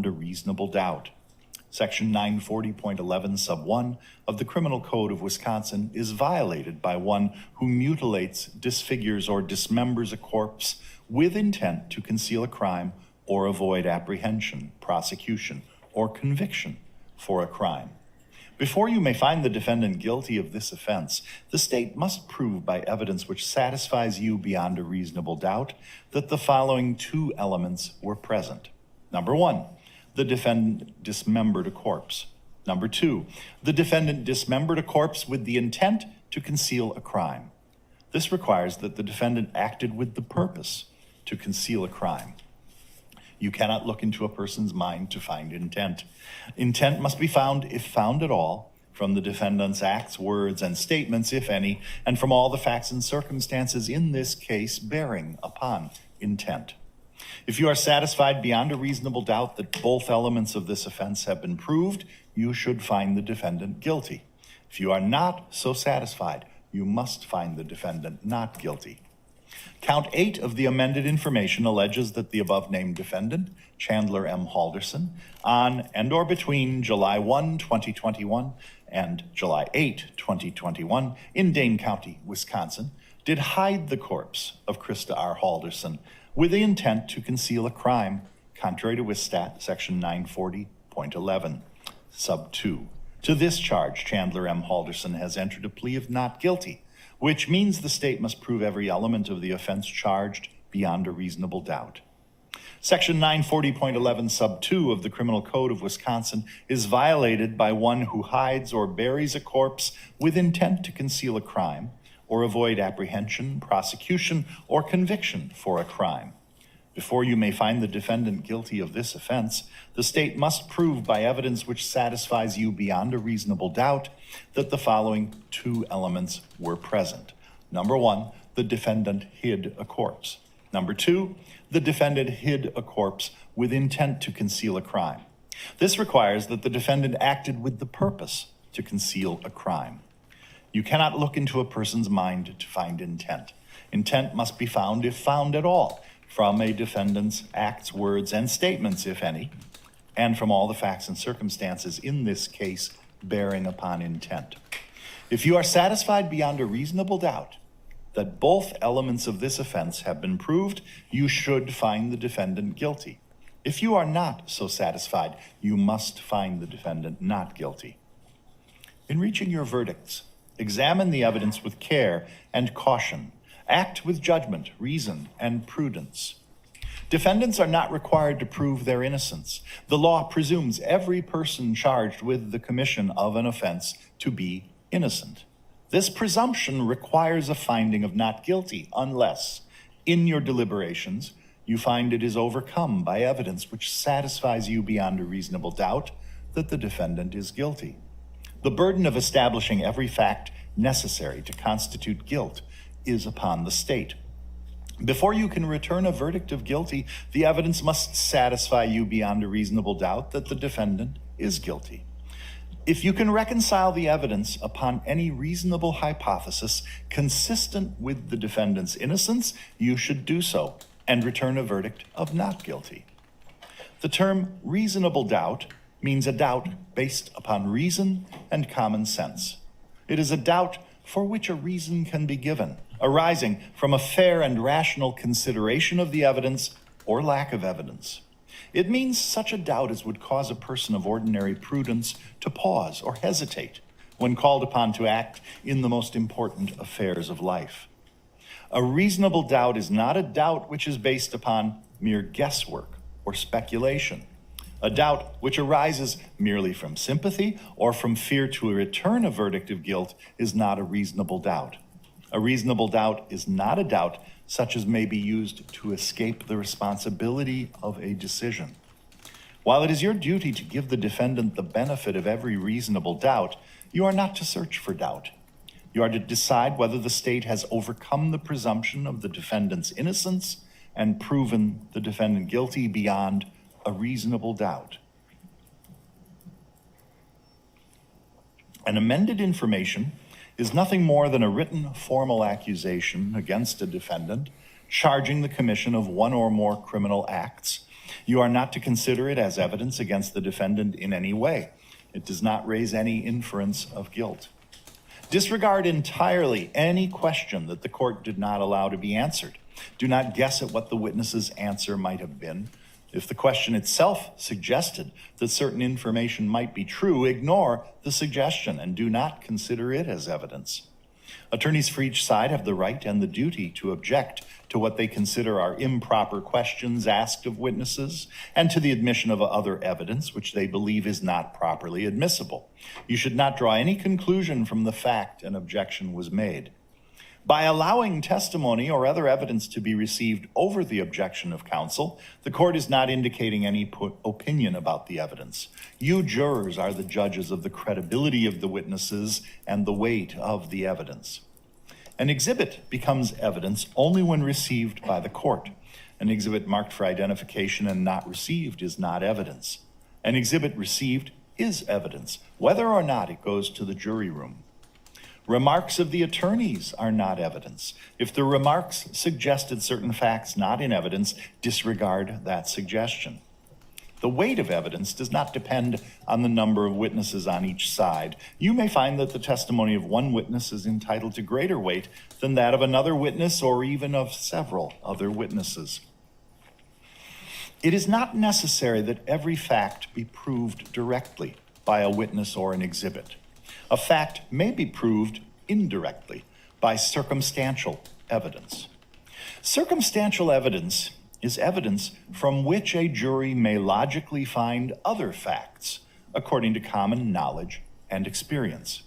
beyond a reasonable doubt. Section 940.11 sub 1 of the Criminal Code of Wisconsin is violated by one who mutilates, disfigures, or dismembers a corpse with intent to conceal a crime or avoid apprehension, prosecution, or conviction for a crime. Before you may find the defendant guilty of this offense, the state must prove by evidence which satisfies you beyond a reasonable doubt that the following two elements were present. Number one, the defendant dismembered a corpse. Number two, the defendant dismembered a corpse with the intent to conceal a crime. This requires that the defendant acted with the purpose to conceal a crime. You cannot look into a person's mind to find intent. Intent must be found, if found at all, from the defendant's acts, words, and statements, if any, and from all the facts and circumstances in this case bearing upon intent. If you are satisfied beyond a reasonable doubt that both elements of this offense have been proved, you should find the defendant guilty. If you are not so satisfied, you must find the defendant not guilty. Count 8 of the amended information alleges that the above-named defendant, Chandler M. Halderson, on and or between July 1, 2021 and July 8, 2021 in Dane County, Wisconsin, did hide the corpse of Krista R. Halderson with the intent to conceal a crime, contrary to Wistat section 940.11, sub 2. To this charge, Chandler M. Halderson has entered a plea of not guilty, which means the state must prove every element of the offense charged beyond a reasonable doubt. Section 940.11 sub 2 of the Criminal Code of Wisconsin is violated by one who hides or buries a corpse with intent to conceal a crime or avoid apprehension, prosecution, or conviction for a crime. Before you may find the defendant guilty of this offense, the state must prove by evidence which satisfies you beyond a reasonable doubt that the following two elements were present. Number one, the defendant hid a corpse. Number two, the defendant hid a corpse with intent to conceal a crime. This requires that the defendant acted with the purpose to conceal a crime. You cannot look into a person's mind to find intent. Intent must be found, if found at all, from a defendant's acts, words, and statements, if any, and from all the facts and circumstances in this case bearing upon intent. If you are satisfied beyond a reasonable doubt that both elements of this offense have been proved, you should find the defendant guilty. If you are not so satisfied, you must find the defendant not guilty. In reaching your verdicts, examine the evidence with care and caution. Act with judgment, reason, and prudence. Defendants are not required to prove their innocence. The law presumes every person charged with the commission of an offense to be innocent. This presumption requires a finding of not guilty unless, in your deliberations, you find it is overcome by evidence which satisfies you beyond a reasonable doubt that the defendant is guilty. The burden of establishing every fact necessary to constitute guilt is upon the state. Before you can return a verdict of guilty, the evidence must satisfy you beyond a reasonable doubt that the defendant is guilty. If you can reconcile the evidence upon any reasonable hypothesis consistent with the defendant's innocence, you should do so and return a verdict of not guilty. The term reasonable doubt means a doubt based upon reason and common sense. It is a doubt for which a reason can be given, arising from a fair and rational consideration of the evidence or lack of evidence. It means such a doubt as would cause a person of ordinary prudence to pause or hesitate when called upon to act in the most important affairs of life. A reasonable doubt is not a doubt which is based upon mere guesswork or speculation. A doubt which arises merely from sympathy or from fear to return a verdict of guilt is not a reasonable doubt. A reasonable doubt is not a doubt such as may be used to escape the responsibility of a decision. While it is your duty to give the defendant the benefit of every reasonable doubt, you are not to search for doubt. You are to decide whether the state has overcome the presumption of the defendant's innocence and proven the defendant guilty beyond a reasonable doubt. An amended information is nothing more than a written formal accusation against a defendant charging the commission of one or more criminal acts You are not to consider it as evidence against the defendant in any way. It does not raise any inference of guilt. Disregard entirely any question that the court did not allow to be answered. Do not guess at what the witness's answer might have been. If the question itself suggested that certain information might be true, ignore the suggestion and do not consider it as evidence. Attorneys for each side have the right and the duty to object to what they consider are improper questions asked of witnesses and to the admission of other evidence which they believe is not properly admissible. You should not draw any conclusion from the fact an objection was made. By allowing testimony or other evidence to be received over the objection of counsel, the court is not indicating any opinion about the evidence. You jurors are the judges of the credibility of the witnesses and the weight of the evidence. An exhibit becomes evidence only when received by the court. An exhibit marked for identification and not received is not evidence. An exhibit received is evidence, whether or not it goes to the jury room. Remarks of the attorneys are not evidence. If the remarks suggested certain facts not in evidence, disregard that suggestion. The weight of evidence does not depend on the number of witnesses on each side. You may find that the testimony of one witness is entitled to greater weight than that of another witness or even of several other witnesses. It is not necessary that every fact be proved directly by a witness or an exhibit. A fact may be proved indirectly by circumstantial evidence. Circumstantial evidence is evidence from which a jury may logically find other facts according to common knowledge and experience.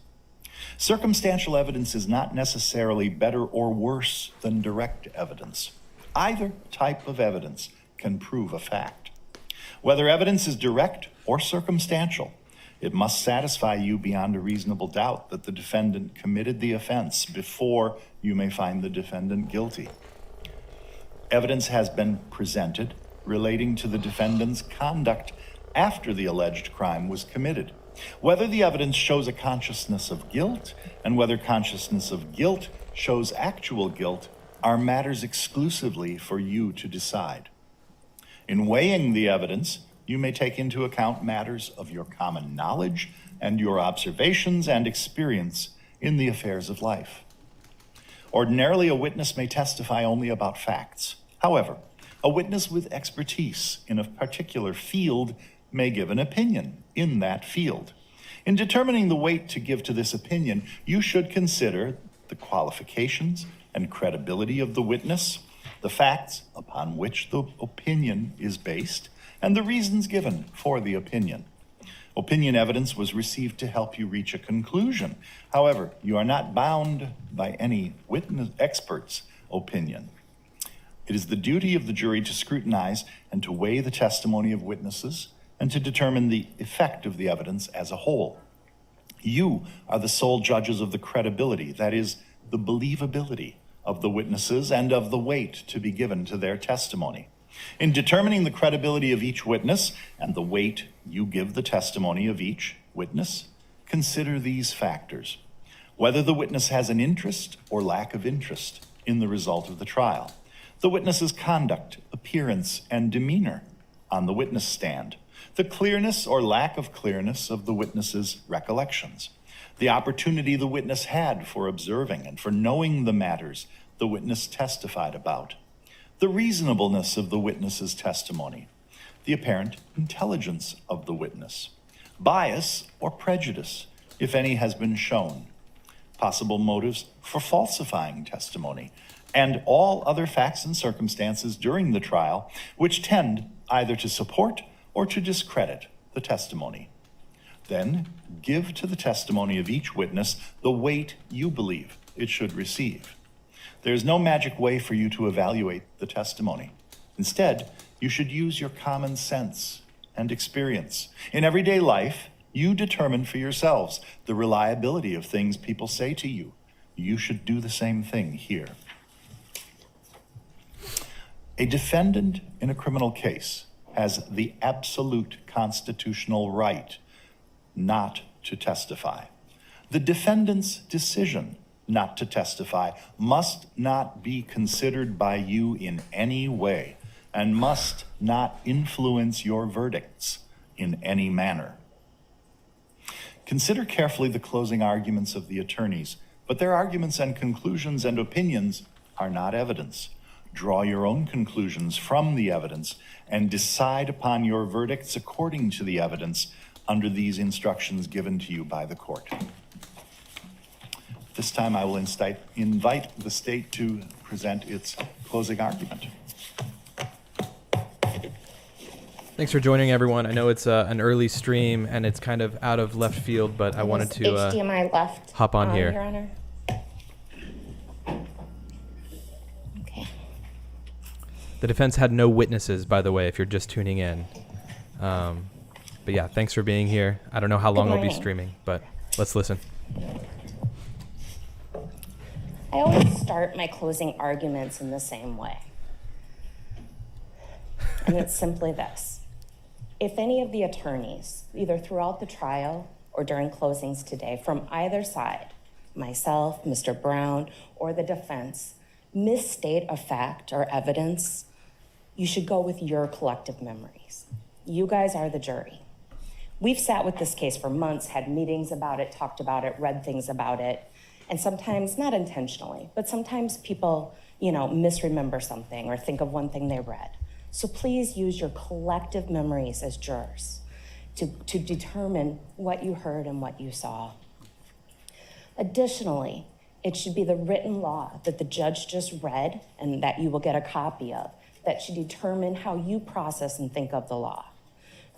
Circumstantial evidence is not necessarily better or worse than direct evidence. Either type of evidence can prove a fact. Whether evidence is direct or circumstantial, it must satisfy you beyond a reasonable doubt that the defendant committed the offense before you may find the defendant guilty. Evidence has been presented relating to the defendant's conduct after the alleged crime was committed. Whether the evidence shows a consciousness of guilt and whether consciousness of guilt shows actual guilt are matters exclusively for you to decide. In weighing the evidence, you may take into account matters of your common knowledge and your observations and experience in the affairs of life. Ordinarily, a witness may testify only about facts. However, a witness with expertise in a particular field may give an opinion in that field. In determining the weight to give to this opinion, you should consider the qualifications and credibility of the witness, the facts upon which the opinion is based, and the reasons given for the opinion. Opinion evidence was received to help you reach a conclusion. However, you are not bound by any witness expert's opinion. It is the duty of the jury to scrutinize and to weigh the testimony of witnesses and to determine the effect of the evidence as a whole. You are the sole judges of the credibility, that is, the believability of the witnesses and of the weight to be given to their testimony. In determining the credibility of each witness and the weight you give the testimony of each witness, consider these factors: whether the witness has an interest or lack of interest in the result of the trial, the witness's conduct, appearance, and demeanor on the witness stand, the clearness or lack of clearness of the witness's recollections, the opportunity the witness had for observing and for knowing the matters the witness testified about, the reasonableness of the witness's testimony, the apparent intelligence of the witness, bias or prejudice, if any has been shown, possible motives for falsifying testimony, and all other facts and circumstances during the trial which tend either to support or to discredit the testimony. Then give to the testimony of each witness the weight you believe it should receive. There is no magic way for you to evaluate the testimony. Instead, you should use your common sense and experience. In everyday life, you determine for yourselves the reliability of things people say to you. You should do the same thing here. A defendant in a criminal case has the absolute constitutional right not to testify. The defendant's decision not to testify must not be considered by you in any way and must not influence your verdicts in any manner. Consider carefully the closing arguments of the attorneys, but their arguments and conclusions and opinions are not evidence. Draw your own conclusions from the evidence and decide upon your verdicts according to the evidence under these instructions given to you by the court. This time I will invite the state to present its closing argument. Thanks for joining, everyone. I know it's an early stream and it's kind of out of left field, but I wanted to HDMI left hop on here. Your Honor. Okay. The defense had no witnesses, by the way, if you're just tuning in. But yeah, thanks for being here. I don't know how long I'll be streaming, but let's listen. I always start my closing arguments in the same way. And it's simply this. If any of the attorneys, either throughout the trial or during closings today, from either side, myself, Mr. Brown, or the defense, misstate a fact or evidence, you should go with your collective memories. You guys are the jury. We've sat with this case for months, had meetings about it, talked about it, read things about it, and sometimes, not intentionally, but sometimes people, misremember something or think of one thing they read. So please use your collective memories as jurors to determine what you heard and what you saw. Additionally, it should be the written law that the judge just read and that you will get a copy of that should determine how you process and think of the law.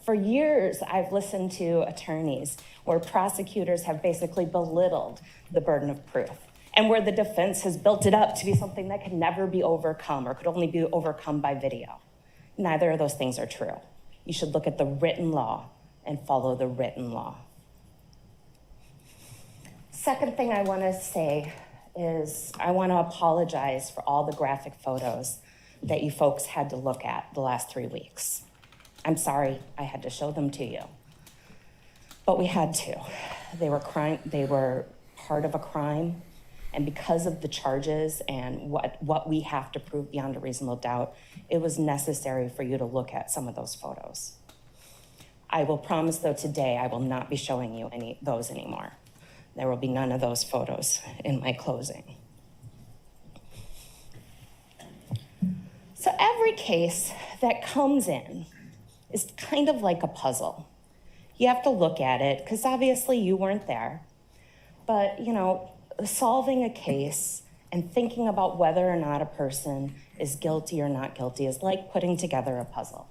For years, I've listened to attorneys where prosecutors have basically belittled the burden of proof and where the defense has built it up to be something that can never be overcome or could only be overcome by video. Neither of those things are true. You should look at the written law and follow the written law. Second thing I want to say is I want to apologize for all the graphic photos that you folks had to look at the last 3 weeks. I'm sorry I had to show them to you, but we had to. They were part of a crime, and because of the charges and what we have to prove beyond a reasonable doubt, it was necessary for you to look at some of those photos. I will promise, though, today I will not be showing you those anymore. There will be none of those photos in my closing. So every case that comes in is kind of like a puzzle. You have to look at it, because obviously you weren't there. But, solving a case and thinking about whether or not a person is guilty or not guilty is like putting together a puzzle.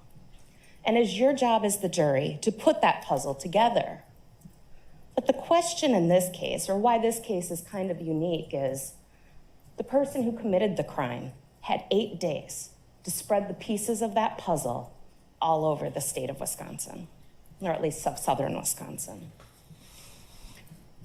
And it's your job as the jury to put that puzzle together. But the question in this case, or why this case is kind of unique, is the person who committed the crime had 8 days to spread the pieces of that puzzle all over the state of Wisconsin, or at least southern Wisconsin.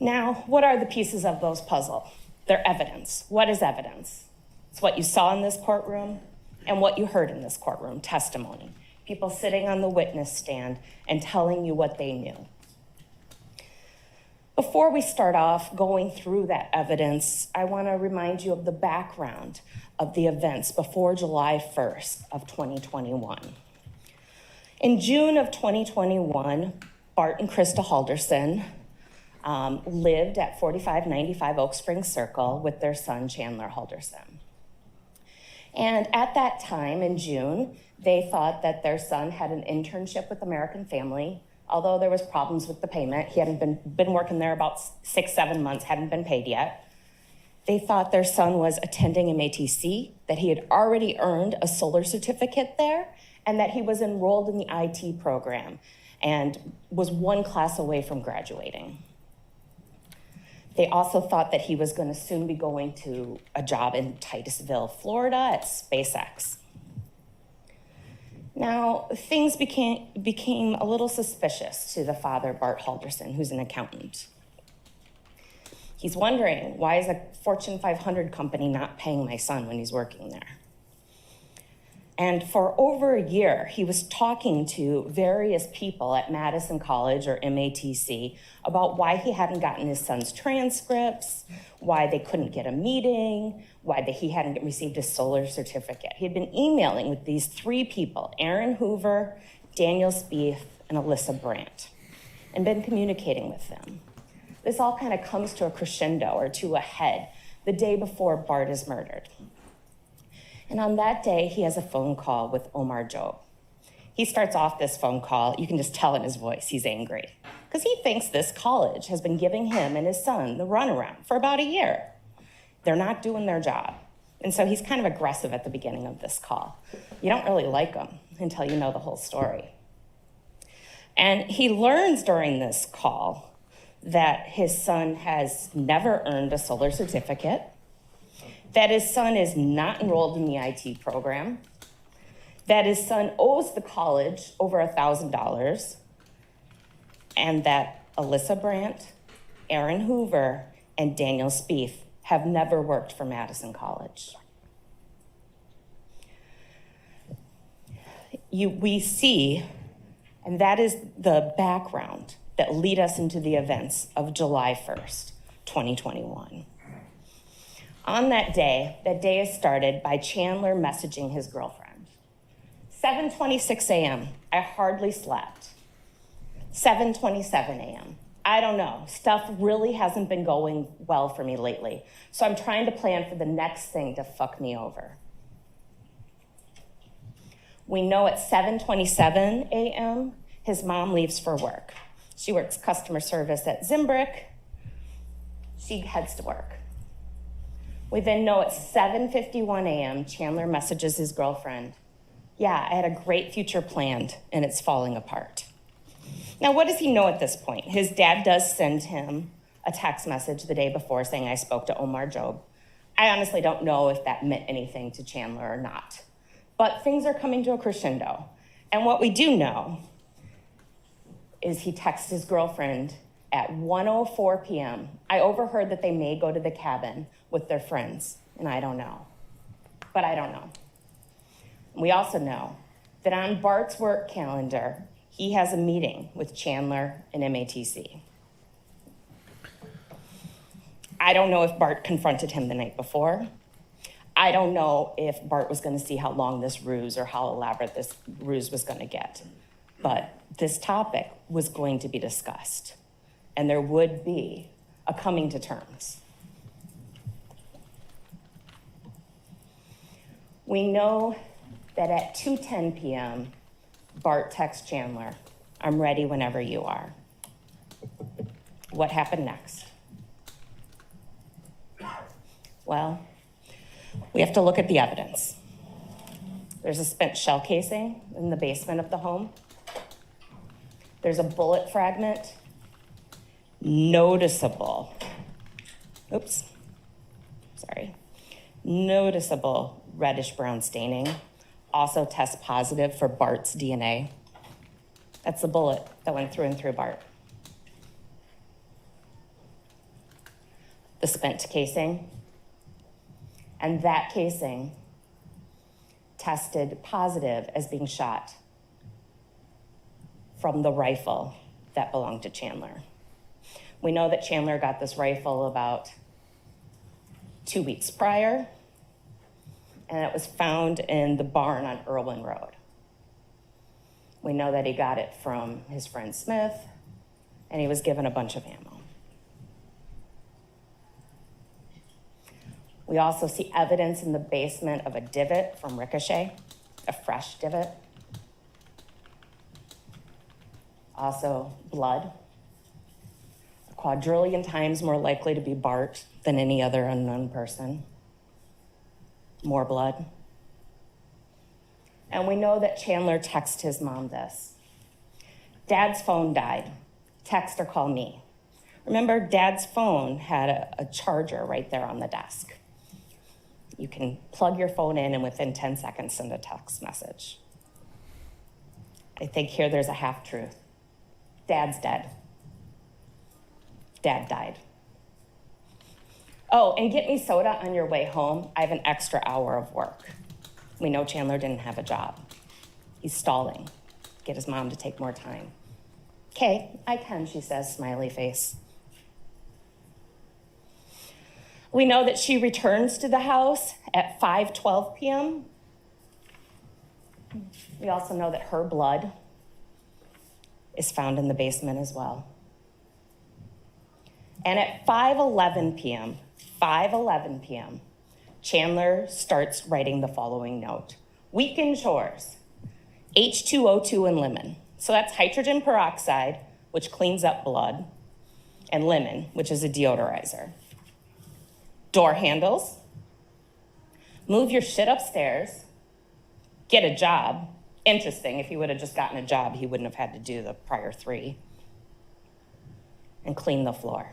Now, what are the pieces of those puzzle? They're evidence. What is evidence? It's what you saw in this courtroom and what you heard in this courtroom, testimony. People sitting on the witness stand and telling you what they knew. Before we start off going through that evidence, I want to remind you of the background of the events before July 1st of 2021. In June of 2021, Bart and Krista Halderson lived at 4595 Oak Springs Circle with their son, Chandler Halderson. And at that time in June, they thought that their son had an internship with American Family, although there was problems with the payment. He hadn't been working there about 6-7 months, hadn't been paid yet. They thought their son was attending MATC, that he had already earned a solar certificate there, and that he was enrolled in the IT program and was 1 class away from graduating. They also thought that he was going to soon be going to a job in Titusville, Florida at SpaceX. Now, things became a little suspicious to the father, Bart Halderson, who's an accountant. He's wondering, why is a Fortune 500 company not paying my son when he's working there? And for over a year, he was talking to various people at Madison College or MATC about why he hadn't gotten his son's transcripts, why they couldn't get a meeting, why he hadn't received his solar certificate. He had been emailing with these three people, Aaron Hoover, Daniel Spieth, and Alyssa Brandt, and been communicating with them. This all kind of comes to a crescendo or to a head the day before Bart is murdered. And on that day, he has a phone call with Omar Job. He starts off this phone call, you can just tell in his voice, he's angry, because he thinks this college has been giving him and his son the runaround for about a year. They're not doing their job. And so he's kind of aggressive at the beginning of this call. You don't really like him until you know the whole story. And he learns during this call that his son has never earned a solar certificate, that his son is not enrolled in the IT program, that his son owes the college over $1,000, and that Alyssa Brandt, Aaron Hoover, and Daniel Spieth have never worked for Madison College. We see, and that is the background that lead us into the events of July 1st, 2021. On that day is started by Chandler messaging his girlfriend. 7:26 a.m., I hardly slept. 7:27 a.m., I don't know, stuff really hasn't been going well for me lately, so I'm trying to plan for the next thing to fuck me over. We know at 7:27 a.m., his mom leaves for work. She works customer service at Zimbrick. She heads to work. We then know at 7:51 a.m., Chandler messages his girlfriend, yeah, I had a great future planned and it's falling apart. Now, what does he know at this point? His dad does send him a text message the day before saying, I spoke to Omar Job. I honestly don't know if that meant anything to Chandler or not, but things are coming to a crescendo. And what we do know is he texts his girlfriend at 1:04 p.m. I overheard that they may go to the cabin with their friends, and I don't know. But I don't know. We also know that on Bart's work calendar, he has a meeting with Chandler and MATC. I don't know if Bart confronted him the night before. I don't know if Bart was going to see how long this ruse or how elaborate this ruse was going to get. But this topic was going to be discussed, and there would be a coming to terms. We know that at 2:10 p.m., Bart texts Chandler, I'm ready whenever you are. What happened next? Well, we have to look at the evidence. There's a spent shell casing in the basement of the home. There's a bullet fragment, noticeable reddish brown staining, also tests positive for Bart's DNA. That's the bullet that went through and through Bart. The spent casing, and that casing tested positive as being shot from the rifle that belonged to Chandler. We know that Chandler got this rifle about 2 weeks prior, and it was found in the barn on Irwin Road. We know that he got it from his friend Smith, and he was given a bunch of ammo. We also see evidence in the basement of a divot from Ricochet, a fresh divot. Also, blood. A quadrillion times more likely to be Bart than any other unknown person. More blood. And we know that Chandler texted his mom this. Dad's phone died. Text or call me. Remember, Dad's phone had a charger right there on the desk. You can plug your phone in and within 10 seconds send a text message. I think here there's a half-truth. Dad's dead. Dad died. Oh, and get me soda on your way home. I have an extra hour of work. We know Chandler didn't have a job. He's stalling. Get his mom to take more time. Okay, I can, she says, smiley face. We know that she returns to the house at 5:12 p.m. We also know that her blood is found in the basement as well. And at 5:11 p.m., Chandler starts writing the following note. Weekend chores, H2O2 and lemon. So that's hydrogen peroxide, which cleans up blood, and lemon, which is a deodorizer. Door handles, move your shit upstairs, get a job. Interesting, if he would have just gotten a job, he wouldn't have had to do the prior 3. And clean the floor.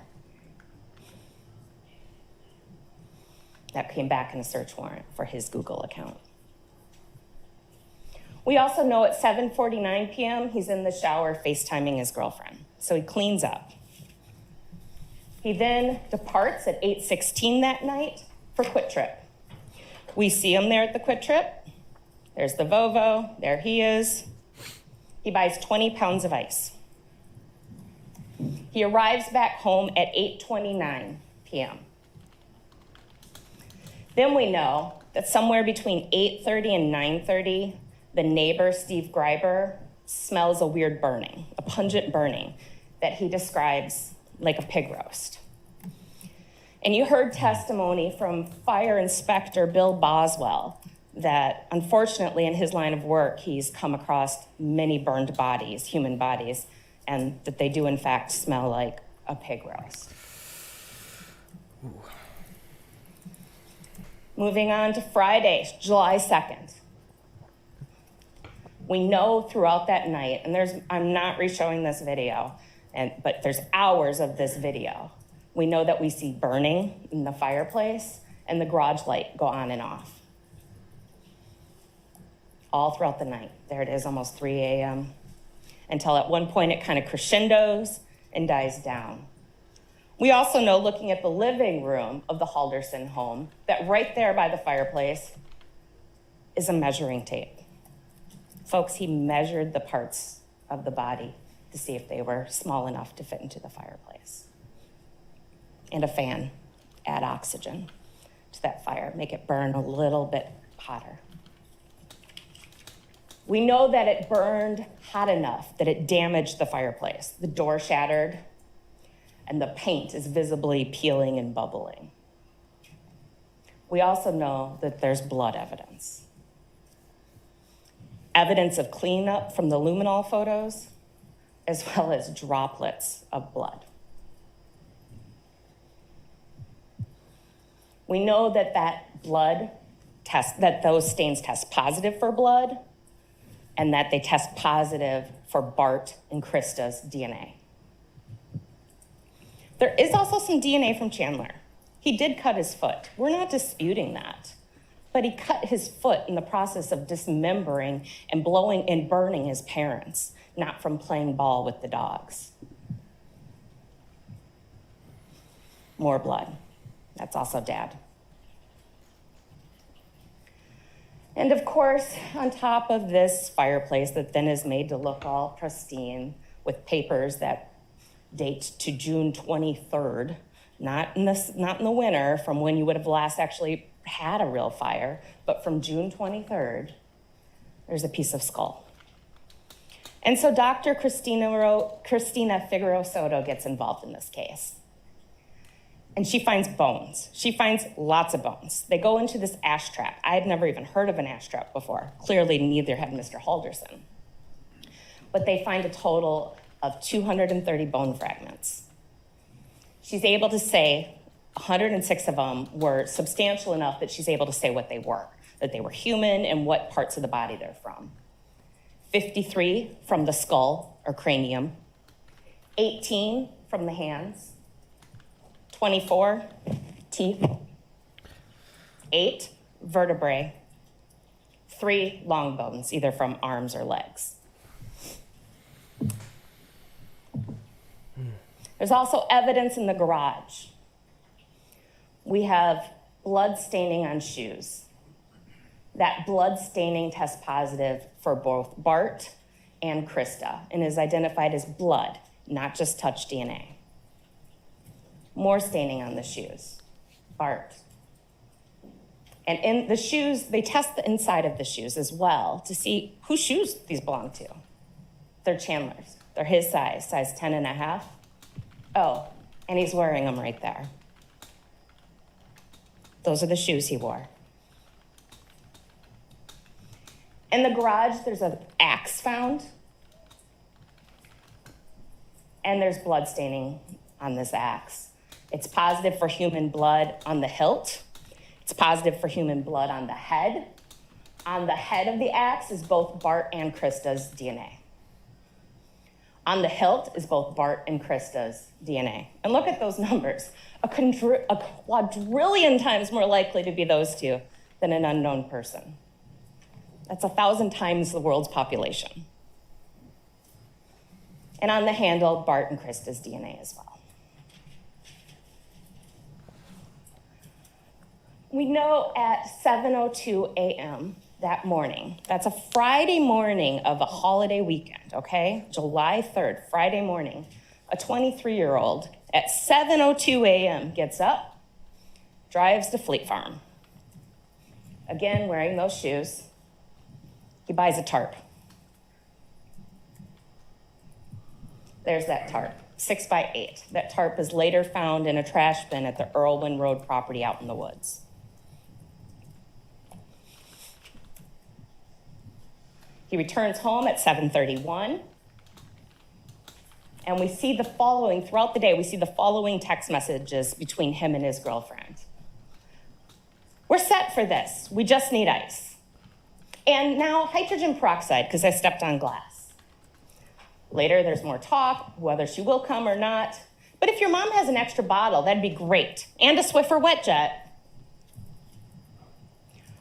That came back in a search warrant for his Google account. We also know at 7:49 p.m., he's in the shower FaceTiming his girlfriend. So he cleans up. He then departs at 8:16 that night for Quit Trip. We see him there at the Quit Trip. There's the Volvo, there he is. He buys 20 pounds of ice. He arrives back home at 8:29 p.m. Then we know that somewhere between 8:30 and 9:30, the neighbor, Steve Greiber, smells a weird burning, a pungent burning that he describes like a pig roast. And you heard testimony from Fire Inspector Bill Boswell that unfortunately in his line of work, he's come across many burned bodies, human bodies, and that they do in fact smell like a pig roast. Ooh. Moving on to Friday, July 2nd. We know throughout that night, and I'm not re-showing this video, but there's hours of this video. We know that we see burning in the fireplace and the garage light go on and off. All throughout the night. There it is, almost 3 a.m. Until at one point it kind of crescendos and dies down. We also know, looking at the living room of the Halderson home, that right there by the fireplace is a measuring tape. Folks, he measured the parts of the body to see if they were small enough to fit into the fireplace. And a fan, add oxygen to that fire, make it burn a little bit hotter. We know that it burned hot enough that it damaged the fireplace. The door shattered, and the paint is visibly peeling and bubbling. We also know that there's blood evidence. Evidence of cleanup from the luminol photos, as well as droplets of blood. We know that those stains test positive for blood, and that they test positive for Bart and Krista's DNA. There is also some DNA from Chandler. He did cut his foot. We're not disputing that. But he cut his foot in the process of dismembering and blowing and burning his parents, not from playing ball with the dogs. More blood. That's also Dad. And of course, on top of this fireplace that then is made to look all pristine with papers that date to June 23rd, not in the winter from when you would have last actually had a real fire, but from June 23rd, there's a piece of skull. And so Dr. Christina Figueroa Soto gets involved in this case. And she finds bones. She finds lots of bones. They go into this ash trap. I had never even heard of an ash trap before. Clearly, neither had Mr. Halderson. But they find a total of 230 bone fragments. She's able to say 106 of them were substantial enough that she's able to say what they were, that they were human and what parts of the body they're from. 53 from the skull or cranium, 18 from the hands, 24 teeth, 8 vertebrae, 3 long bones, either from arms or legs. There's also evidence in the garage. We have blood staining on shoes. that blood staining tests positive for both Bart and Krista and is identified as blood, not just touch DNA. More staining on the shoes, Bart. And in the shoes, they test the inside of the shoes as well to see whose shoes these belong to. They're Chandler's. They're his size 10 and a half. Oh, and he's wearing them right there. Those are the shoes he wore. In the garage, there's an axe found. And there's blood staining on this axe. It's positive for human blood on the hilt. It's positive for human blood on the head. On the head of the axe is both Bart and Krista's DNA. On the hilt is both Bart and Krista's DNA. And look at those numbers. A quadrillion times more likely to be those two than an unknown person. That's 1,000 times the world's population. And on the handle, Bart and Krista's DNA as well. We know at 7:02 a.m. that morning, that's a Friday morning of a holiday weekend, okay? July 3rd, Friday morning, a 23-year-old at 7:02 a.m. gets up, drives to Fleet Farm. Again, wearing those shoes. He buys a tarp. There's that tarp, 6x8. That tarp is later found in a trash bin at the Irwin Road property out in the woods. He returns home at 7:31. And we see the following, throughout the day, we see the following text messages between him and his girlfriend. We're set for this. We just need ice. And now hydrogen peroxide, because I stepped on glass. Later, there's more talk, whether she will come or not. But if your mom has an extra bottle, that'd be great. And a Swiffer wet jet.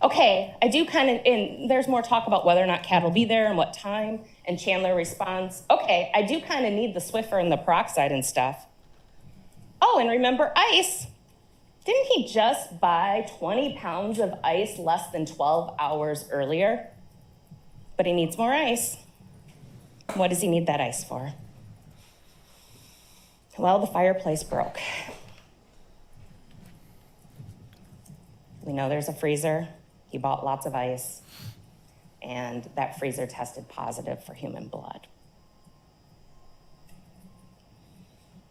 Okay, I do and there's more talk about whether or not Kat will be there and what time. And Chandler responds, okay, I do kind of need the Swiffer and the peroxide and stuff. Oh, and remember ice. Didn't he just buy 20 pounds of ice less than 12 hours earlier? But he needs more ice. What does he need that ice for? Well, the fireplace broke. We know there's a freezer. He bought lots of ice, and that freezer tested positive for human blood.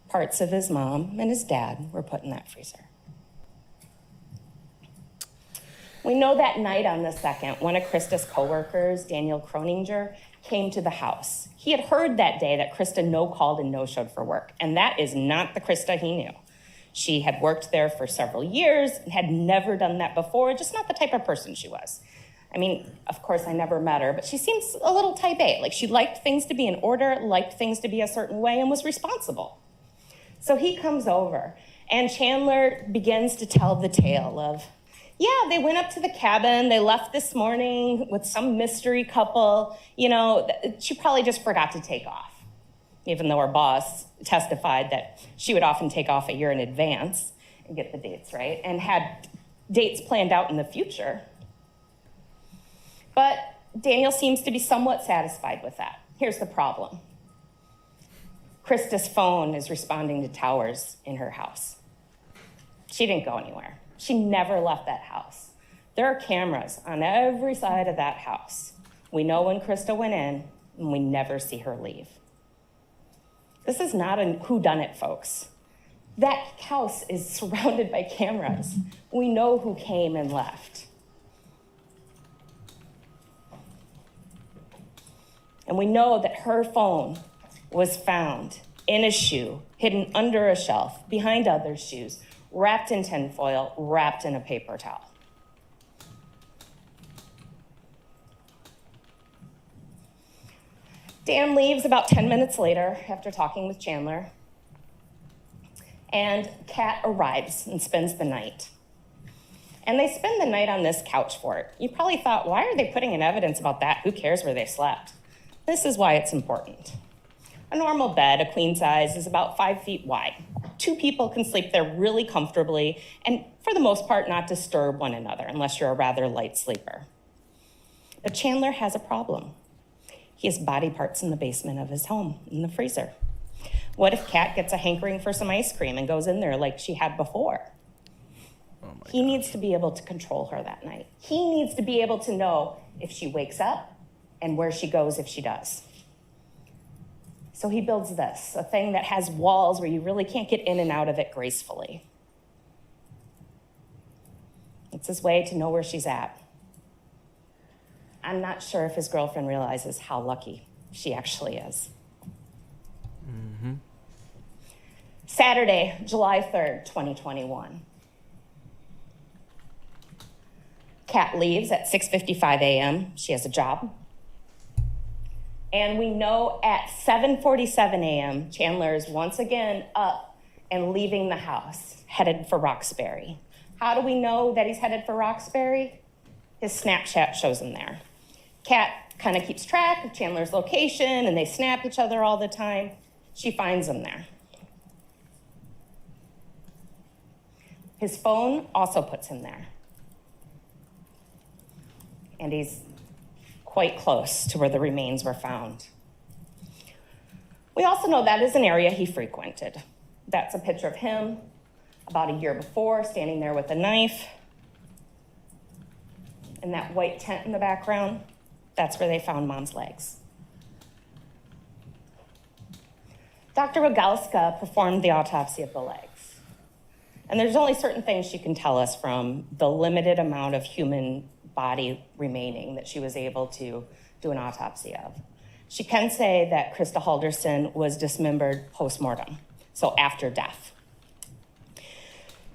Parts of his mom and his dad were put in that freezer. We know that night on the 2nd, one of Krista's coworkers, Daniel Croninger, came to the house. He had heard that day that Krista no-called and no-showed for work, and that is not the Krista he knew. She had worked there for several years and had never done that before, just not the type of person she was. I mean, of course, I never met her, but she seems a little type A. Like, she liked things to be in order, liked things to be a certain way, and was responsible. So he comes over, and Chandler begins to tell the tale of, yeah, they went up to the cabin. They left this morning with some mystery couple. You know, she probably just forgot to take off, even though her boss testified that she would often take off a year in advance and get the dates right and had dates planned out in the future. But Daniel seems to be somewhat satisfied with that. Here's the problem. Krista's phone is responding to towers in her house. She didn't go anywhere. She never left that house. There are cameras on every side of that house. We know when Krista went in, and we never see her leave. This is not a whodunit, folks. That house is surrounded by cameras. We know who came and left. And we know that her phone was found in a shoe, hidden under a shelf, behind other shoes, wrapped in tinfoil, wrapped in a paper towel. Dan leaves about 10 minutes later after talking with Chandler, and Kat arrives and spends the night. And they spend the night on this couch fort. You probably thought, why are they putting in evidence about that? Who cares where they slept? This is why it's important. A normal bed, a queen size, is about 5 feet wide. 2 people can sleep there really comfortably and, for the most part, not disturb one another unless you're a rather light sleeper. But Chandler has a problem. He has body parts in the basement of his home, in the freezer. What if Kat gets a hankering for some ice cream and goes in there like she had before? He needs to be able to control her that night. He needs to be able to know if she wakes up and where she goes if she does. So he builds this, a thing that has walls where you really can't get in and out of it gracefully. It's his way to know where she's at. I'm not sure if his girlfriend realizes how lucky she actually is. Saturday, July 3rd, 2021. Kat leaves at 6:55 a.m. She has a job. And we know at 7:47 a.m., Chandler is once again up and leaving the house, headed for Roxbury. How do we know that he's headed for Roxbury? His Snapchat shows him there. Kat kind of keeps track of Chandler's location, and they snap each other all the time. She finds him there. His phone also puts him there. And he's quite close to where the remains were found. We also know that is an area he frequented. That's a picture of him about a year before, standing there with a knife. And that white tent in the background, that's where they found Mom's legs. Dr. Rogalska performed the autopsy of the legs. And there's only certain things she can tell us from the limited amount of human body remaining that she was able to do an autopsy of. She can say that Krista Halderson was dismembered post-mortem, so after death.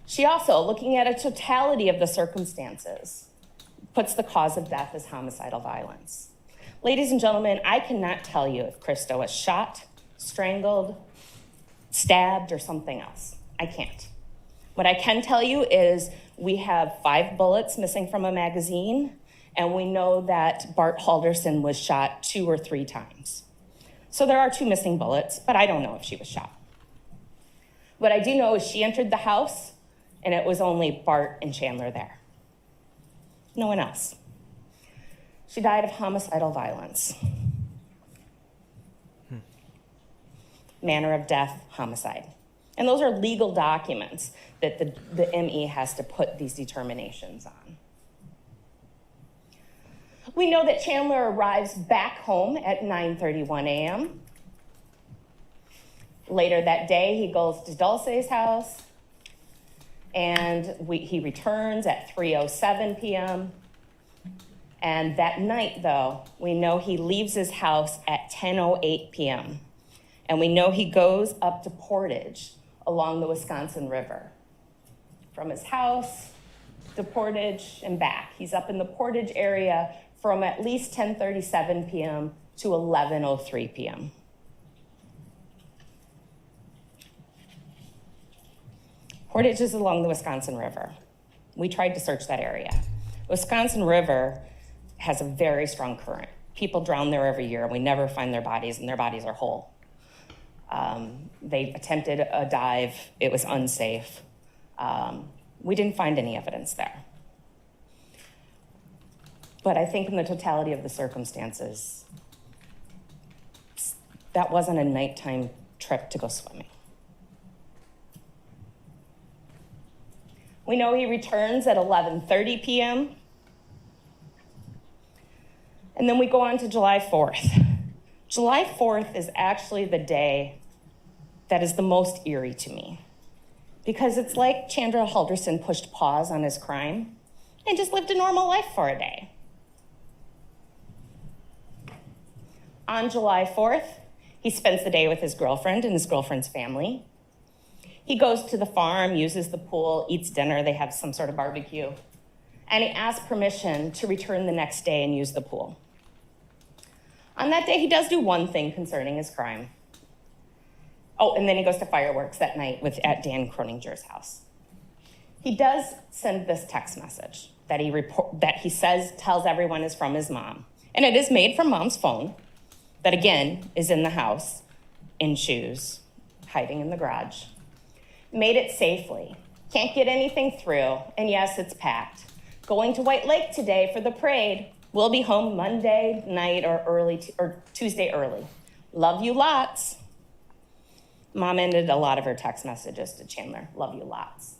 She also, looking at a totality of the circumstances, puts the cause of death as homicidal violence. Ladies and gentlemen, I cannot tell you if Krista was shot, strangled, stabbed, or something else. I can't. What I can tell you is we have 5 bullets missing from a magazine, and we know that Bart Halderson was shot 2 or 3 times. So there are 2 missing bullets, but I don't know if she was shot. What I do know is she entered the house, and it was only Bart and Chandler there. No one else. She died of homicidal violence. Manner of death, homicide. And those are legal documents that the ME has to put these determinations on. We know that Chandler arrives back home at 9:31 a.m. Later that day, he goes to Dulce's house, and he returns at 3:07 p.m. And that night, though, we know he leaves his house at 10:08 p.m. And we know he goes up to Portage along the Wisconsin River. From his house to Portage and back. He's up in the Portage area from at least 10:37 p.m. to 11:03 p.m. Portage is along the Wisconsin River. We tried to search that area. Wisconsin River has a very strong current. People drown there every year, and we never find their bodies, and their bodies are whole. They attempted a dive. It was unsafe. We didn't find any evidence there. But I think in the totality of the circumstances, that wasn't a nighttime trip to go swimming. We know he returns at 11:30 p.m. And then we go on to July 4th. July 4th is actually the day that is the most eerie to me, because it's like Chandler Halderson pushed pause on his crime and just lived a normal life for a day. On July 4th, he spends the day with his girlfriend and his girlfriend's family. He goes to the farm, uses the pool, eats dinner, they have some sort of barbecue, and he asks permission to return the next day and use the pool. On that day, he does do one thing concerning his crime. Oh, and then he goes to fireworks that night at Dan Croninger's house. He does send this text message that he says tells everyone is from his mom. And it is made from Mom's phone that, again, is in the house, in shoes, hiding in the garage. Made it safely. Can't get anything through, and yes, it's packed. Going to White Lake today for the parade, We'll be home Monday night or Tuesday early. Love you lots. Mom ended a lot of her text messages to Chandler. Love you lots.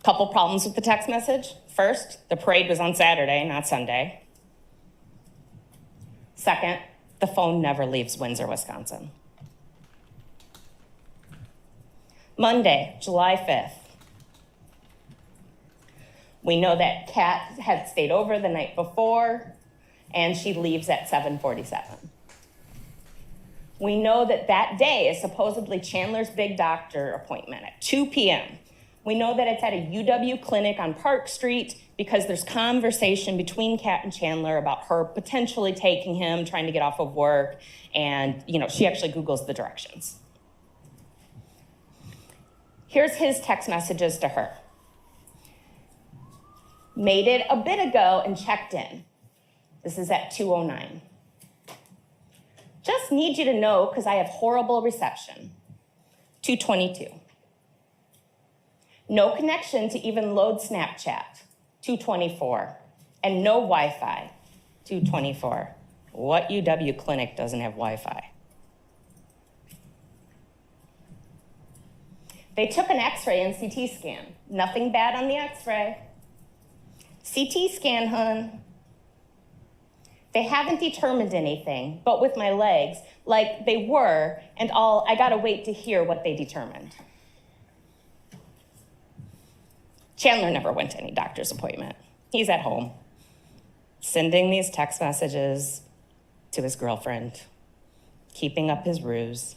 Couple problems with the text message. First, the parade was on Saturday, not Sunday. Second, the phone never leaves Windsor, Wisconsin. Monday, July 5th. We know that Kat had stayed over the night before, and she leaves at 7:47. We know that that day is supposedly Chandler's big doctor appointment at 2 p.m. We know that it's at a UW clinic on Park Street because there's conversation between Kat and Chandler about her potentially taking him, trying to get off of work, and she actually Googles the directions. Here's his text messages to her. Made it a bit ago and checked in. This is at 2:09. Just need you to know because I have horrible reception. 2:22. No connection to even load Snapchat. 2:24. And no Wi-Fi. 2:24. What UW clinic doesn't have Wi-Fi? They took an x-ray and CT scan. Nothing bad on the x-ray. CT scan, hun. They haven't determined anything, but with my legs, like they were, and I gotta wait to hear what they determined. Chandler never went to any doctor's appointment. He's at home, sending these text messages to his girlfriend, keeping up his ruse.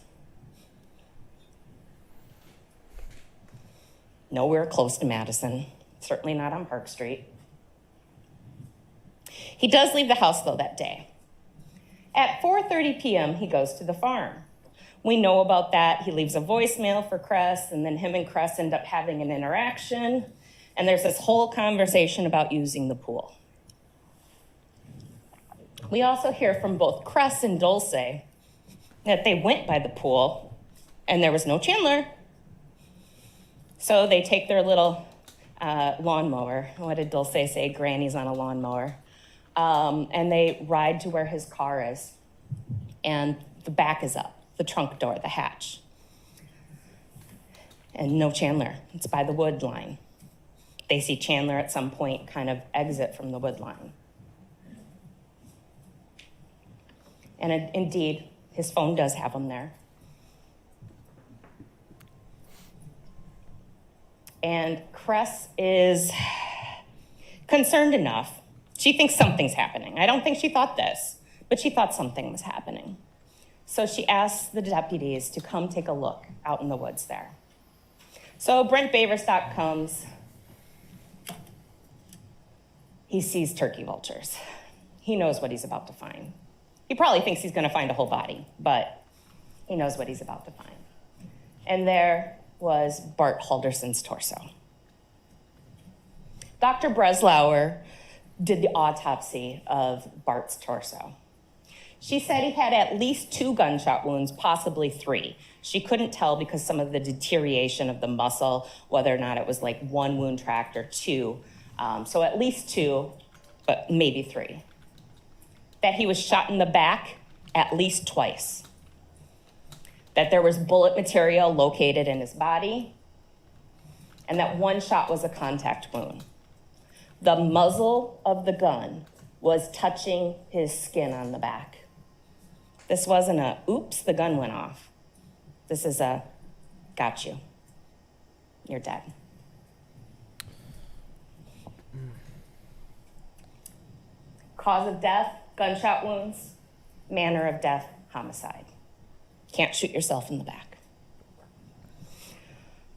Nowhere close to Madison, certainly not on Park Street. He does leave the house, though, that day. At 4:30 p.m., he goes to the farm. We know about that. He leaves a voicemail for Cress, and then him and Cress end up having an interaction, and there's this whole conversation about using the pool. We also hear from both Cress and Dulce that they went by the pool, and there was no Chandler. So they take their little lawnmower. What did Dulce say? Granny's on a lawnmower. And they ride to where his car is. And the back is up, the trunk door, the hatch. And no Chandler. It's by the wood line. They see Chandler at some point kind of exit from the wood line. And indeed, his phone does have him there. And Cress is concerned enough. She thinks something's happening. I don't think she thought this, but she thought something was happening. So she asks the deputies to come take a look out in the woods there. So Brent Baverstock comes. He sees turkey vultures. He knows what he's about to find. He probably thinks he's going to find a whole body, but he knows what he's about to find. And there was Bart Halderson's torso. Dr. Breslauer did the autopsy of Bart's torso. She said he had at least 2 gunshot wounds, possibly 3. She couldn't tell because some of the deterioration of the muscle, whether or not it was like 1 wound tract or 2. So at least 2, but maybe 3. That he was shot in the back at least twice. That there was bullet material located in his body, and that 1 shot was a contact wound. The muzzle of the gun was touching his skin on the back. This wasn't a, oops, the gun went off. This is a, got you. You're dead. Cause of death, gunshot wounds. Manner of death, homicide. Can't shoot yourself in the back.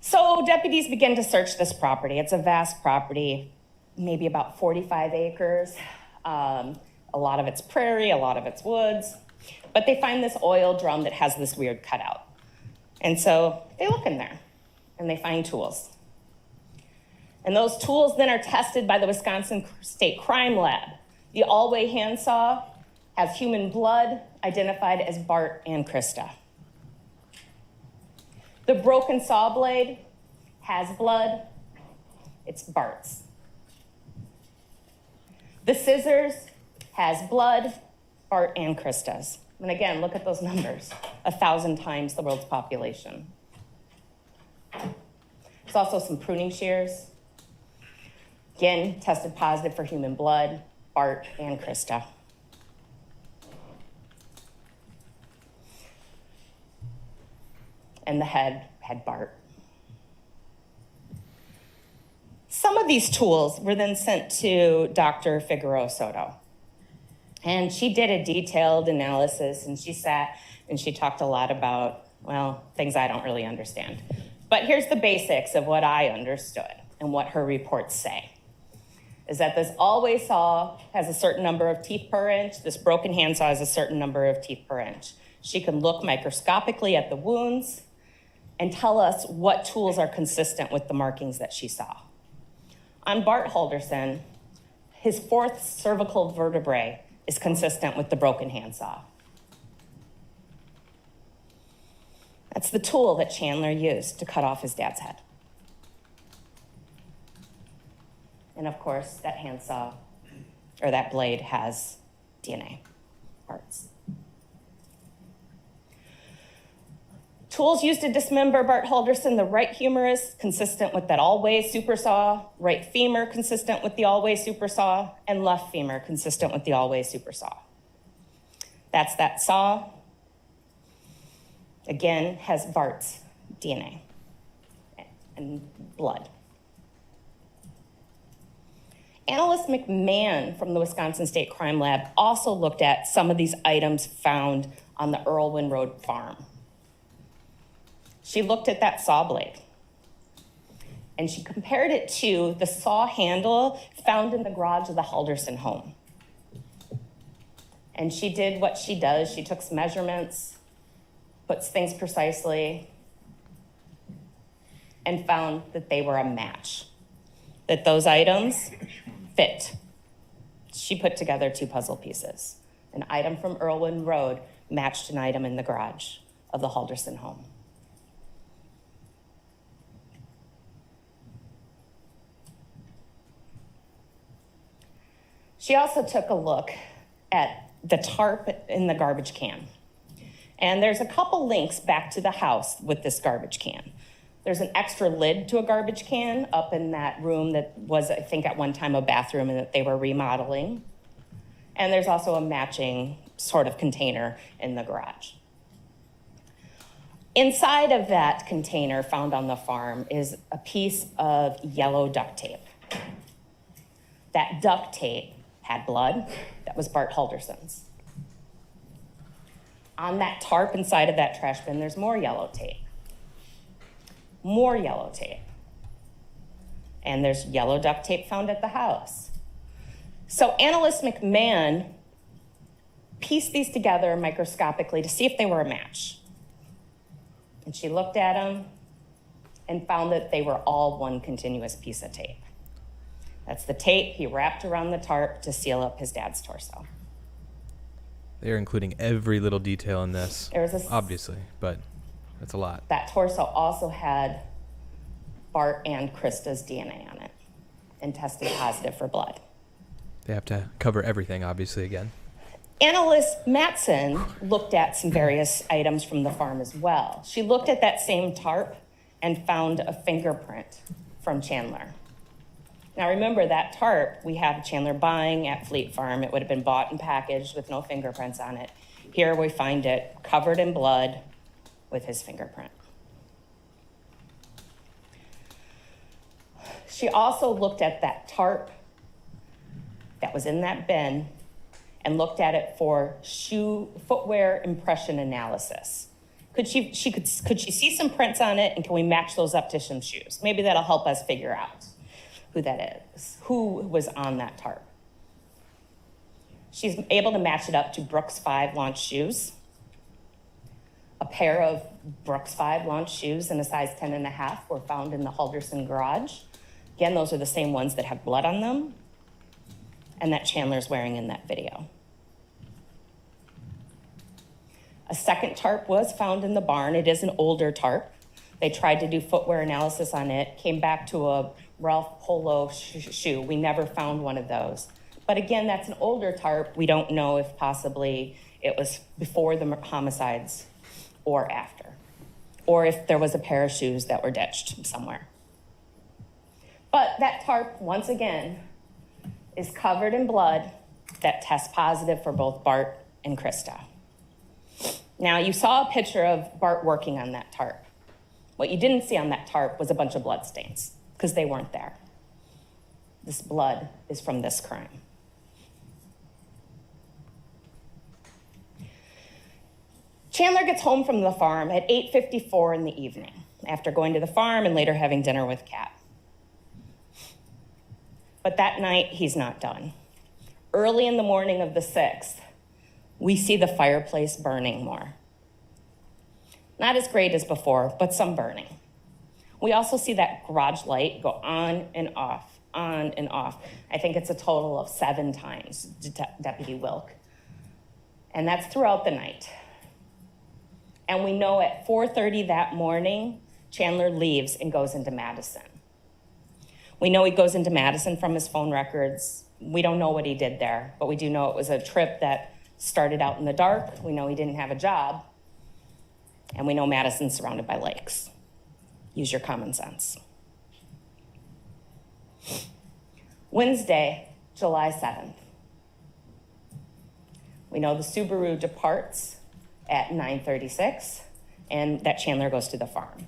So deputies begin to search this property. It's a vast property, maybe about 45 acres. A lot of it's prairie, a lot of it's woods. But they find this oil drum that has this weird cutout. And so they look in there and they find tools. And those tools then are tested by the Wisconsin State Crime Lab. The Allway handsaw has human blood identified as Bart and Krista. The broken saw blade has blood. It's Bart's. The scissors has blood, Bart and Krista's. And again, look at those numbers, 1,000 times the world's population. There's also some pruning shears. Again, tested positive for human blood, Bart and Krista. And the head had Bart. Some of these tools were then sent to Dr. Figueroa Soto. And she did a detailed analysis, and she sat and she talked a lot about, well, things I don't really understand. But here's the basics of what I understood and what her reports say. Is that this always saw has a certain number of teeth per inch. This broken handsaw has a certain number of teeth per inch. She can look microscopically at the wounds and tell us what tools are consistent with the markings that she saw. On Bart Halderson, his fourth cervical vertebrae is consistent with the broken handsaw. That's the tool that Chandler used to cut off his dad's head. And of course, that handsaw, or that blade, has DNA parts. Tools used to dismember Bart Halderson: the right humerus, consistent with that all-way super saw, right femur, consistent with the all-way super saw, and left femur, consistent with the all-way super saw. That's that saw. Again, has Bart's DNA and blood. Analyst McMahon from the Wisconsin State Crime Lab also looked at some of these items found on the Earlwyn Road farm. She looked at that saw blade, and she compared it to the saw handle found in the garage of the Halderson home. And she did what she does. She took some measurements, puts things precisely, and found that they were a match, that those items fit. She put together two puzzle pieces. An item from Earlwyn Road matched an item in the garage of the Halderson home. She also took a look at the tarp in the garbage can. And there's a couple links back to the house with this garbage can. There's an extra lid to a garbage can up in that room that was, I think, at one time a bathroom and that they were remodeling. And there's also a matching sort of container in the garage. Inside of that container found on the farm is a piece of yellow duct tape. That duct tape had blood. That was Bart Halderson's. On that tarp inside of that trash bin, there's more yellow tape. More yellow tape. And there's yellow duct tape found at the house. So analyst McMahon pieced these together microscopically to see if they were a match. And she looked at them and found that they were all one continuous piece of tape. That's the tape he wrapped around the tarp to seal up his dad's torso. They're including every little detail in this, obviously, but that's a lot. That torso also had Bart and Krista's DNA on it and tested positive for blood. They have to cover everything, obviously, again. Analyst Matson looked at some various items from the farm as well. She looked at that same tarp and found a fingerprint from Chandler. Now remember, that tarp we have Chandler buying at Fleet Farm. It would have been bought and packaged with no fingerprints on it. Here we find it covered in blood with his fingerprint. She also looked at that tarp that was in that bin and looked at it for footwear impression analysis. Could she see some prints on it, and can we match those up to some shoes? Maybe that'll help us figure out who that is, who was on that tarp. She's able to match it up to Brooks 5 launch shoes. A pair of Brooks 5 launch shoes in a size 10.5 were found in the Halderson garage. Again, those are the same ones that have blood on them and that Chandler's wearing in that video. A second tarp was found in the barn. It is an older tarp. They tried to do footwear analysis on it, came back to a Ralph Polo shoe. We never found one of those, But again, that's an older tarp. We don't know if possibly it was before the homicides or after, or if there was a pair of shoes that were ditched somewhere. But that tarp, once again, is covered in blood that tests positive for both Bart and Krista. Now, you saw a picture of Bart working on that tarp. What you didn't see on that tarp was a bunch of blood stains, because they weren't there. This blood is from this crime. Chandler gets home from the farm at 8:54 in the evening, after going to the farm and later having dinner with Kat. But that night, he's not done. Early in the morning of the 6th, we see the fireplace burning more. Not as great as before, but some burning. We also see that garage light go on and off, on and off. I think it's a total of 7 times, Deputy Wilk. And that's throughout the night. And we know at 4:30 that morning, Chandler leaves and goes into Madison. We know he goes into Madison from his phone records. We don't know what he did there, but we do know it was a trip that started out in the dark. We know he didn't have a job. And we know Madison's surrounded by lakes. Use your common sense. Wednesday, July 7th. We know the Subaru departs at 9:36 and that Chandler goes to the farm.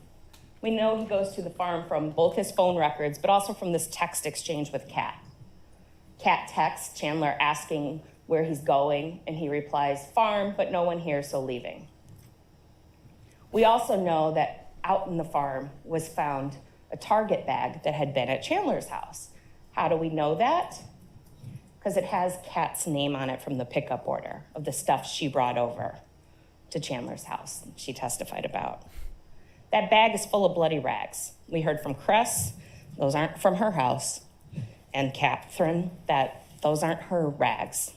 We know he goes to the farm from both his phone records, but also from this text exchange with Kat. Kat texts Chandler asking where he's going, and he replies, farm, but no one here, so leaving. We also know that out in the farm was found a Target bag that had been at Chandler's house. How do we know that? Because it has Kat's name on it from the pickup order of the stuff she brought over to Chandler's house, she testified about. That bag is full of bloody rags. We heard from Cress, those aren't from her house, and Catherine, that those aren't her rags.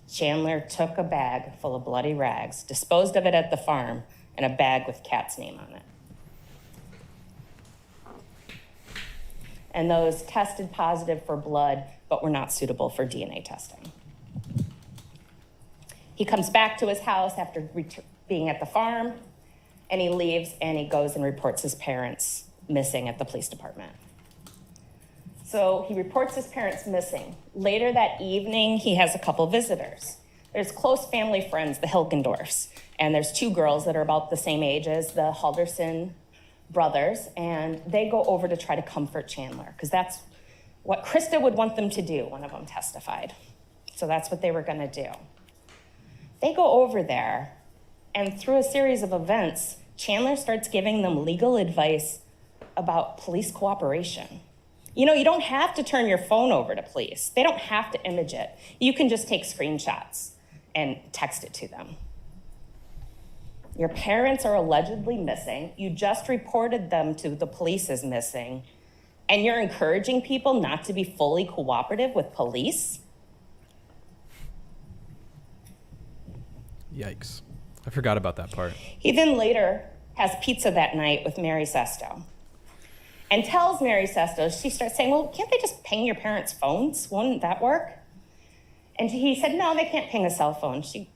Chandler took a bag full of bloody rags, disposed of it at the farm, and a bag with Kat's name on it. And those tested positive for blood, but were not suitable for DNA testing. He comes back to his house after being at the farm, and he leaves and he goes and reports his parents missing at the police department. So he reports his parents missing. Later that evening, he has a couple visitors. There's close family friends, the Hilgendorfs, and there's 2 girls that are about the same age as the Halderson brothers, and they go over to try to comfort Chandler, because that's what Krista would want them to do, one of them testified. So that's what they were gonna do. They go over there, and through a series of events, Chandler starts giving them legal advice about police cooperation. You know, you don't have to turn your phone over to police. They don't have to image it. You can just take screenshots and text it to them. Your parents are allegedly missing. You just reported them to the police as missing, and you're encouraging people not to be fully cooperative with police? Yikes. I forgot about that part. He then later has pizza that night with Mary Sesto and tells Mary Sesto, she starts saying, well, can't they just ping your parents' phones? Wouldn't that work? And he said, no, they can't ping a cell phone. She,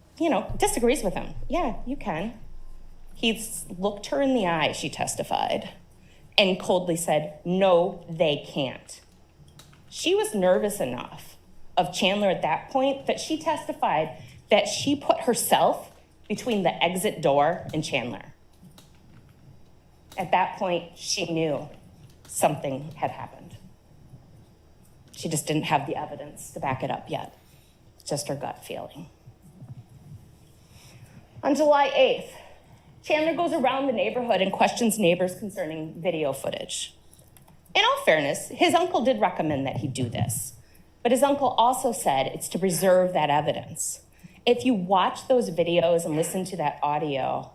disagrees with him. Yeah, you can. He looked her in the eye, she testified, and coldly said, no, they can't. She was nervous enough of Chandler at that point that she testified that she put herself between the exit door and Chandler. At that point, she knew something had happened. She just didn't have the evidence to back it up yet. Just her gut feeling. On July 8th, Chandler goes around the neighborhood and questions neighbors concerning video footage. In all fairness, his uncle did recommend that he do this, but his uncle also said it's to preserve that evidence. If you watch those videos and listen to that audio,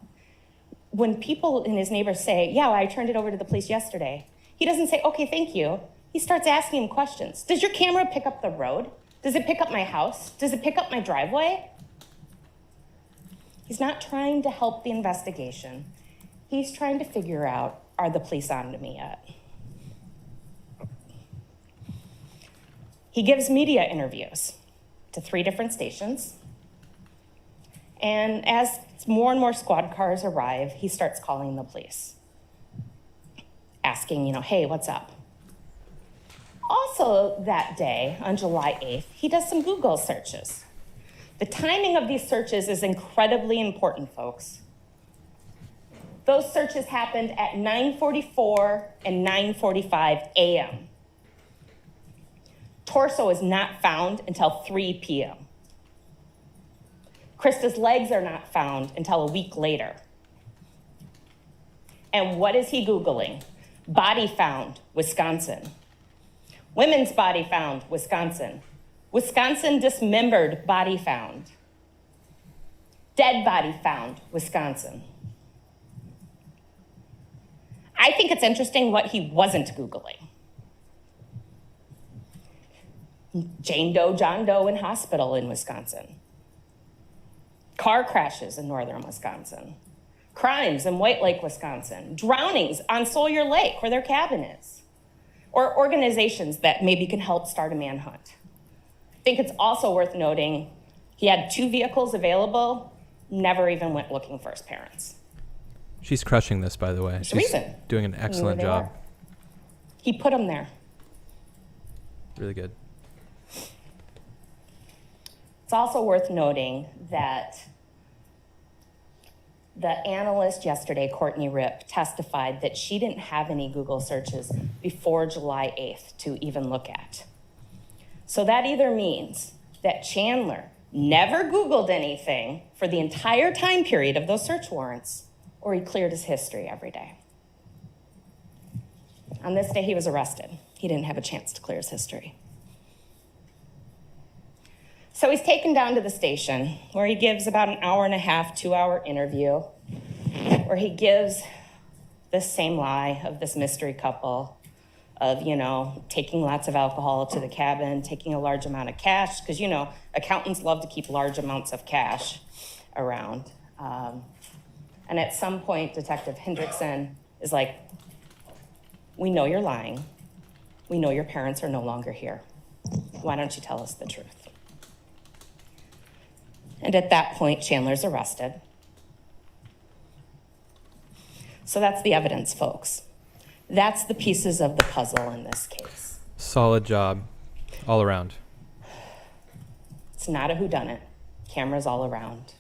when people and his neighbors say, yeah, I turned it over to the police yesterday, he doesn't say, okay, thank you. He starts asking him questions. Does your camera pick up the road? Does it pick up my house? Does it pick up my driveway? He's not trying to help the investigation. He's trying to figure out, are the police on to me yet? He gives media interviews to 3 different stations. And as more and more squad cars arrive, he starts calling the police, asking, hey, what's up? Also that day, on July 8th, he does some Google searches. The timing of these searches is incredibly important, folks. Those searches happened at 9:44 and 9:45 a.m. Torso is not found until 3 p.m. Krista's legs are not found until a week later. And what is he Googling? Body found, Wisconsin. Women's body found, Wisconsin. Wisconsin dismembered body found. Dead body found, Wisconsin. I think it's interesting what he wasn't Googling. Jane Doe, John Doe in hospital in Wisconsin. Car crashes in northern Wisconsin. Crimes in White Lake, Wisconsin. Drownings on Sawyer Lake, where their cabin is. Or organizations that maybe can help start a manhunt. I think it's also worth noting he had 2 vehicles available, never even went looking for his parents. She's crushing this, by the way. There's a reason. Doing an excellent Knew where they job. were. He put them there. Really good. It's also worth noting that the analyst yesterday, Courtney Ripp, testified that she didn't have any Google searches before July 8th to even look at. So that either means that Chandler never Googled anything for the entire time period of those search warrants, or he cleared his history every day. On this day, he was arrested. He didn't have a chance to clear his history. So he's taken down to the station where he gives about an hour and a half, 2-hour interview where he gives this same lie of this mystery couple of, taking lots of alcohol to the cabin, taking a large amount of cash, because, accountants love to keep large amounts of cash around. And at some point, Detective Hendrickson is like, we know you're lying. We know your parents are no longer here. Why don't you tell us the truth? And at that point, Chandler's arrested. So that's the evidence, folks. That's the pieces of the puzzle in this case. Solid job all around. It's not a whodunit. Cameras all around.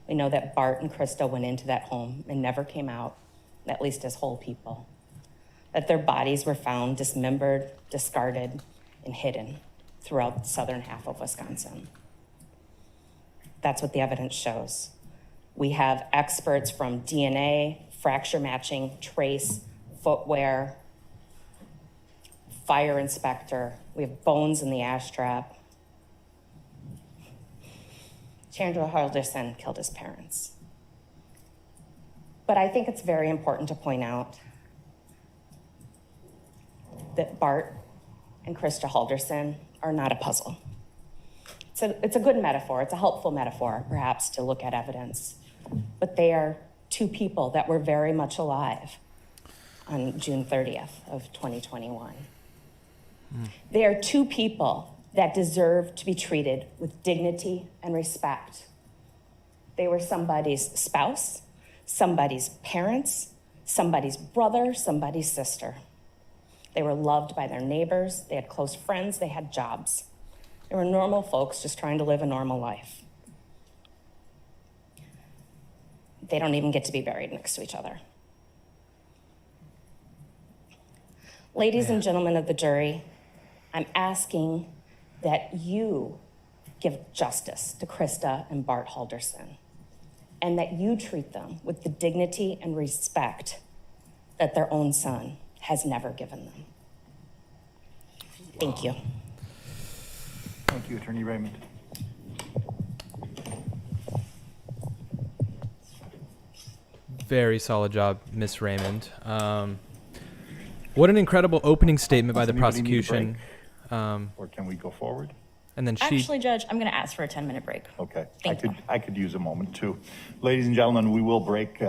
We know that Bart and Krista went into that home and never came out, at least as whole people. That their bodies were found dismembered, discarded, and hidden throughout the southern half of Wisconsin. That's what the evidence shows. We have experts from DNA, fracture matching, trace, footwear, fire inspector. We have bones in the ash trap. Chandler Halderson killed his parents. But I think it's very important to point out that Bart and Krista Halderson are not a puzzle. It's a good metaphor. It's a helpful metaphor, perhaps, to look at evidence. But they are 2 people that were very much alive on June 30th of 2021. They are 2 people that deserve to be treated with dignity and respect. They were somebody's spouse, somebody's parents, somebody's brother, somebody's sister. They were loved by their neighbors. They had close friends. They had jobs. They were normal folks just trying to live a normal life. They don't even get to be buried next to each other. Ladies and gentlemen of the jury, I'm asking that you give justice to Krista and Bart Halderson, and that you treat them with the dignity and respect that their own son has never given them. Thank you. Thank you, Attorney Raymond. Very solid job, Miss Raymond. What an incredible opening statement by the Does anybody need a prosecution. Or can we go forward? And then she. Actually, Judge, I'm going to ask for a 10-minute break. Okay, Thank you. I could use a moment too. Ladies and gentlemen, we will break,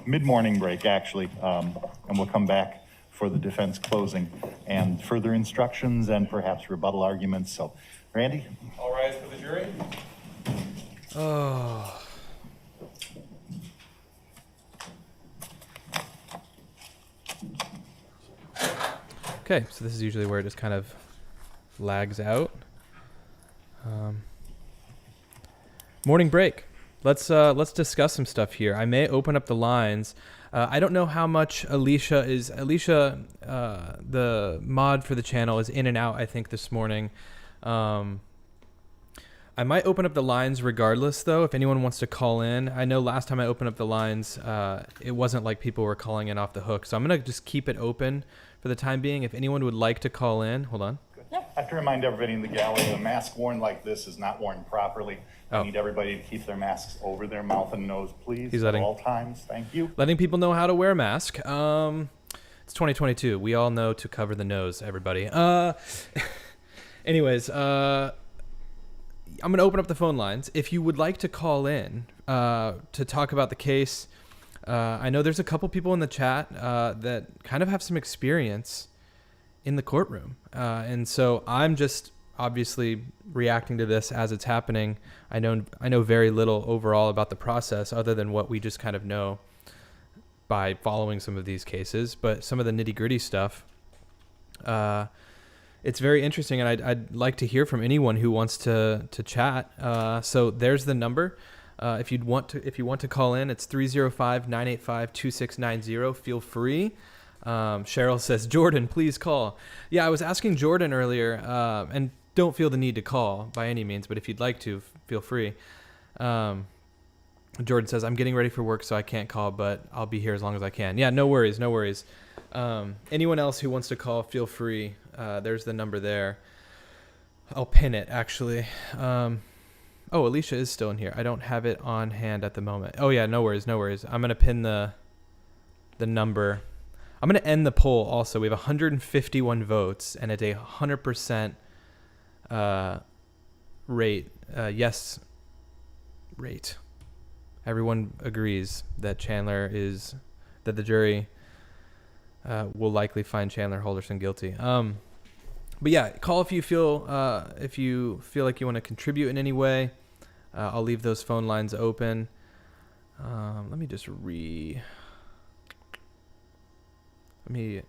mid-morning break actually, and we'll come back for for the defense closing and further instructions and perhaps rebuttal arguments. So, Randy? All rise for the jury. Oh. Okay, so this is usually where it just kind of lags out. Morning break. Let's discuss some stuff here. I may open up the lines. I don't know how much Alicia, the mod for the channel, is in and out, I think, this morning. I might open up the lines regardless, though, if anyone wants to call in. I know last time I opened up the lines, it wasn't like people were calling in off the hook. So I'm going to just keep it open for the time being. If anyone would like to call in, hold on. I have to remind everybody in the gallery, a mask worn like this is not worn properly. I need everybody to keep their masks over their mouth and nose, please, at all times. Thank you. Letting people know how to wear a mask. It's 2022. We all know to cover the nose, everybody. Anyways, I'm going to open up the phone lines. If you would like to call in to talk about the case, I know there's a couple people in the chat that kind of have some experience in the courtroom. And so I'm just obviously reacting to this as it's happening. I know very little overall about the process other than what we just kind of know by following some of these cases, but some of the nitty-gritty stuff, it's very interesting, and I'd like to hear from anyone who wants to chat. So there's the number. If you want to call in, it's 305-985-2690. Feel free. Cheryl says, Jordan, please call. Yeah, I was asking Jordan earlier, and don't feel the need to call by any means, but if you'd like to, feel free. Jordan says, I'm getting ready for work, so I can't call, but I'll be here as long as I can. Yeah, no worries. Anyone else who wants to call, feel free. There's the number there. I'll pin it, actually. Oh, Alicia is still in here. I don't have it on hand at the moment. Oh, yeah, no worries. I'm going to pin the number. I'm going to end the poll also. We have 151 votes, and it's a 100% yes rate. Everyone agrees that that the jury will likely find Chandler Halderson guilty. But yeah, call if you feel like you want to contribute in any way. I'll leave those phone lines open. Let me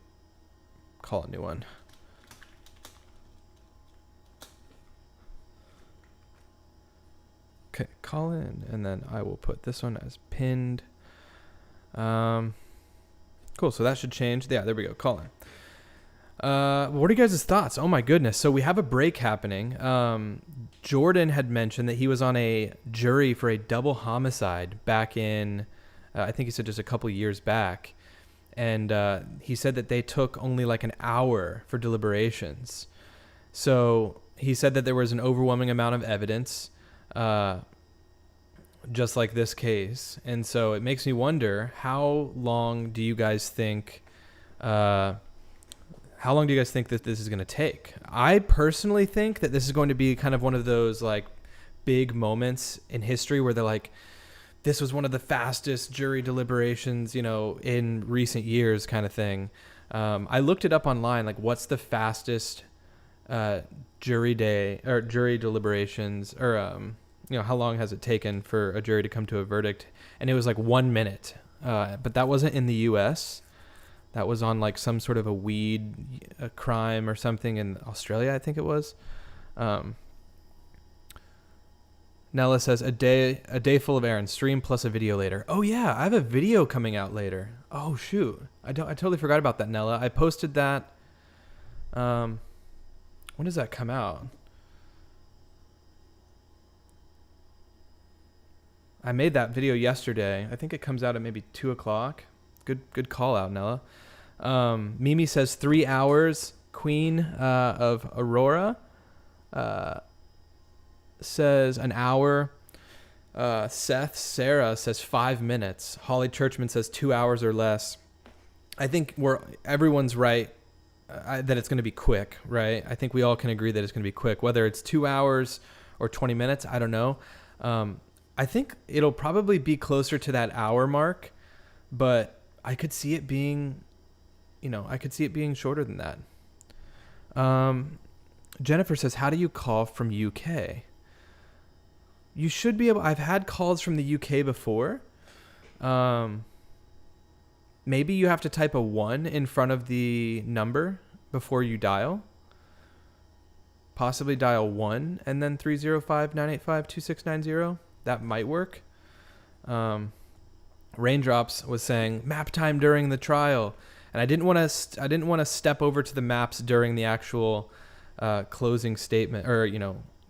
call a new one. Okay, call in, and then I will put this one as pinned. Cool, so that should change. Yeah, there we go, call in. What are you guys' thoughts? Oh my goodness. So we have a break happening. Jordan had mentioned that he was on a jury for a double homicide back in, I think he said just a couple years back. And he said that they took only like an hour for deliberations. So he said that there was an overwhelming amount of evidence, just like this case. And so it makes me wonder, how long do you guys think that this is going to take? I personally think that this is going to be kind of one of those like big moments in history where they're like, this was one of the fastest jury deliberations, in recent years kind of thing. I looked it up online, like what's the fastest jury day or jury deliberations, or how long has it taken for a jury to come to a verdict? And it was like 1 minute. But that wasn't in the US. That was on like some sort of a crime or something in Australia, I think it was. Nella says a day full of errands, stream plus a video later. Oh yeah, I have a video coming out later. Oh shoot, I totally forgot about that, Nella. I posted that. When does that come out? I made that video yesterday. I think it comes out at maybe 2:00. Good call out, Nella. Mimi says 3 hours. Queen of Aurora says an hour. Sarah says 5 minutes. Holly Churchman says 2 hours or less. I think everyone's right that it's going to be quick, right? I think we all can agree that it's going to be quick. Whether it's 2 hours or 20 minutes, I don't know. I think it'll probably be closer to that hour mark, but I could see it being, I could see it being shorter than that. Jennifer says, how do you call from UK? You should be able, I've had calls from the UK before. Maybe you have to type a 1 in front of the number before you dial. Possibly dial 1 and then 305-985-2690. That might work. Raindrops was saying map time during the trial, and I didn't want to step over to the maps during the actual closing statement, or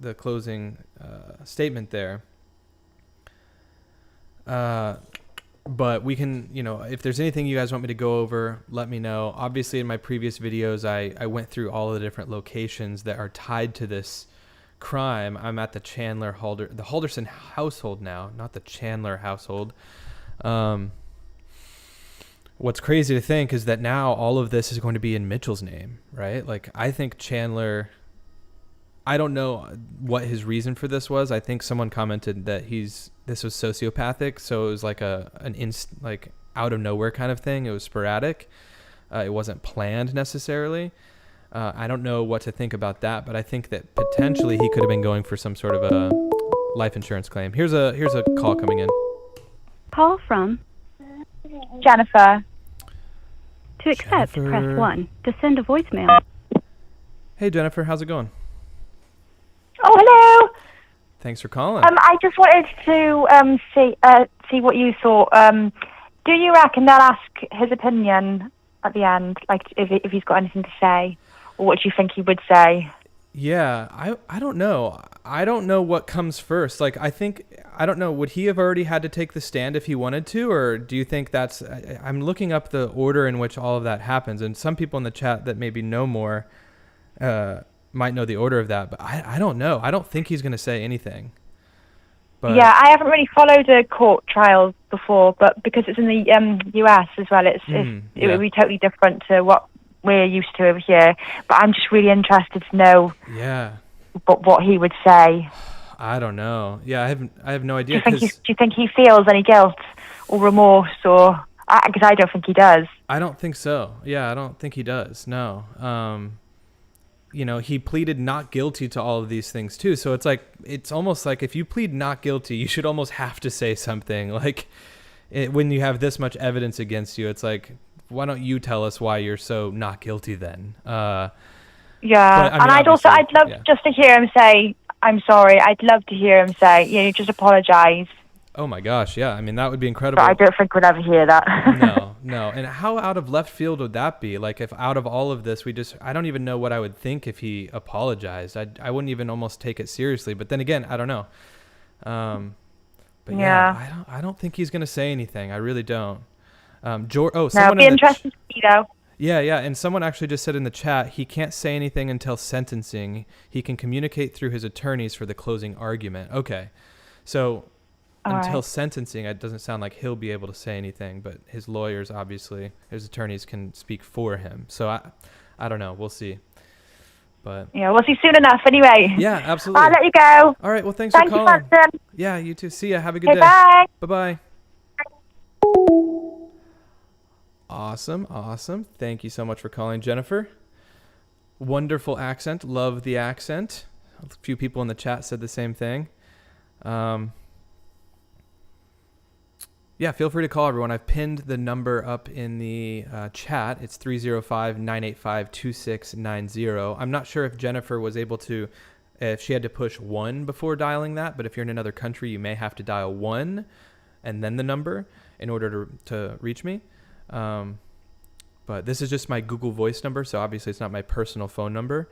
the closing statement there. But we can, if there's anything you guys want me to go over, let me know. Obviously, in my previous videos, I went through all of the different locations that are tied to this crime. I'm at the Halderson household now, not the Chandler household. What's crazy to think is that now all of this is going to be in Mitchell's name, right? Like, I think Chandler, I don't know what his reason for this was. I think someone commented that this was sociopathic, so it was like like out of nowhere kind of thing. It was sporadic. It wasn't planned necessarily. I don't know what to think about that, but I think that potentially he could have been going for some sort of a life insurance claim. Here's a call coming in. Call from Jennifer. to accept, Jennifer. press 1. To send a voicemail. Hey Jennifer, how's it going? Oh, hello. Thanks for calling. I just wanted to see what you thought. Do you reckon they'll ask his opinion at the end, like if he's got anything to say, or what do you think he would say? Yeah, I don't know. I don't know what comes first. Like, I don't know. Would he have already had to take the stand if he wanted to, or do you think I'm looking up the order in which all of that happens, and some people in the chat that maybe know more might know the order of that, but I don't know. I don't think he's going to say anything. But Yeah, I haven't really followed a court trial before, but because it's in the US as well, it would be totally different to what we're used to over here. But I'm just really interested to know what he would say. I don't know. Yeah, I have no idea. Do you think he feels any guilt or remorse, or because I don't think he does. I don't think so. Yeah, I don't think he does. No. He pleaded not guilty to all of these things too. So it's almost like if you plead not guilty, you should almost have to say something. Like when you have this much evidence against you, it's like, why don't you tell us why you're so not guilty then? Yeah, but, I'd love just to hear him say, I'm sorry. I'd love to hear him say, just apologize. Oh my gosh, yeah. I mean, that would be incredible. But I don't think we'll ever hear that. No. And how out of left field would that be? Like, if out of all of this, I don't even know what I would think if he apologized. I wouldn't even almost take it seriously. But then again, I don't know. But yeah, I don't think he's going to say anything. I really don't. It'd be interesting to see though. Yeah. And someone actually just said in the chat, he can't say anything until sentencing. He can communicate through his attorneys for the closing argument. Okay. So until sentencing, it doesn't sound like he'll be able to say anything, but his lawyers, obviously, his attorneys can speak for him. So I don't know. We'll see. But yeah, we'll see soon enough anyway. Yeah, absolutely. I'll let you go. All right. Well, thanks for calling. Thank you, Franson. Yeah, you too. See ya. Have a good day. Bye. Bye-bye. Awesome. Thank you so much for calling, Jennifer. Wonderful accent. Love the accent. A few people in the chat said the same thing. Yeah, feel free to call everyone. I've pinned the number up in the chat. It's 305-985-2690. I'm not sure if Jennifer was able to, if she had to push 1 before dialing that, but if you're in another country, you may have to dial 1 and then the number in order to reach me. But this is just my Google Voice number, so obviously it's not my personal phone number,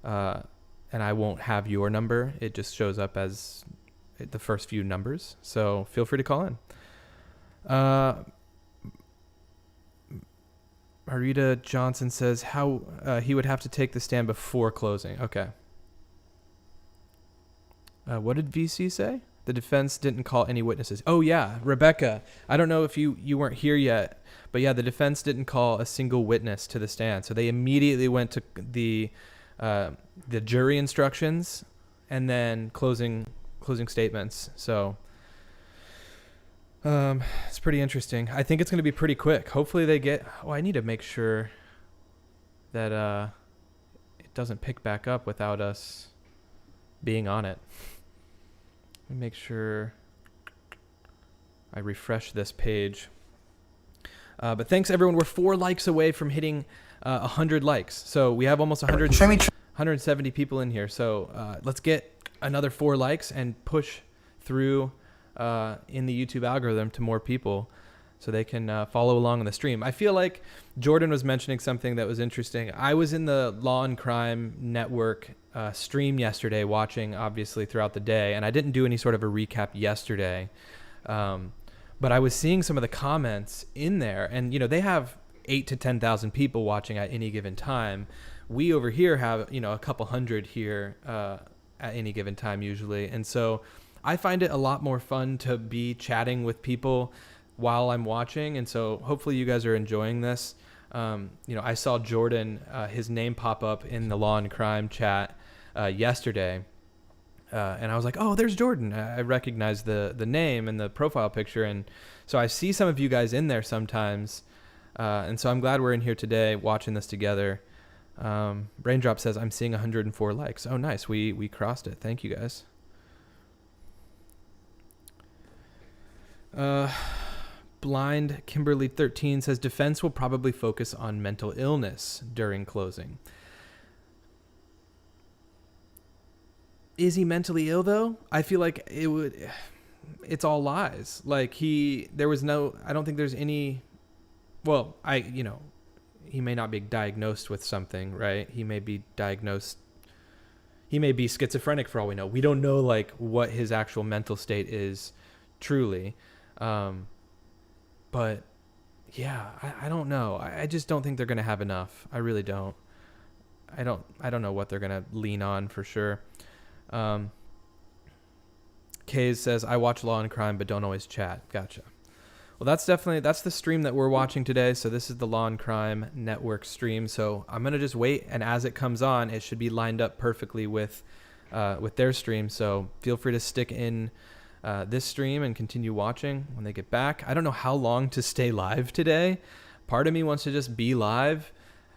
and I won't have your number. It just shows up as the first few numbers, so feel free to call in. Marita Johnson says how he would have to take the stand before closing. Okay. What did VC say? The defense didn't call any witnesses. Oh yeah, Rebecca. I don't know if you weren't here yet, but yeah, the defense didn't call a single witness to the stand. So they immediately went to the jury instructions and then closing statements. So it's pretty interesting. I think it's going to be pretty quick. Hopefully they get. Oh, I need to make sure. that it doesn't pick back up without us being on it. Let me make sure I refresh this page. But thanks, everyone. We're 4 likes away from hitting 100 likes. So we have almost 170 people in here. So let's get another 4 likes and push through in the YouTube algorithm to more people so they can follow along on the stream. I feel like Jordan was mentioning something that was interesting. I was in the Law and Crime Network stream yesterday, watching obviously throughout the day, and I didn't do any sort of a recap yesterday. But I was seeing some of the comments in there, and they have 8,000 to 10,000 people watching at any given time. We over here have a couple hundred here at any given time usually, and so I find it a lot more fun to be chatting with people while I'm watching, and so hopefully you guys are enjoying this. I saw Jordan, his name pop up in the Law and Crime chat yesterday. And I was like, oh, there's Jordan. I recognize the name and the profile picture. And so I see some of you guys in there sometimes. And so I'm glad we're in here today watching this together. Raindrop says, I'm seeing 104 likes. Oh, nice. We crossed it. Thank you, guys. Blind Kimberly 13 says, defense will probably focus on mental illness during closing. Is he mentally ill though? I feel like it's all lies. Like I don't think there's any, well, he may not be diagnosed with something, right? He may be schizophrenic for all we know. We don't know like what his actual mental state is truly. But yeah, I don't know. I just don't think they're going to have enough. I really don't. I don't know what they're going to lean on for sure. Kays says, I watch Law and Crime, but don't always chat. Gotcha. Well, that's the stream that we're watching today. So this is the Law and Crime Network stream. So I'm going to just wait. And as it comes on, it should be lined up perfectly with their stream. So feel free to stick in this stream and continue watching when they get back. I don't know how long to stay live today. Part of me wants to just be live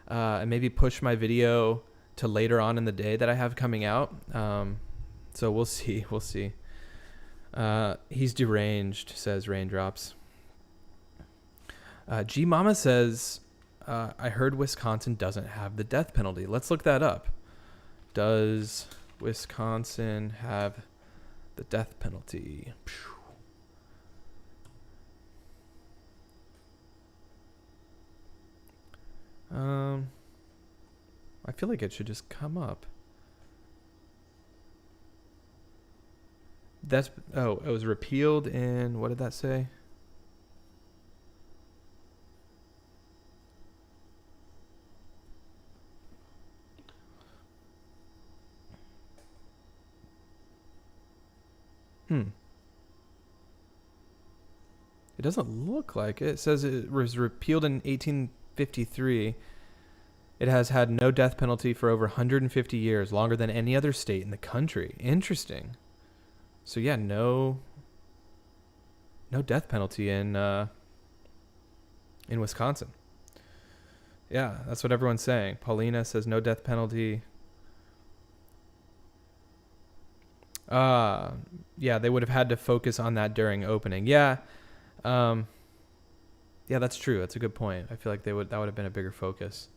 and maybe push my video to later on in the day that I have coming out. So we'll see. He's deranged, says Raindrops. G Mama says, I heard Wisconsin doesn't have the death penalty. Let's look that up. Does Wisconsin have the death penalty? I feel like it should just come up. It was repealed in, what did that say? It doesn't look like it. It says it was repealed in 1853. It has had no death penalty for over 150 years, longer than any other state in the country. Interesting. So yeah, no death penalty in Wisconsin. Yeah, that's what everyone's saying. Paulina says no death penalty. Yeah, they would have had to focus on that during opening. Yeah. Yeah, that's true. That's a good point. I feel like that would have been a bigger focus.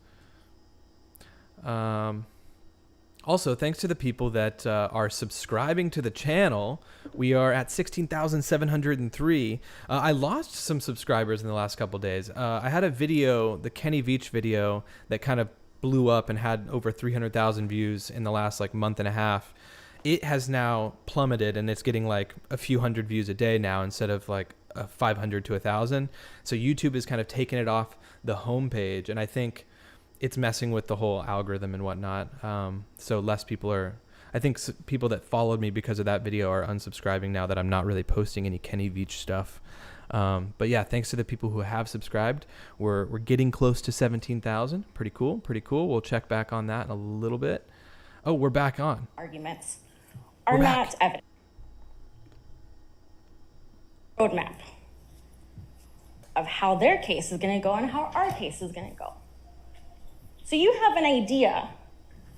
Also, thanks to the people that are subscribing to the channel. We are at 16,703. I lost some subscribers in the last couple days. I had a video, the Kenny Veach video, that kind of blew up and had over 300,000 views in the last month and a half. It has now plummeted, and it's getting like a few hundred views a day now instead of 500 to 1,000. So YouTube is kind of taking it off the homepage, and I think it's messing with the whole algorithm and whatnot. So less people are, I think people that followed me because of that video are unsubscribing now that I'm not really posting any Kenny Veach stuff. But yeah, thanks to the people who have subscribed. We're getting close to 17,000. Pretty cool. We'll check back on that in a little bit. Oh, we're back on. Arguments are not evidence. Roadmap of how their case is going to go and how our case is going to go. So you have an idea,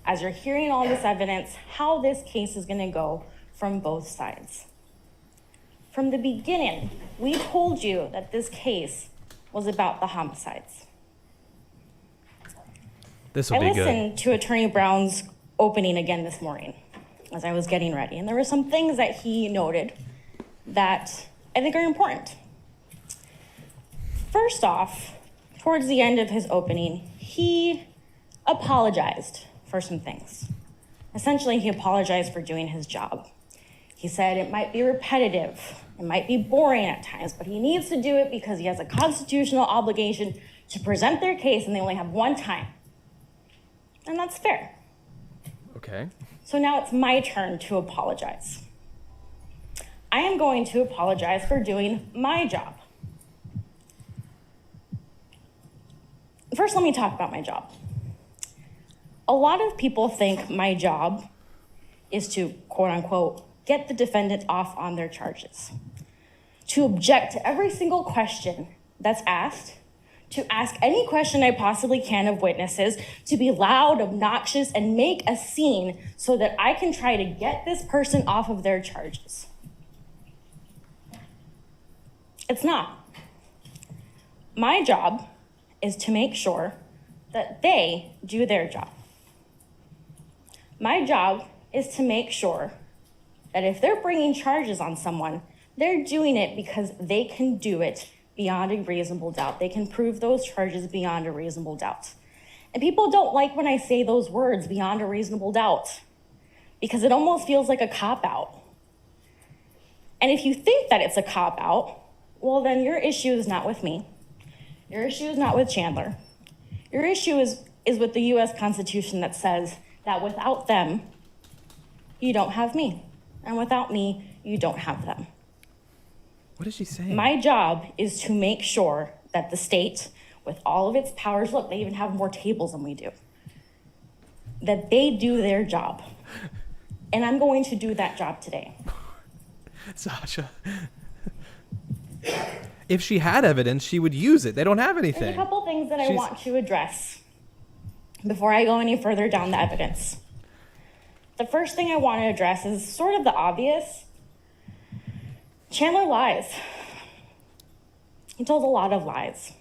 as you're hearing all this evidence, how this case is gonna go from both sides. From the beginning, we told you that this case was about the homicides. This I will be good. listened to Attorney Brown's opening again this morning as I was getting ready, and there were some things that he noted that I think are important. First off, towards the end of his opening, he apologized for some things. Essentially, he apologized for doing his job. He said it might be repetitive, it might be boring at times, but he needs to do it because he has a constitutional obligation to present their case, and they only have one time. And that's fair. Okay. So now it's my turn to apologize. I am going to apologize for doing my job. First, let me talk about my job. A lot of people think my job is to, quote unquote, get the defendant off on their charges, to object to every single question that's asked, to ask any question I possibly can of witnesses, to be loud, obnoxious, and make a scene so that I can try to get this person off of their charges. It's not. My job is to make sure that they do their job. My job is to make sure that if they're bringing charges on someone, they're doing it because they can do it beyond a reasonable doubt. They can prove those charges beyond a reasonable doubt. And people don't like when I say those words, beyond a reasonable doubt, because it almost feels like a cop-out. And if you think that it's a cop-out, well, then your issue is not with me. Your issue is not with Chandler. Your issue is with the US Constitution that says that without them, you don't have me. And without me, you don't have them. What is she saying? My job is to make sure that the state, with all of its powers, look, they even have more tables than we do, that they do their job. And I'm going to do that job today. Sasha. If she had evidence, she would use it. They don't have anything. There's a couple things that I She's- want to address before I go any further down the evidence. The first thing I want to address is sort of the obvious. Chandler lies. He told a lot of lies.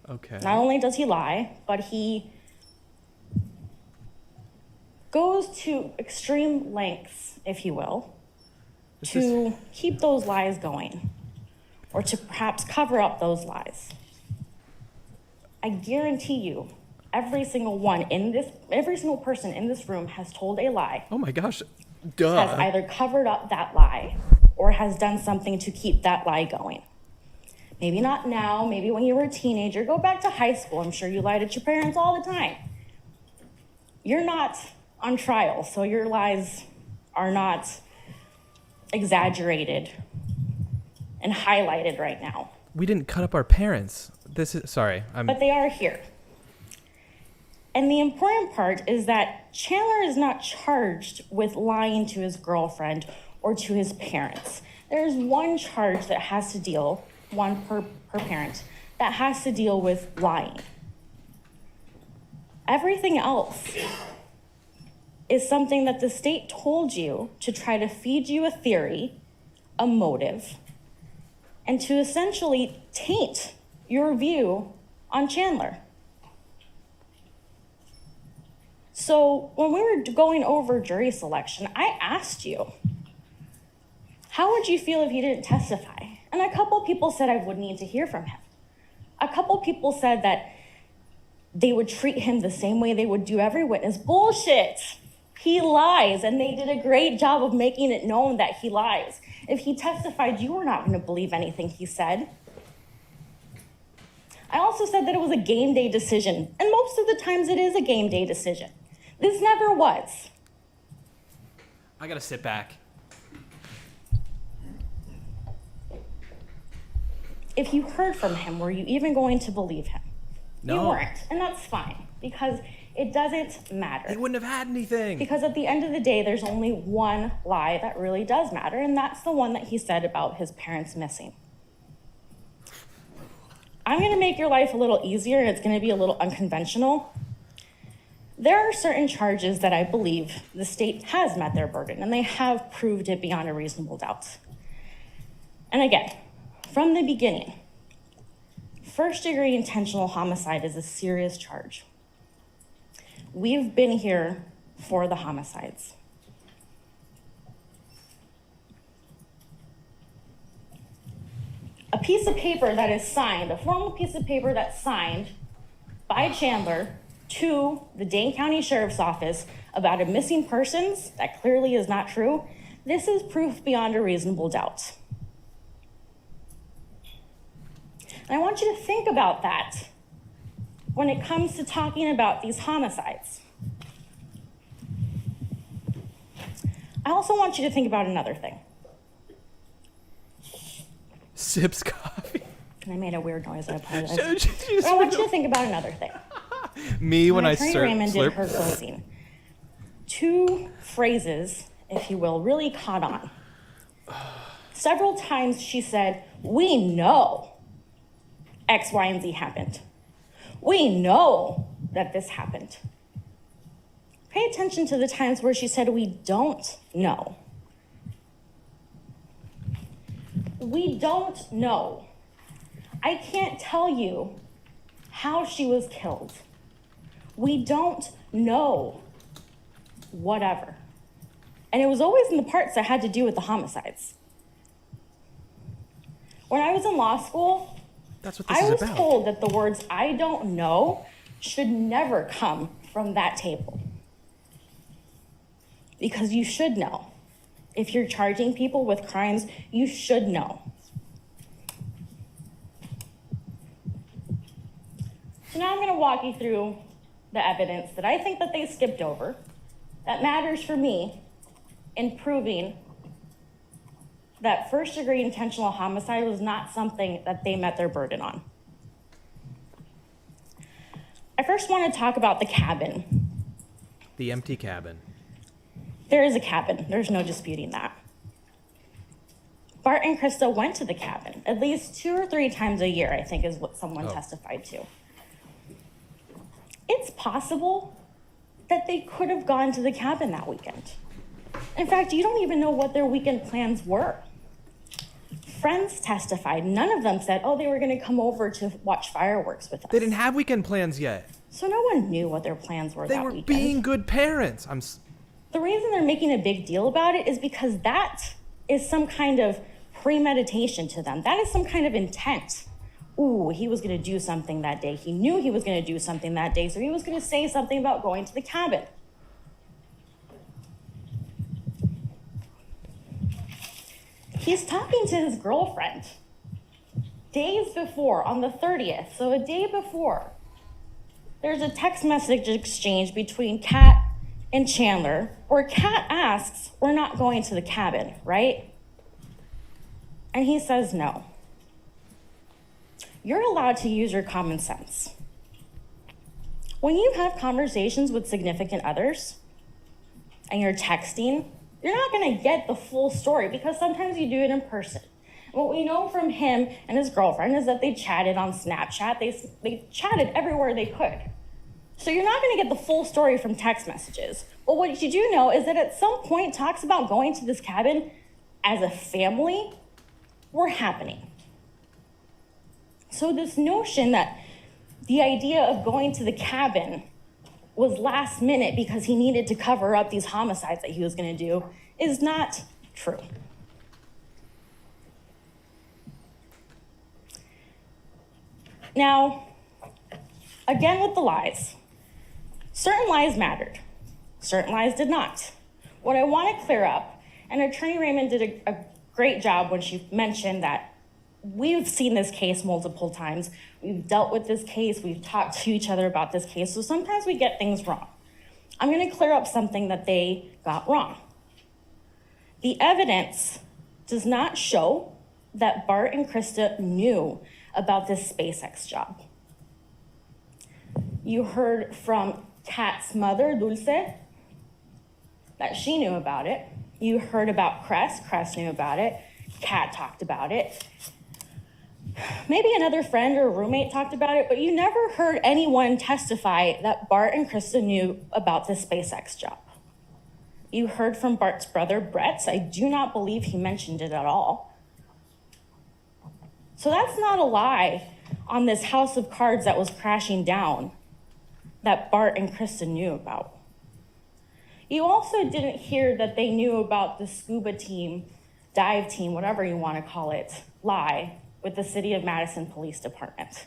Okay. Not only does he lie, but he goes to extreme lengths, if you will, to keep those lies going, or to perhaps cover up those lies. I guarantee you, every single person in this room has told a lie, Oh my gosh. has Duh. either covered up that lie or has done something to keep that lie going. Maybe not now, maybe when you were a teenager. Go back to high school. I'm sure you lied at your parents all the time. You're not on trial, so your lies are not exaggerated and highlighted right now. We didn't cut up our parents. Sorry. But they are here. And the important part is that Chandler is not charged with lying to his girlfriend or to his parents. There's one charge that has to deal, one per parent, that has to deal with lying. Everything else is something that the state told you to try to feed you a theory, a motive, and to essentially taint your view on Chandler. So when we were going over jury selection, I asked you, how would you feel if he didn't testify? And a couple people said I wouldn't need to hear from him. A couple people said that they would treat him the same way they would do every witness. Bullshit. He lies, and they did a great job of making it known that he lies. If he testified, you were not going to believe anything he said. I also said that it was a game day decision, and most of the times it is a game day decision. This never was. I gotta sit back. If you heard from him, were you even going to believe him? No. You weren't, and that's fine, because it doesn't matter. He wouldn't have had anything. Because at the end of the day, there's only one lie that really does matter, and that's the one that he said about his parents missing. I'm gonna make your life a little easier, and it's gonna be a little unconventional. There are certain charges that I believe the state has met their burden and they have proved it beyond a reasonable doubt. And again, from the beginning, first-degree intentional homicide is a serious charge. We've been here for the homicides. A piece of paper that is signed, a formal piece of paper that's signed by Chandler to the Dane County Sheriff's Office about a missing persons, that clearly is not true. This is proof beyond a reasonable doubt. And I want you to think about that when it comes to talking about these homicides. I also want you to think about another thing. Sips coffee. And I made a weird noise, I apologize. But I want you to think about another thing. Me when I Attorney Raymond did slurp. her closing. Two phrases, if you will, really caught on. Several times she said, "We know X, Y, and Z happened. We know that this happened." Pay attention to the times where she said, "We don't know." We don't know. I can't tell you how she was killed. We don't know. Whatever. And it was always in the parts that had to do with the homicides. When I was in law school, That's what this I is was about. told that the words "I don't know" should never come from that table. Because you should know. If you're charging people with crimes, you should know. So now I'm going to walk you through the evidence that I think that they skipped over that matters for me in proving that first-degree intentional homicide was not something that they met their burden on. I first want to talk about the cabin. The empty cabin. There is a cabin. There's no disputing that. Bart and Krista went to the cabin at least 2 or 3 times a year, I think is what someone testified to. It's possible that they could have gone to the cabin that weekend. In fact, you don't even know what their weekend plans were. Friends testified. None of them said, oh, they were going to come over to watch fireworks with us. They didn't have weekend plans yet. So no one knew what their plans were They that were weekend. being good parents. The reason they're making a big deal about it is because that is some kind of premeditation to them. That is some kind of intent. Ooh, he was going to do something that day. He knew he was going to do something that day, so he was going to say something about going to the cabin. He's talking to his girlfriend days before, on the 30th, so a day before. There's a text message exchange between Kat and Chandler, where Kat asks, we're not going to the cabin, right? And he says no. You're allowed to use your common sense. When you have conversations with significant others and you're texting, you're not going to get the full story because sometimes you do it in person. What we know from him and his girlfriend is that they chatted on Snapchat. They chatted everywhere they could. So you're not going to get the full story from text messages. But what you do know is that at some point talks about going to this cabin as a family were happening. So this notion that the idea of going to the cabin was last minute because he needed to cover up these homicides that he was going to do is not true. Now, again with the lies. Certain lies mattered. Certain lies did not. What I want to clear up, and Attorney Raymond did a great job when she mentioned that we've seen this case multiple times. We've dealt with this case. We've talked to each other about this case. So sometimes we get things wrong. I'm going to clear up something that they got wrong. The evidence does not show that Bart and Krista knew about this SpaceX job. You heard from Kat's mother, Dulce, that she knew about it. You heard about Cress. Cress knew about it. Kat talked about it. maybe another friend or roommate talked about it, but you never heard anyone testify that Bart and Krista knew about this SpaceX job. You heard from Bart's brother, Brett. I do not believe he mentioned it at all. So that's not a lie on this house of cards that was crashing down that Bart and Krista knew about. You also didn't hear that they knew about the scuba team, dive team, whatever you want to call it, lie with the City of Madison Police Department.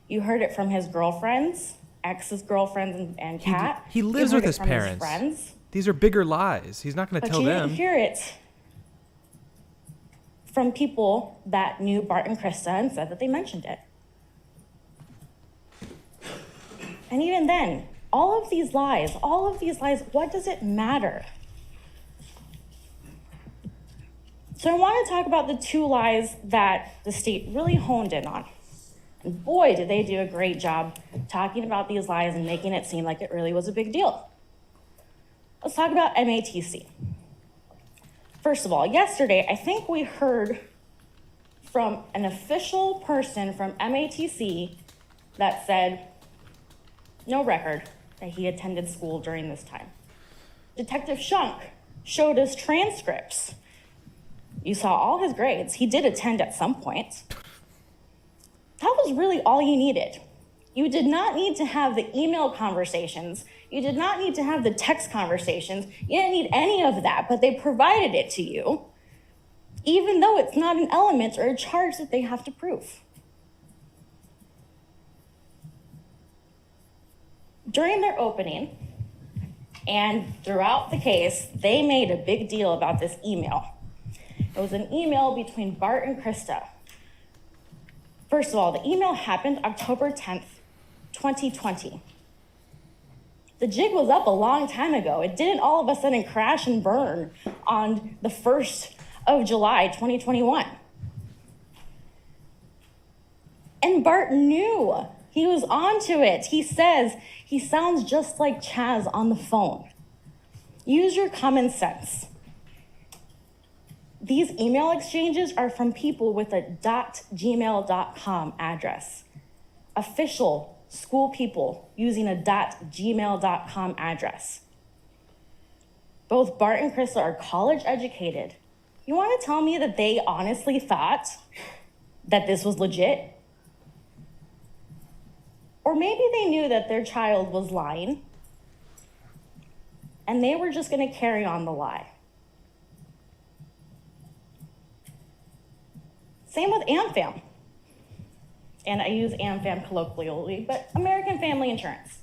You heard it from his girlfriends, ex's girlfriends and Kat. He lives with his parents. Friends. These are bigger lies. He's not going to tell them. But you didn't hear it from people that knew Bart and Krista and said that they mentioned it. And even then, all of these lies, what does it matter? So I want to talk about the two lies that the state really honed in on. And boy, did they do a great job talking about these lies and making it seem like it really was a big deal. Let's talk about MATC. First of all, yesterday, I think we heard from an official person from MATC that said, no record that he attended school during this time. Detective Shunk showed us transcripts. You saw all his grades. He did attend at some point. That was really all you needed. You did not need to have the email conversations. You did not need to have the text conversations. You didn't need any of that, but they provided it to you, even though it's not an element or a charge that they have to prove. During their opening and throughout the case, they made a big deal about this email. It was an email between Bart and Krista. First of all, the email happened October 10th, 2020. The jig was up a long time ago. It didn't all of a sudden crash and burn on the 1st of July, 2021. And Bart knew. He was onto it. He says he sounds just like Chaz on the phone. Use your common sense. These email exchanges are from people with a .gmail.com address. Official school people using a .gmail.com address. Both Bart and Krista are college educated. You want to tell me that they honestly thought that this was legit? Or maybe they knew that their child was lying and they were just going to carry on the lie. Same with AmFam. And I use AmFam colloquially, but American Family Insurance.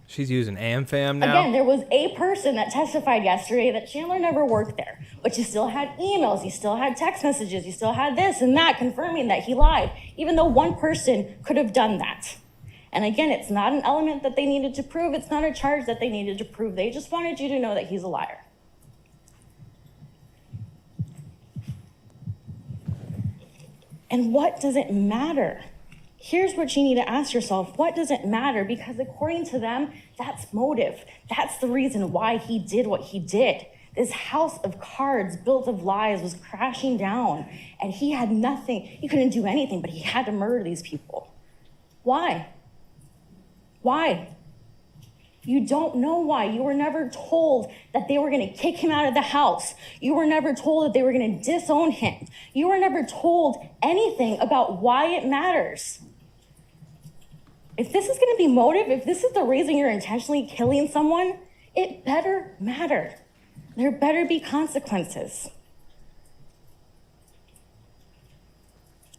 She's using AmFam now? Again, there was a person that testified yesterday that Chandler never worked there, but you still had emails, you still had text messages, you still had this and that confirming that he lied, even though one person could have done that. And again, it's not an element that they needed to prove. It's not a charge that they needed to prove. They just wanted you to know that he's a liar. And what does it matter? Here's what you need to ask yourself. What does it matter? Because according to them, that's motive. That's the reason why he did what he did. This house of cards built of lies was crashing down, and he had nothing. He couldn't do anything, but he had to murder these people. Why? Why? You don't know why. You were never told that they were going to kick him out of the house. You were never told that they were going to disown him. You were never told anything about why it matters. If this is going to be motive, if this is the reason you're intentionally killing someone, it better matter. There better be consequences.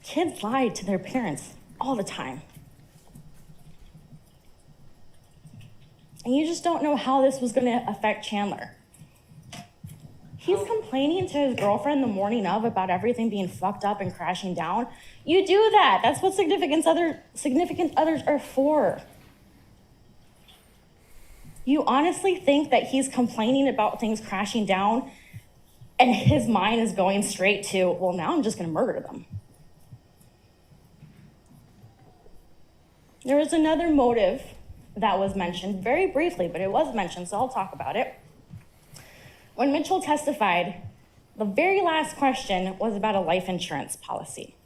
Kids lie to their parents all the time. And you just don't know how this was going to affect Chandler. He's complaining to his girlfriend the morning of about everything being fucked up and crashing down. You do that. That's what significant others are for. You honestly think that he's complaining about things crashing down and his mind is going straight to, well, now I'm just going to murder them. There was another motive that was mentioned very briefly, but it was mentioned, so I'll talk about it. When Mitchell testified, the very last question was about a life insurance policy.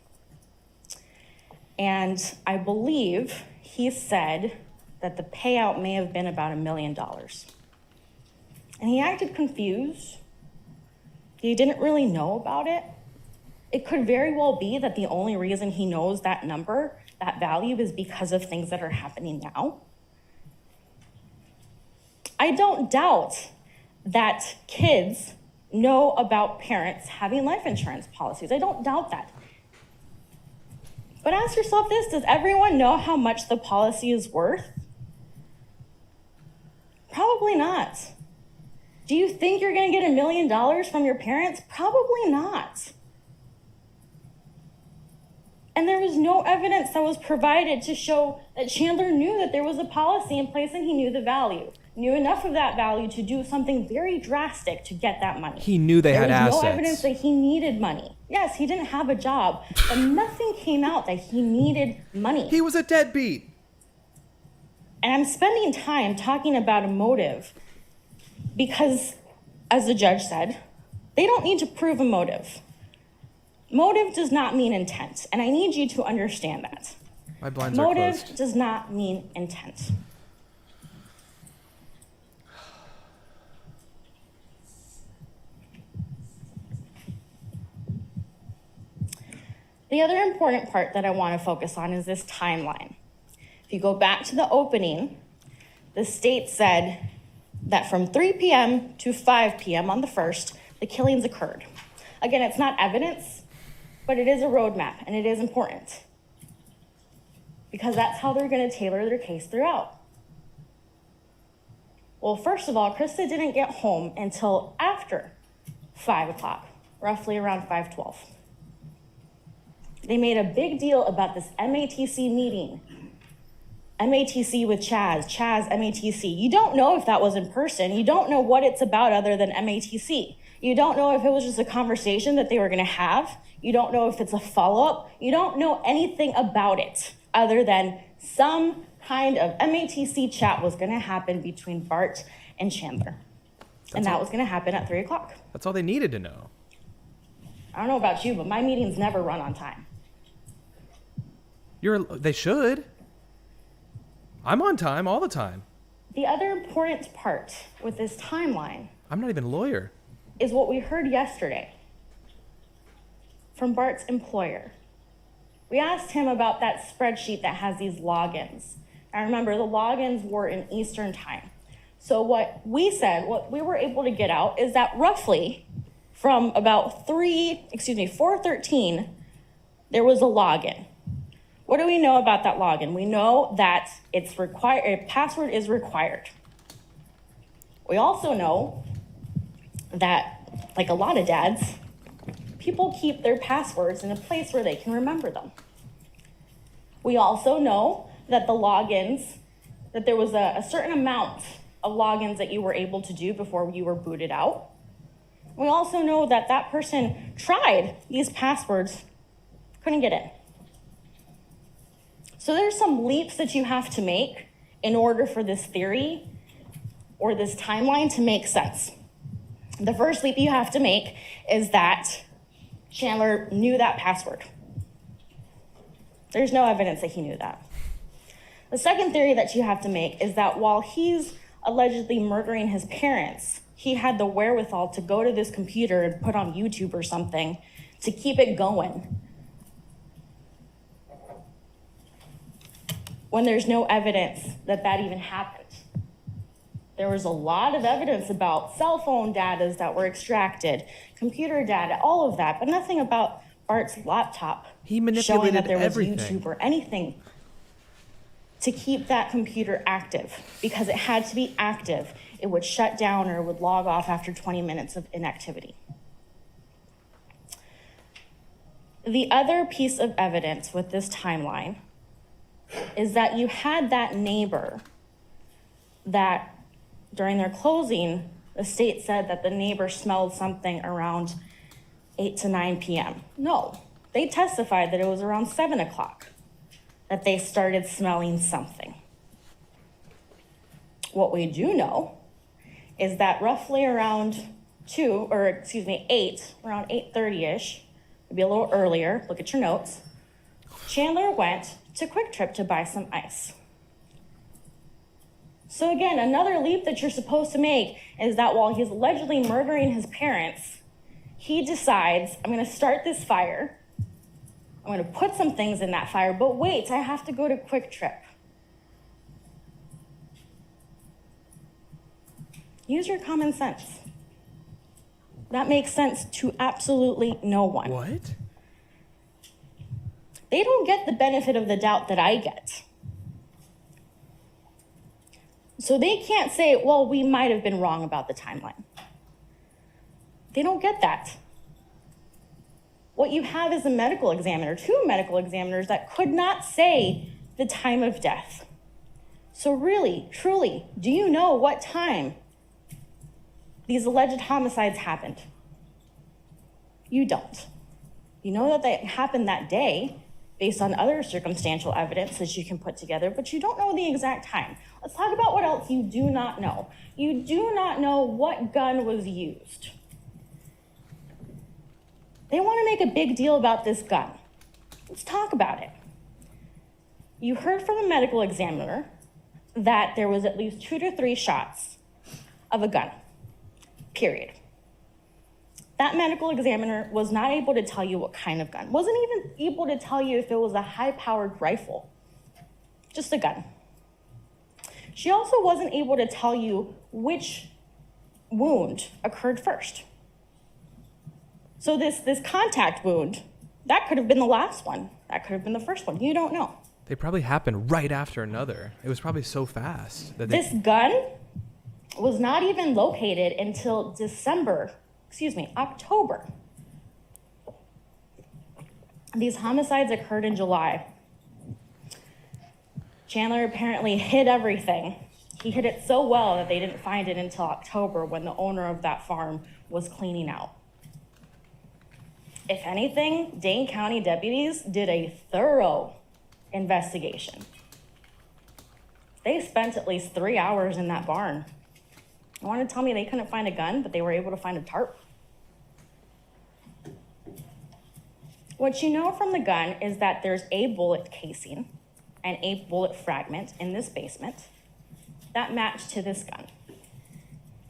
And I believe he said that the payout may have been about $1 million. And he acted confused. He didn't really know about it. It could very well be that the only reason he knows that number, that value, is because of things that are happening now. I don't doubt that kids know about parents having life insurance policies. I don't doubt that. But ask yourself this, does everyone know how much the policy is worth? Probably not. Do you think you're gonna get $1 million from your parents? Probably not. And there was no evidence that was provided to show that Chandler knew that there was a policy in place and he knew the value. Knew enough of that value to do something very drastic to get that money. He knew they had assets. There was no evidence that he needed money. Yes, he didn't have a job, but nothing came out that he needed money. He was a deadbeat. And I'm spending time talking about a motive because, as the judge said, they don't need to prove a motive. Motive does not mean intent, and I need you to understand that. My blinds are Motive closed. does not mean intent. The other important part that I want to focus on is this timeline. If you go back to the opening, the state said that from 3 p.m. to 5 p.m. on the 1st, the killings occurred. Again, it's not evidence, but it is a roadmap, and it is important because that's how they're going to tailor their case throughout. Well, first of all, Krista didn't get home until after 5 o'clock, roughly around 5:12. They made a big deal about this MATC meeting. MATC with Chaz, MATC. You don't know if that was in person. You don't know what it's about other than MATC. You don't know if it was just a conversation that they were gonna have. You don't know if it's a follow-up. You don't know anything about it other than some kind of MATC chat was gonna happen between Bart and Chandler. And that was gonna happen at 3 o'clock. That's all they needed to know. I don't know about you, but my meetings never run on time. They should. I'm on time all the time. The other important part with this timeline I'm not even a lawyer. is what we heard yesterday from Bart's employer. We asked him about that spreadsheet that has these logins. Now remember, the logins were in Eastern time. So what we were able to get out is that roughly from about 4:13, there was a login. What do we know about that login? We know that it's required, a password is required. We also know that, like a lot of dads, people keep their passwords in a place where they can remember them. We also know that the logins, that there was a certain amount of logins that you were able to do before you were booted out. We also know that that person tried these passwords, couldn't get in. So there's some leaps that you have to make in order for this theory or this timeline to make sense. The first leap you have to make is that Chandler knew that password. There's no evidence that he knew that. The second theory that you have to make is that while he's allegedly murdering his parents, he had the wherewithal to go to this computer and put on YouTube or something to keep it going when there's no evidence that that even happened. There was a lot of evidence about cell phone data that were extracted, computer data, all of that, but nothing about Bart's laptop He showing manipulated that there was everything. YouTube or anything to keep that computer active, because it had to be active. It would shut down or it would log off after 20 minutes of inactivity. The other piece of evidence with this timeline is that you had that neighbor that during their closing, the state said that the neighbor smelled something around 8 to 9 p.m. No, they testified that it was around 7 o'clock that they started smelling something. What we do know is that roughly around 8, around 8:30-ish, maybe a little earlier, look at your notes, Chandler went to Quick Trip to buy some ice. So again, another leap that you're supposed to make is that while he's allegedly murdering his parents, he decides, I'm gonna start this fire. I'm gonna put some things in that fire, but wait, I have to go to Quick Trip. Use your common sense. That makes sense to absolutely no one. What? They don't get the benefit of the doubt that I get. So they can't say, well, we might have been wrong about the timeline. They don't get that. What you have is a medical examiner, two medical examiners that could not say the time of death. So really, truly, do you know what time these alleged homicides happened? You don't. You know that they happened that day based on other circumstantial evidence that you can put together, but you don't know the exact time. Let's talk about what else you do not know. You do not know what gun was used. They want to make a big deal about this gun. Let's talk about it. You heard from a medical examiner that there was at least 2 to 3 shots of a gun, period. That medical examiner was not able to tell you what kind of gun, wasn't even able to tell you if it was a high-powered rifle, just a gun. She also wasn't able to tell you which wound occurred first. So this contact wound, that could have been the last one. That could have been the first one. You don't know. They probably happened right after another. It was probably so fast that This gun was not even located until October. These homicides occurred in July. Chandler apparently hid everything. He hid it so well that they didn't find it until October when the owner of that farm was cleaning out. If anything, Dane County deputies did a thorough investigation. They spent at least 3 hours in that barn. You want to tell me they couldn't find a gun, but they were able to find a tarp? What you know from the gun is that there's a bullet casing and a bullet fragment in this basement that matched to this gun.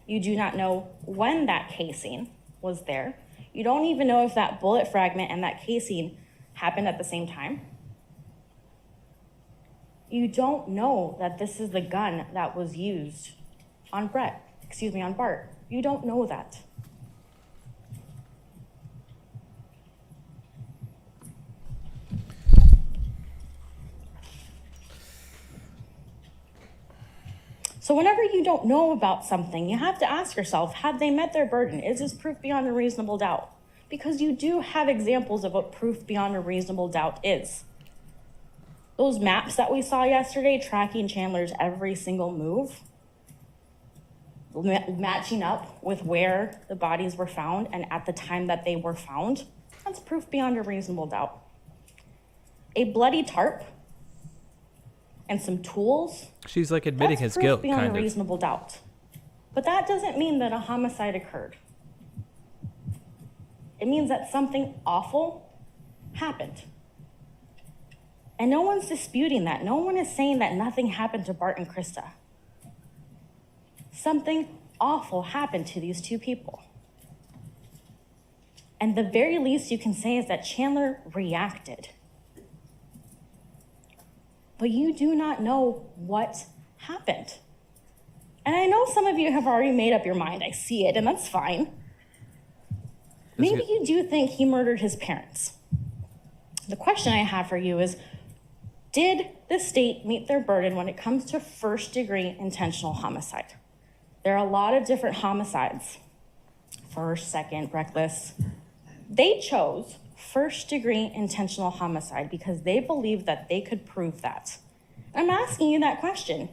You do not know when that casing was there. You don't even know if that bullet fragment and that casing happened at the same time. You don't know that this is the gun that was used on Bart. You don't know that. So whenever you don't know about something, you have to ask yourself, have they met their burden? Is this proof beyond a reasonable doubt? Because you do have examples of what proof beyond a reasonable doubt is. Those maps that we saw yesterday, tracking Chandler's every single move, matching up with where the bodies were found and at the time that they were found, that's proof beyond a reasonable doubt. A bloody tarp and some tools, she's like admitting his guilt, beyond kind a of. reasonable doubt. But that doesn't mean that a homicide occurred. It means that something awful happened. And no one's disputing that. No one is saying that nothing happened to Bart and Krista. Something awful happened to these two people. And the very least you can say is that Chandler reacted. But you do not know what happened. And I know some of you have already made up your mind. I see it, and that's fine. Maybe you do think he murdered his parents. The question I have for you is, did the state meet their burden when it comes to first-degree intentional homicide? There are a lot of different homicides. First, second, reckless. They chose first-degree intentional homicide because they believed that they could prove that. I'm asking you that question.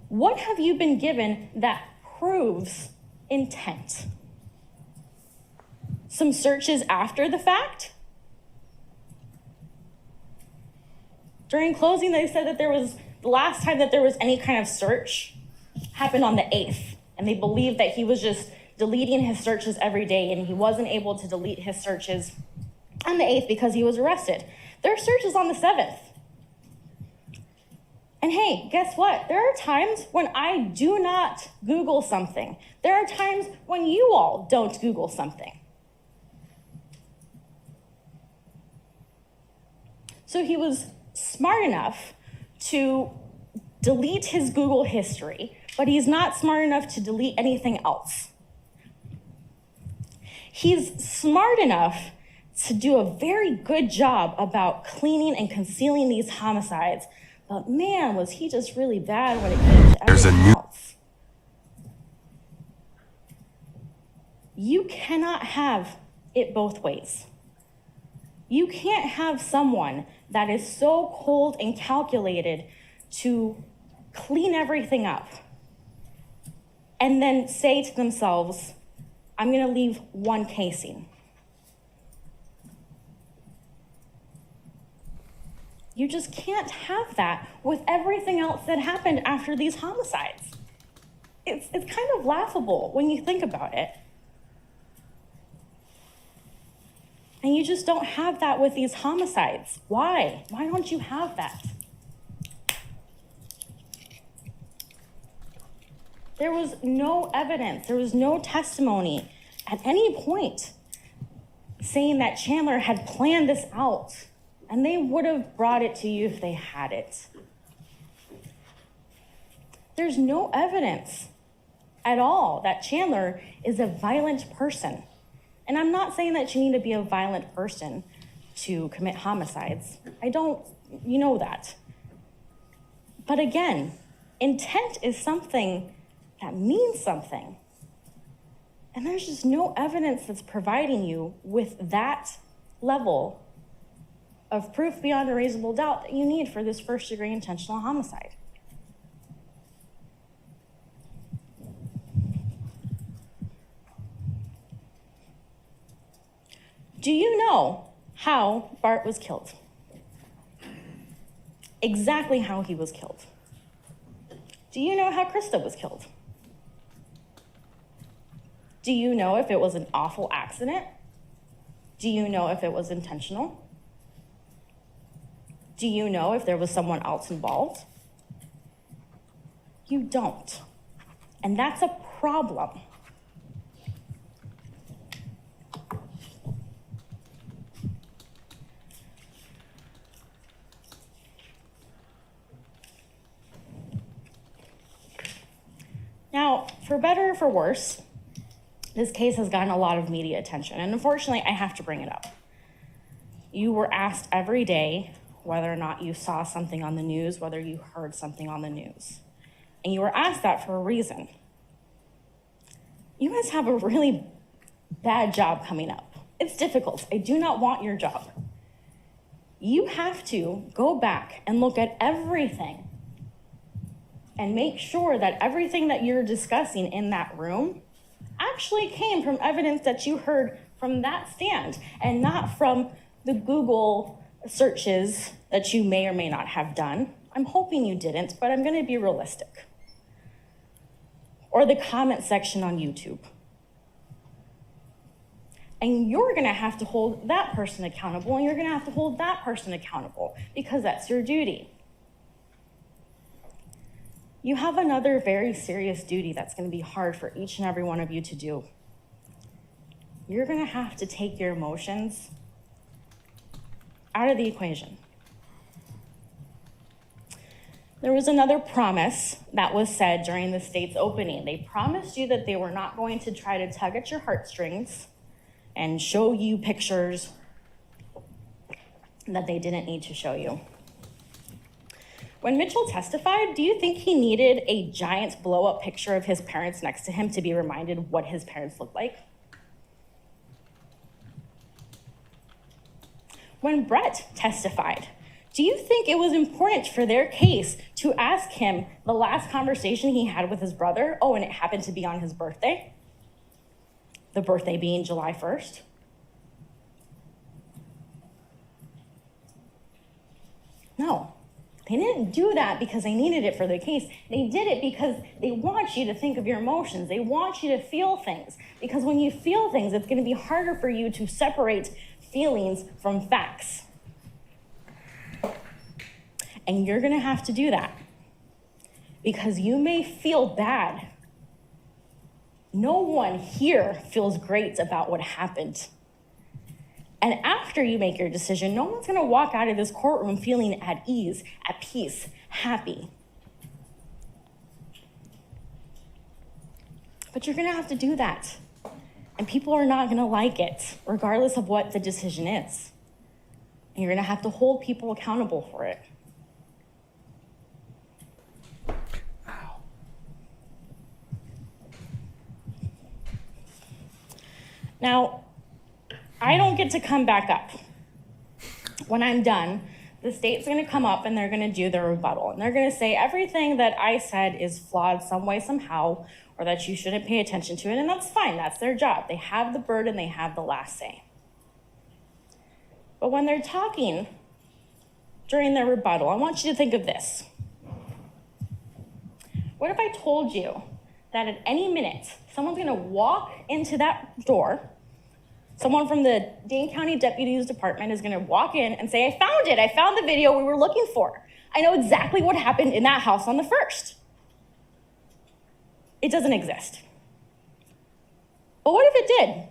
What have you been given that proves intent? Some searches after the fact? During closing, they said that the last time that there was any kind of search happened on the 8th, and they believed that he was just deleting his searches every day, and he wasn't able to delete his searches on the 8th because he was arrested. Their search is on the 7th. And hey, guess what? There are times when I do not Google something. There are times when you all don't Google something. So he was smart enough to delete his Google history, but he's not smart enough to delete anything else. He's smart enough to do a very good job about cleaning and concealing these homicides, but man, was he just really bad when it came to everything else. You cannot have it both ways. You can't have someone that is so cold and calculated to clean everything up and then say to themselves, I'm going to leave one casing. You just can't have that with everything else that happened after these homicides. It's kind of laughable when you think about it. And you just don't have that with these homicides. Why? Why don't you have that? There was no evidence, there was no testimony at any point saying that Chandler had planned this out, and they would have brought it to you if they had it. There's no evidence at all that Chandler is a violent person. And I'm not saying that you need to be a violent person to commit homicides. You know that. But again, intent is something that means something. And there's just no evidence that's providing you with that level of proof beyond a reasonable doubt that you need for this first-degree intentional homicide. Do you know how Bart was killed? Exactly how he was killed. Do you know how Krista was killed? Do you know if it was an awful accident? Do you know if it was intentional? Do you know if there was someone else involved? You don't. And that's a problem. Now, for better or for worse, this case has gotten a lot of media attention, and unfortunately, I have to bring it up. You were asked every day whether or not you saw something on the news, whether you heard something on the news. And you were asked that for a reason. You guys have a really bad job coming up. It's difficult. I do not want your job. You have to go back and look at everything and make sure that everything that you're discussing in that room actually came from evidence that you heard from that stand and not from the Google searches that you may or may not have done. I'm hoping you didn't, but I'm going to be realistic. Or the comment section on YouTube. And you're going to have to hold that person accountable, and you're going to have to hold that person accountable because that's your duty. You have another very serious duty that's going to be hard for each and every one of you to do. You're going to have to take your emotions out of the equation. There was another promise that was said during the state's opening. They promised you that they were not going to try to tug at your heartstrings and show you pictures that they didn't need to show you. When Mitchell testified, do you think he needed a giant blow-up picture of his parents next to him to be reminded what his parents looked like? When Brett testified, do you think it was important for their case to ask him the last conversation he had with his brother? Oh, and it happened to be on his birthday? The birthday being July 1st? No. They didn't do that because they needed it for the case. They did it because they want you to think of your emotions. They want you to feel things. Because when you feel things, it's going to be harder for you to separate feelings from facts. And you're gonna have to do that because you may feel bad. No one here feels great about what happened. And after you make your decision, no one's gonna walk out of this courtroom feeling at ease, at peace, happy. But you're gonna have to do that. And people are not gonna like it, regardless of what the decision is. And you're gonna have to hold people accountable for it. Now, I don't get to come back up. When I'm done, the state's gonna come up and they're gonna do their rebuttal. And they're gonna say everything that I said is flawed some way, somehow, or that you shouldn't pay attention to it, and that's fine, that's their job. They have the burden, they have the last say. But when they're talking during their rebuttal, I want you to think of this. What if I told you that at any minute, someone's gonna walk into that door, someone from the Dane County Deputy's Department is gonna walk in and say, I found it, I found the video we were looking for. I know exactly what happened in that house on the 1st. It doesn't exist. But what if it did?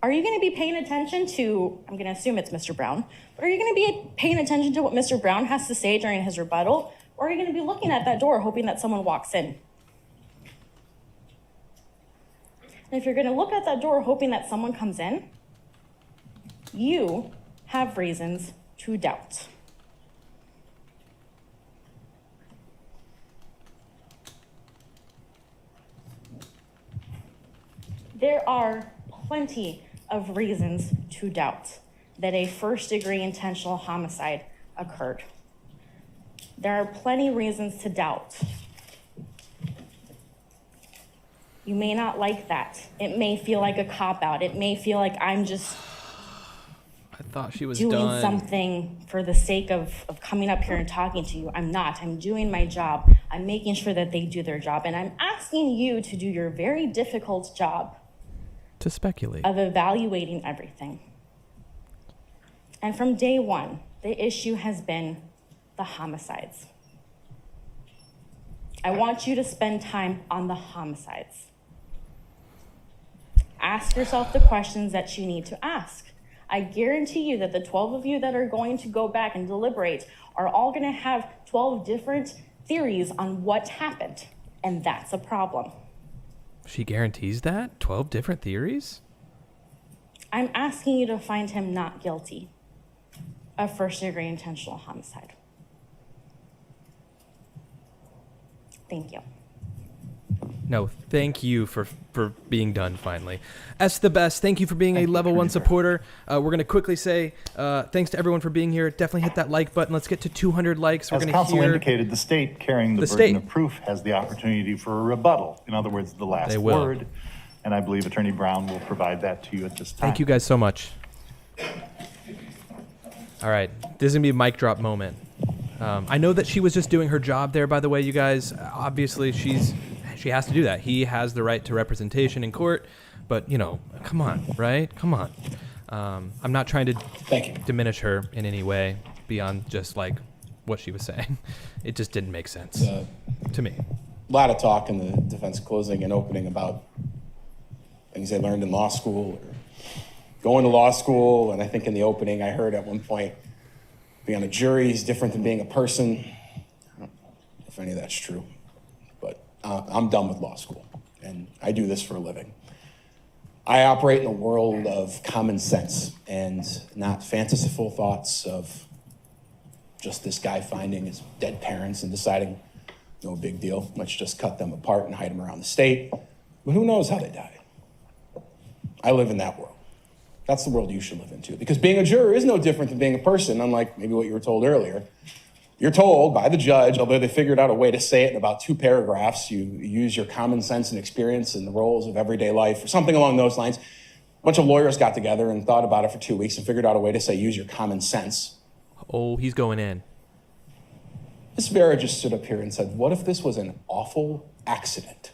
Are you gonna be paying attention to, I'm gonna assume it's Mr. Brown, but are you gonna be paying attention to what Mr. Brown has to say during his rebuttal? Or are you gonna be looking at that door hoping that someone walks in? And if you're gonna look at that door hoping that someone comes in, you have reasons to doubt. There are plenty of reasons to doubt that a first-degree intentional homicide occurred. There are plenty of reasons to doubt. You may not like that. It may feel like a cop-out. It may feel like I'm just I thought she was doing done. something for the sake of coming up here and talking to you. I'm not. I'm doing my job. I'm making sure that they do their job. And I'm asking you to do your very difficult job To speculate. of evaluating everything. And from day one, the issue has been the homicides. I want you to spend time on the homicides. Ask yourself the questions that you need to ask. I guarantee you that the 12 of you that are going to go back and deliberate are all going to have 12 different theories on what happened, and that's a problem. She guarantees that? 12 different theories? I'm asking you to find him not guilty of first-degree intentional homicide. Thank you. No, thank you for being done finally. S the best. Thank you for being a level 1 supporter. We're going to quickly say thanks to everyone for being here. Definitely hit that like button. Let's get to 200 likes. We're As going counsel to hear indicated, the state carrying the burden state. of proof has the opportunity for a rebuttal. In other words, the last They will. word. And I believe Attorney Brown will provide that to you at this time. Thank you guys so much. All right, this is going to be a mic drop moment. I know that she was just doing her job there, by the way, you guys. Obviously, she has to do that. He has the right to representation in court, but, you know, come on, right? Come on. I'm not trying to diminish her in any way beyond just, like, what she was saying. It just didn't make sense to me. A lot of talk in the defense closing and opening about things they learned in law school or going to law school. And I think in the opening I heard at one point, being on a jury is different than being a person. I don't know if any of that's true, but I'm done with law school and I do this for a living. I operate in a world of common sense and not fanciful thoughts of just this guy finding his dead parents and deciding, no big deal, let's just cut them apart and hide them around the state. But who knows how they died? I live in that world. That's the world you should live into. Because being a juror is no different than being a person, unlike maybe what you were told earlier. You're told by the judge, although they figured out a way to say it in about 2 paragraphs, you use your common sense and experience in the roles of everyday life, or something along those lines. A bunch of lawyers got together and thought about it for 2 weeks and figured out a way to say, use your common sense. Oh, he's going in. Miss Vera just stood up here and said, what if this was an awful accident?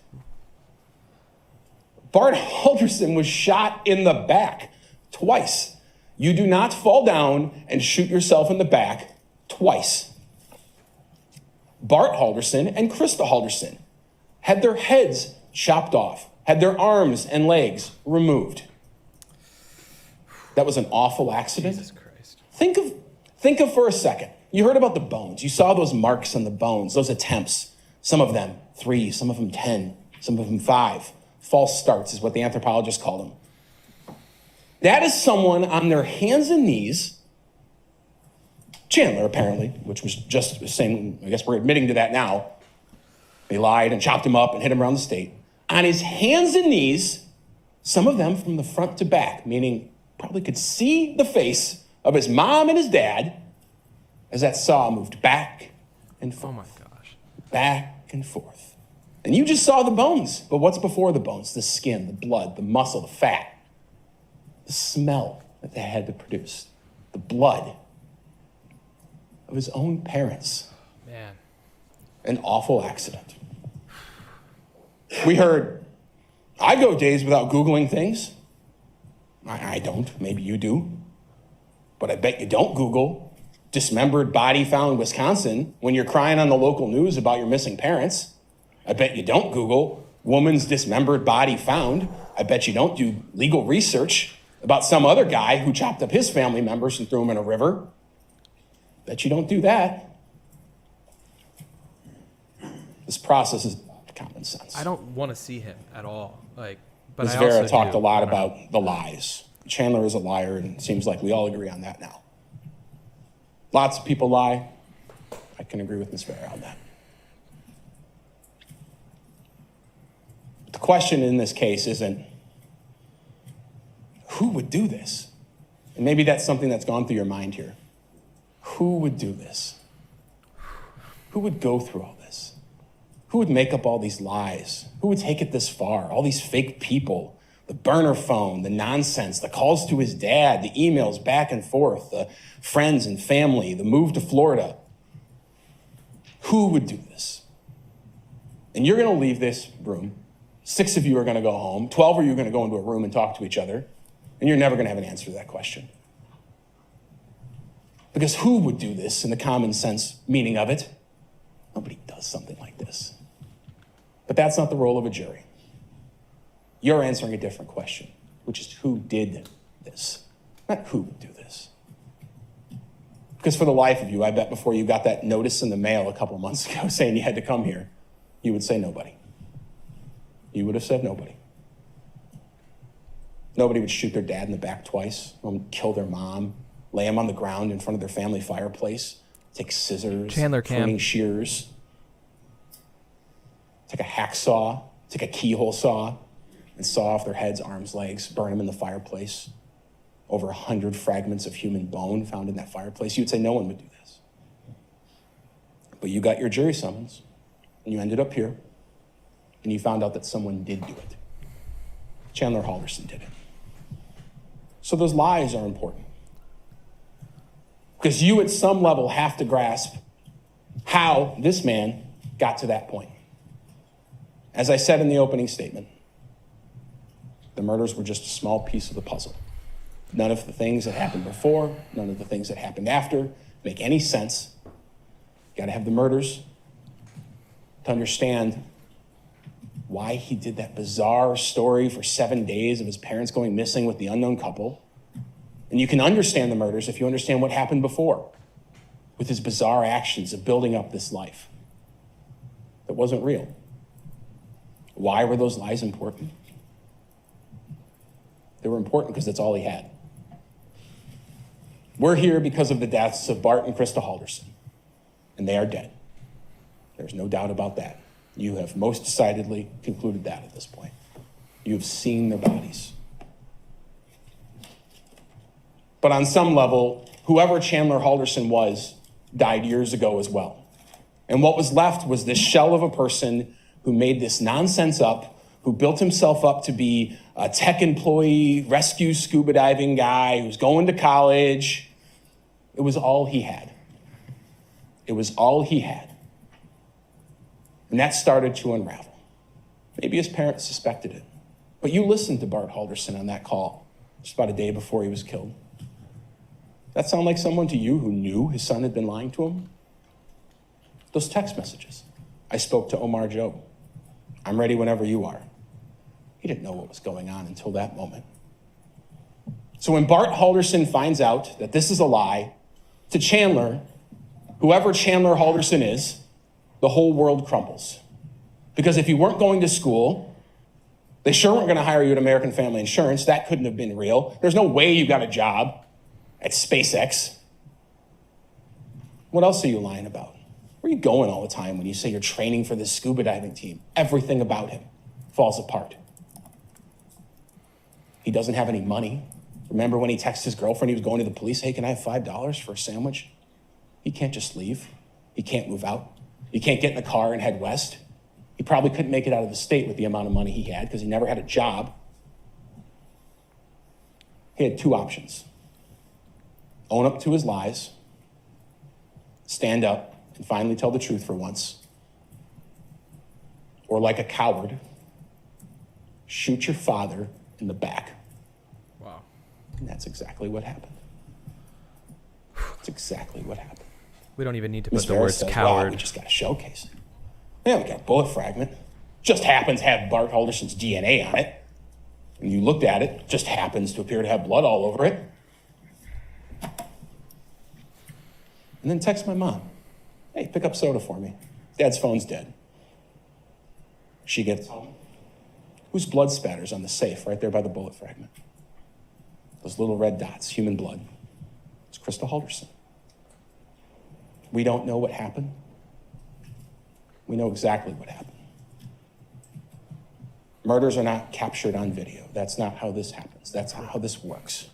Bart Halderson was shot in the back twice. You do not fall down and shoot yourself in the back twice. Bart Halderson and Krista Halderson had their heads chopped off, had their arms and legs removed. That was an awful accident. Jesus Christ. Think of for a second. You heard about the bones. You saw those marks on the bones, those attempts. Some of them 3, some of them 10, some of them 5. False starts is what the anthropologists call them. That is someone on their hands and knees, Chandler apparently, which was just saying, I guess we're admitting to that now. They lied and chopped him up and hit him around the state. On his hands and knees, some of them from the front to back, meaning probably could see the face of his mom and his dad as that saw moved back and forth. Oh my gosh. Back and forth. And you just saw the bones, but what's before the bones? The skin, the blood, the muscle, the fat, the smell that they had to produce, the blood of his own parents. Man. An awful accident. We heard, I go days without Googling things. I don't, maybe you do. But I bet you don't Google dismembered body found in Wisconsin when you're crying on the local news about your missing parents. I bet you don't Google woman's dismembered body found. I bet you don't do legal research about some other guy who chopped up his family members and threw them in a river. Bet you don't do that. This process is common sense. I don't want to see him at all. But Ms. I Vera also talked do. a lot about the lies. Chandler is a liar, and it seems like we all agree on that now. Lots of people lie. I can agree with Ms. Vera on that. But the question in this case isn't, who would do this? And maybe that's something that's gone through your mind here. Who would do this? Who would go through all this? Who would make up all these lies? Who would take it this far? All these fake people, the burner phone, the nonsense, the calls to his dad, the emails back and forth, the friends and family, the move to Florida. Who would do this? And you're going to leave this room. 6 of you are going to go home. 12 of you are going to go into a room and talk to each other. And you're never going to have an answer to that question. Because who would do this in the common sense meaning of it? Nobody does something like this. But that's not the role of a jury. You're answering a different question, which is who did this, not who would do this. Because for the life of you, I bet before you got that notice in the mail a couple months ago saying you had to come here, you would say nobody. You would have said nobody. Nobody would shoot their dad in the back twice, kill their mom, lay him on the ground in front of their family fireplace, take scissors, Chandler Cam. pruning shears, take a hacksaw, take a keyhole saw, and saw off their heads, arms, legs, burn them in the fireplace. Over 100 fragments of human bone found in that fireplace. You'd say no one would do this. But you got your jury summons, and you ended up here, and you found out that someone did do it. Chandler Halderson did it. So those lies are important. Because you at some level have to grasp how this man got to that point. As I said in the opening statement, the murders were just a small piece of the puzzle. None of the things that happened before, none of the things that happened after make any sense. You gotta have the murders to understand why he did that bizarre story for 7 days of his parents going missing with the unknown couple. And you can understand the murders if you understand what happened before with his bizarre actions of building up this life that wasn't real. Why were those lies important? They were important because that's all he had. We're here because of the deaths of Bart and Krista Halderson, and they are dead. There's no doubt about that. You have most decidedly concluded that at this point. You have seen their bodies. But on some level, whoever Chandler Halderson was died years ago as well. And what was left was this shell of a person who made this nonsense up, who built himself up to be a tech employee, rescue scuba diving guy, who's going to college. It was all he had. It was all he had. And that started to unravel. Maybe his parents suspected it. But you listened to Bart Halderson on that call just about a day before he was killed. That sound like someone to you who knew his son had been lying to him? Those text messages. I spoke to Omar Job. I'm ready whenever you are. He didn't know what was going on until that moment. So when Bart Halderson finds out that this is a lie, to Chandler, whoever Chandler Halderson is, the whole world crumbles. Because if you weren't going to school, they sure weren't going to hire you at American Family Insurance. That couldn't have been real. There's no way you got a job at SpaceX. What else are you lying about? Where are you going all the time when you say you're training for this scuba diving team? Everything about him falls apart. He doesn't have any money. Remember when he texted his girlfriend he was going to the police? Hey, can I have $5 for a sandwich? He can't just leave. He can't move out. He can't get in the car and head west. He probably couldn't make it out of the state with the amount of money he had because he never had a job. He had two options. Own up to his lies, stand up, and finally tell the truth for once. Or like a coward, shoot your father in the back. Wow. And that's exactly what happened. That's exactly what happened. We don't even need to Ms. put the Vera words says, coward. Wow, we just got to showcase it. Yeah, we got a bullet fragment. Just happens to have Bart Halderson's DNA on it. And you looked at it, just happens to appear to have blood all over it. And then text my mom. Hey, pick up soda for me. Dad's phone's dead. She gets home. Whose blood spatters on the safe right there by the bullet fragment? Those little red dots, human blood. It's Krista Halderson. We don't know what happened. We know exactly what happened. Murders are not captured on video. That's not how this happens. That's not how this works.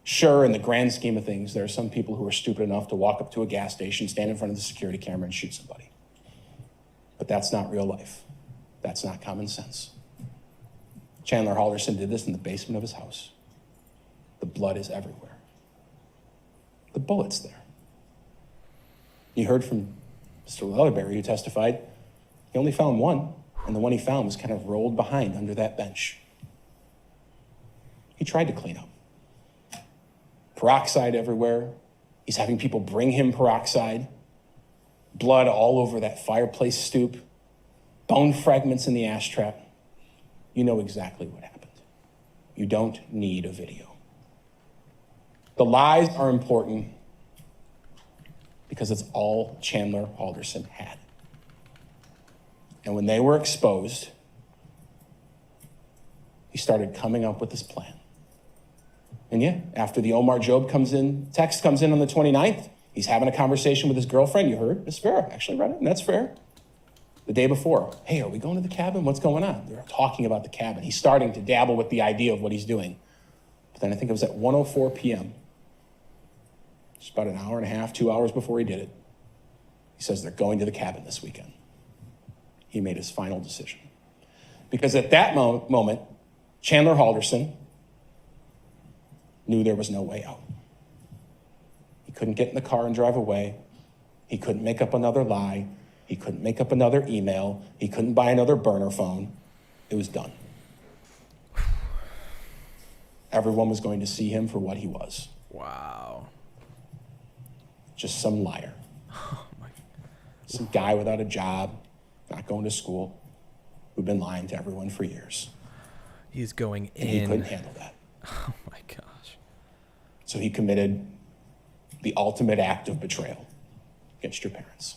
Sure, in the grand scheme of things, there are some people who are stupid enough to walk up to a gas station, stand in front of the security camera, and shoot somebody. But that's not real life. That's not common sense. Chandler Halderson did this in the basement of his house. The blood is everywhere. The bullet's there. You heard from Mr. Lellerberry, who testified, he only found one, and the one he found was kind of rolled behind under that bench. He tried to clean up. Peroxide everywhere. He's having people bring him peroxide. Blood all over that fireplace stoop. Bone fragments in the ash trap. You know exactly what happened. You don't need a video. The lies are important because it's all Chandler Halderson had. And when they were exposed, he started coming up with this plan. And yeah, after the Omar Job text comes in on the 29th, he's having a conversation with his girlfriend. You heard Miss Vera actually read it, and that's fair. The day before, hey, are we going to the cabin? What's going on? They're talking about the cabin. He's starting to dabble with the idea of what he's doing. But then I think it was at 1:04 p.m., just about an hour and a half, 2 hours before he did it, he says they're going to the cabin this weekend. He made his final decision. Because at that moment, Chandler Halderson knew there was no way out. He couldn't get in the car and drive away. He couldn't make up another lie. He couldn't make up another email. He couldn't buy another burner phone. It was done. Everyone was going to see him for what he was. Wow. Just some liar. Some guy without a job, not going to school, who'd been lying to everyone for years. He's going in. And he couldn't handle that. Oh my gosh. So he committed the ultimate act of betrayal against your parents.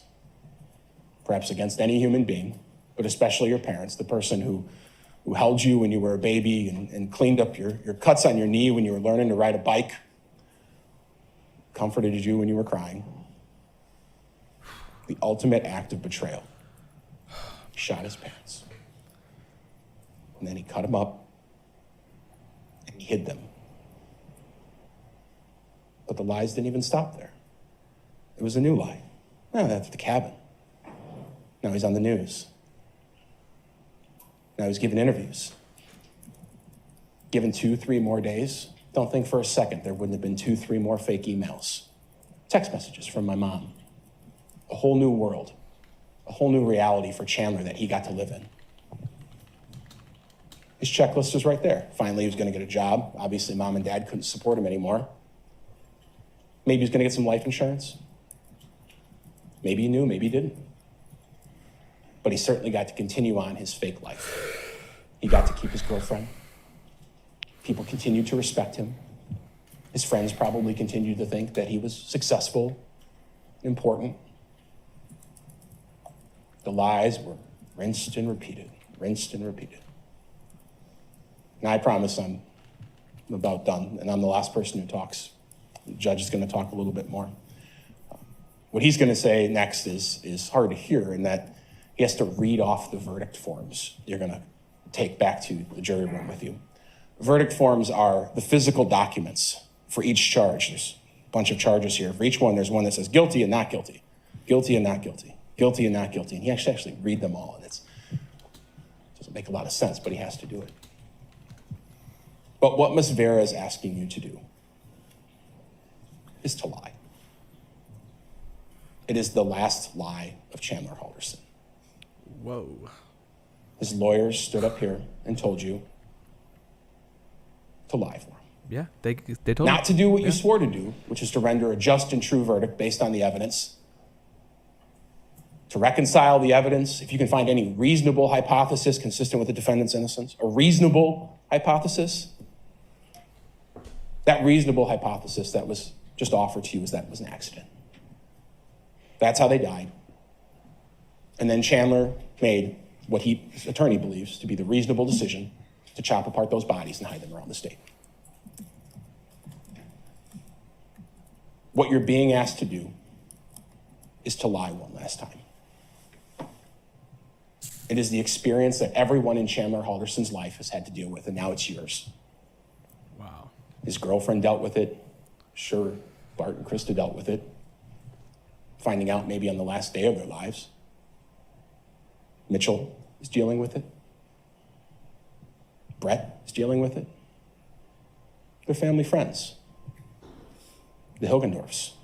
Perhaps against any human being, but especially your parents, the person who held you when you were a baby and cleaned up your cuts on your knee when you were learning to ride a bike, comforted you when you were crying. The ultimate act of betrayal. He shot his parents. And then he cut them up and he hid them. But the lies didn't even stop there. It was a new lie. No, that's the cabin. Now he's on the news. Now he's giving interviews. Given 2-3 more days, don't think for a second there wouldn't have been 2-3 more fake emails. Text messages from my mom. A whole new world. A whole new reality for Chandler that he got to live in. His checklist was right there. Finally, he was going to get a job. Obviously, mom and dad couldn't support him anymore. Maybe he's going to get some life insurance. Maybe he knew, maybe he didn't. But he certainly got to continue on his fake life. He got to keep his girlfriend. People continued to respect him. His friends probably continued to think that he was successful, important. The lies were rinsed and repeated, rinsed and repeated. Now, I promise I'm about done, and I'm the last person who talks. The judge is going to talk a little bit more. What he's going to say next is hard to hear, in that he has to read off the verdict forms you're going to take back to the jury room with you. Verdict forms are the physical documents for each charge. There's a bunch of charges here. For each one, there's one that says guilty and not guilty, guilty and not guilty, guilty and not guilty. And he actually read them all, and it doesn't make a lot of sense, but he has to do it. But what Ms. Vera is asking you to do is to lie. It is the last lie of Chandler Halderson. Whoa. His lawyers stood up here and told you to lie for him. Yeah, they told Not to do what you swore to do, which is to render a just and true verdict based on the evidence. To reconcile the evidence, if you can find any reasonable hypothesis consistent with the defendant's innocence, a reasonable hypothesis. That reasonable hypothesis that was just offered to you is that it was an accident. That's how they died. And then Chandler made what his attorney believes to be the reasonable decision to chop apart those bodies and hide them around the state. What you're being asked to do is to lie one last time. It is the experience that everyone in Chandler Halderson's life has had to deal with, and now it's yours. Wow. His girlfriend dealt with it. Sure, Bart and Krista dealt with it. Finding out maybe on the last day of their lives. Mitchell is dealing with it. Brett is dealing with it. Their family friends. The Hilgendorfs.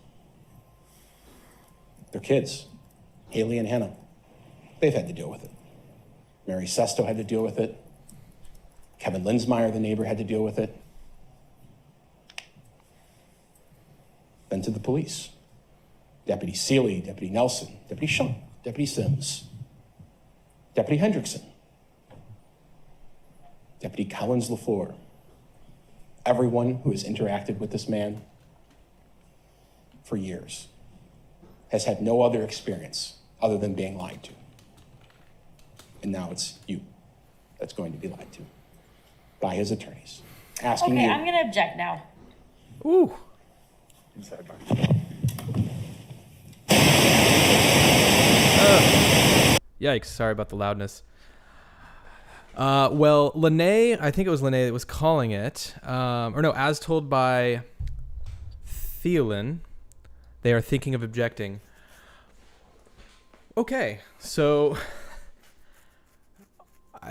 Their kids, Haley and Hannah. They've had to deal with it. Mary Sesto had to deal with it. Kevin Linsmeyer, the neighbor, had to deal with it. Then to the police. Deputy Seeley, Deputy Nelson, Deputy Shunk, Deputy Sims, Deputy Hendrickson, Deputy Collins LaFleur. Everyone who has interacted with this man for years has had no other experience other than being lied to. And now it's you that's going to be lied to by his attorneys. Asking Okay, you. I'm going to object now. Ooh. Yikes, sorry about the loudness. Well, Lene, I think it was Lene that was calling it. Or no, as told by Thielen, they are thinking of objecting. Okay, so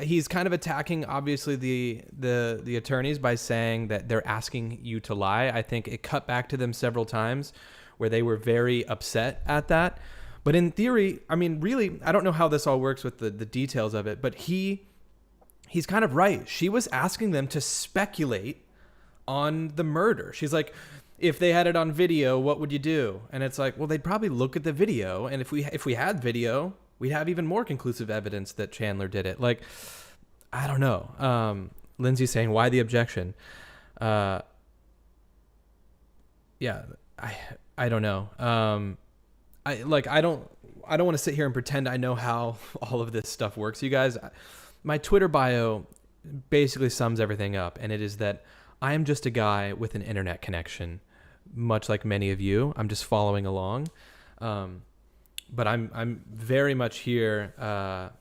he's kind of attacking, obviously, the attorneys by saying that they're asking you to lie. I think it cut back to them several times where they were very upset at that. But in theory, I mean, really, I don't know how this all works with the details of it, but he's kind of right. She was asking them to speculate on the murder. She's like, if they had it on video, what would you do? And it's like, well, they'd probably look at the video. And if we had video, we'd have even more conclusive evidence that Chandler did it. Like, I don't know. Lindsay's saying, why the objection? Yeah, I don't know. I don't want to sit here and pretend I know how all of this stuff works, you guys. My Twitter bio basically sums everything up, and it is that I am just a guy with an internet connection, much like many of you. I'm just following along. But I'm very much here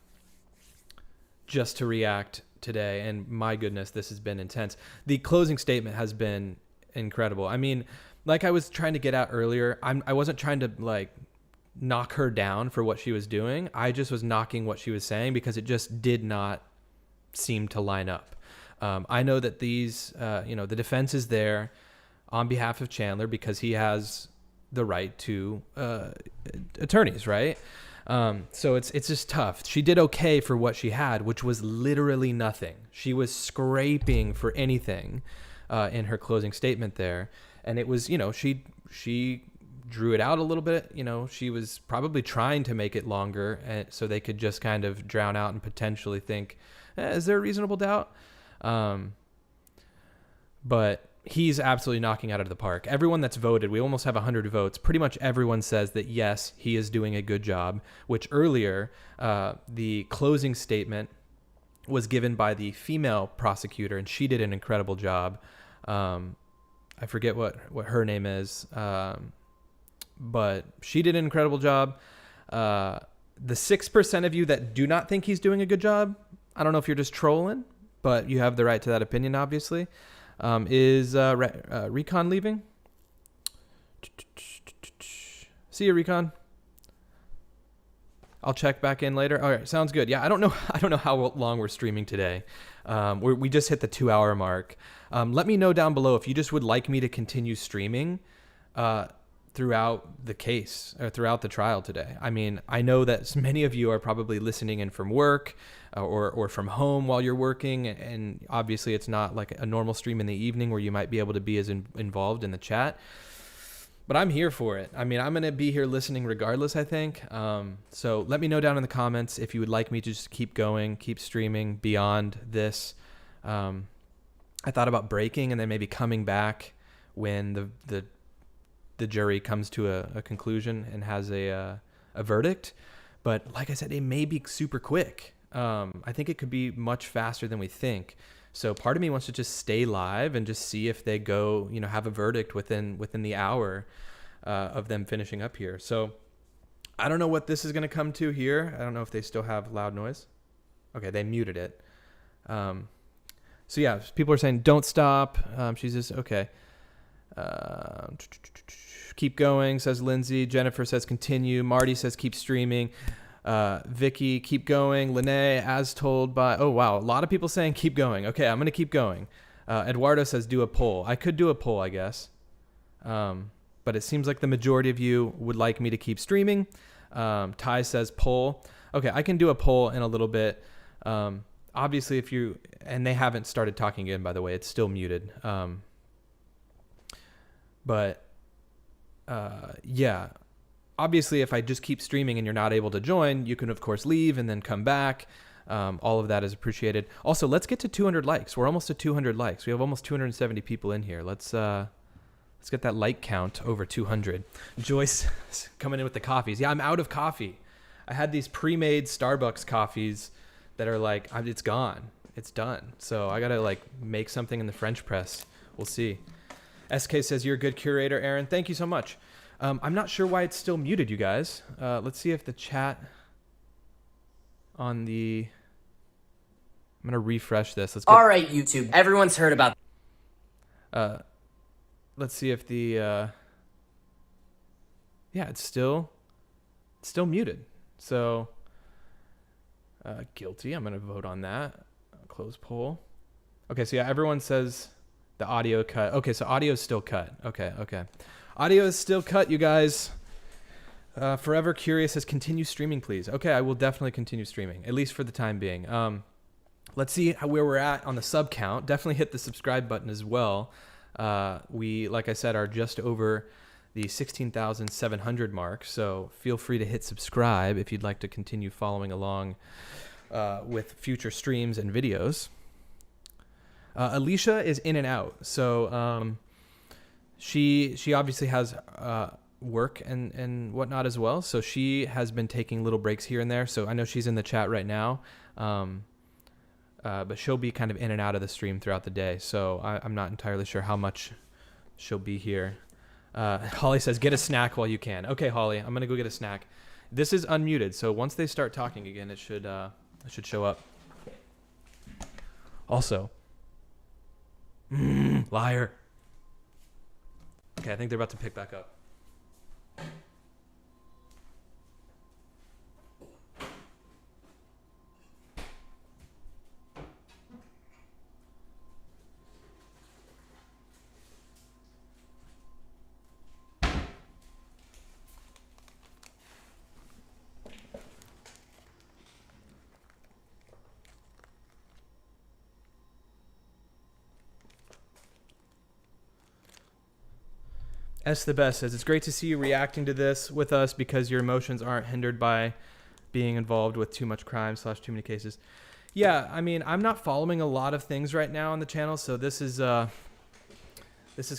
just to react today, and my goodness, this has been intense. The closing statement has been incredible. I mean, like I was trying to get at earlier, I wasn't trying to like knock her down for what she was doing. I just was knocking what she was saying because it just did not seem to line up. I know that these, the defense is there on behalf of Chandler because he has the right to attorneys, right? So it's just tough. She did okay for what she had, which was literally nothing. She was scraping for anything in her closing statement there. And it was, she she drew it out a little bit. You know, she was probably trying to make it longer, and so they could just kind of drown out and potentially think, is there a reasonable doubt? But he's absolutely knocking out of the park. Everyone that's voted, we almost have 100 votes. Pretty much everyone says that, yes, he is doing a good job, which earlier, the closing statement was given by the female prosecutor, and she did an incredible job. I forget what her name is, but she did an incredible job. The 6% of you that do not think he's doing a good job, I don't know if you're just trolling, but you have the right to that opinion, obviously. Is Recon leaving? See you, Recon. I'll check back in later. All right, sounds good. Yeah, I don't know how long we're streaming today. We just hit the 2-hour mark. Let me know down below if you just would like me to continue streaming throughout the case or throughout the trial today. I mean, I know that many of you are probably listening in from work or from home while you're working, and obviously it's not like a normal stream in the evening where you might be able to be as involved in the chat. But I'm here for it. I mean, I'm going to be here listening regardless, I think. So let me know down in the comments if you would like me to just keep going, keep streaming beyond this. I thought about breaking and then maybe coming back when the jury comes to a conclusion and has a verdict. But like I said, it may be super quick. I think it could be much faster than we think. So part of me wants to just stay live and just see if they go, have a verdict within the hour of them finishing up here. So I don't know what this is going to come to here. I don't know if they still have loud noise. Okay, they muted it. So yeah, people are saying don't stop. She's just okay. Keep going, says Lindsay. Jennifer says continue. Marty says keep streaming. Vicky, keep going. Lene, as told by, oh wow, a lot of people saying keep going. Okay, I'm gonna keep going. Eduardo says do a poll. I could do a poll, I guess, but it seems like the majority of you would like me to keep streaming. Ty says poll. Okay, I can do a poll in a little bit. Obviously, if you, and they haven't started talking again, by the way, it's still muted. Yeah. Obviously, if I just keep streaming and you're not able to join, you can, of course, leave and then come back. All of that is appreciated. Also, let's get to 200 likes. We're almost at 200 likes. We have almost 270 people in here. Let's get that like count over 200. Joyce coming in with the coffees. Yeah, I'm out of coffee. I had these pre-made Starbucks coffees that are like, it's gone. It's done. So I got to make something in the French press. We'll see. SK says, you're a good curator, Aaron. Thank you so much. I'm not sure why it's still muted, you guys. Let's see if the chat on the... I'm going to refresh this. Let's get... All right, YouTube. Everyone's heard about... Let's see if the... Yeah, it's still muted. So, guilty. I'm going to vote on that. Close poll. Okay, so yeah, everyone says the audio cut. Okay, so audio is still cut. Okay. Audio is still cut, you guys. Forever Curious says, continue streaming, please. Okay, I will definitely continue streaming, at least for the time being. Let's see where we're at on the sub count. Definitely hit the subscribe button as well. We, like I said, are just over the 16,700 mark, so feel free to hit subscribe if you'd like to continue following along with future streams and videos. Alicia is in and out, so... She obviously has work and whatnot as well, so she has been taking little breaks here and there. So I know she's in the chat right now, but she'll be kind of in and out of the stream throughout the day. So I'm not entirely sure how much she'll be here. Holly says, get a snack while you can. Okay, Holly, I'm gonna go get a snack. This is unmuted, so once they start talking again, it should show up. Also, liar. Okay, I think they're about to pick back up. S the Best says, it's great to see you reacting to this with us because your emotions aren't hindered by being involved with too much crime / too many cases. Yeah, I mean, I'm not following a lot of things right now on the channel, so this is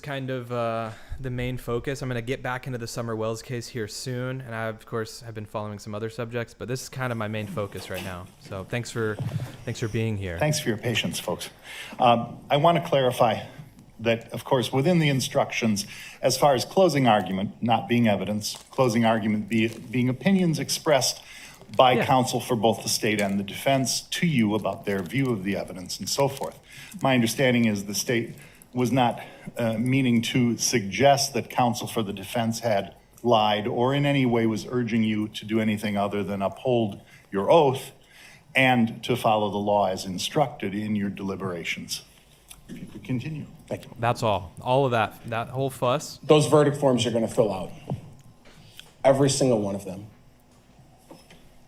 kind of the main focus. I'm going to get back into the Summer Wells case here soon, and I, of course, have been following some other subjects, but this is kind of my main focus right now. So thanks for being here. Thanks for your patience, folks. I want to clarify that, of course, within the instructions, as far as closing argument not being evidence, closing argument being opinions expressed by counsel for both the state and the defense to you about their view of the evidence and so forth. My understanding is the state was not meaning to suggest that counsel for the defense had lied or in any way was urging you to do anything other than uphold your oath and to follow the law as instructed in your deliberations. If you could continue. Thank you. That's all. All of that whole fuss. Those verdict forms you're going to fill out, every single one of them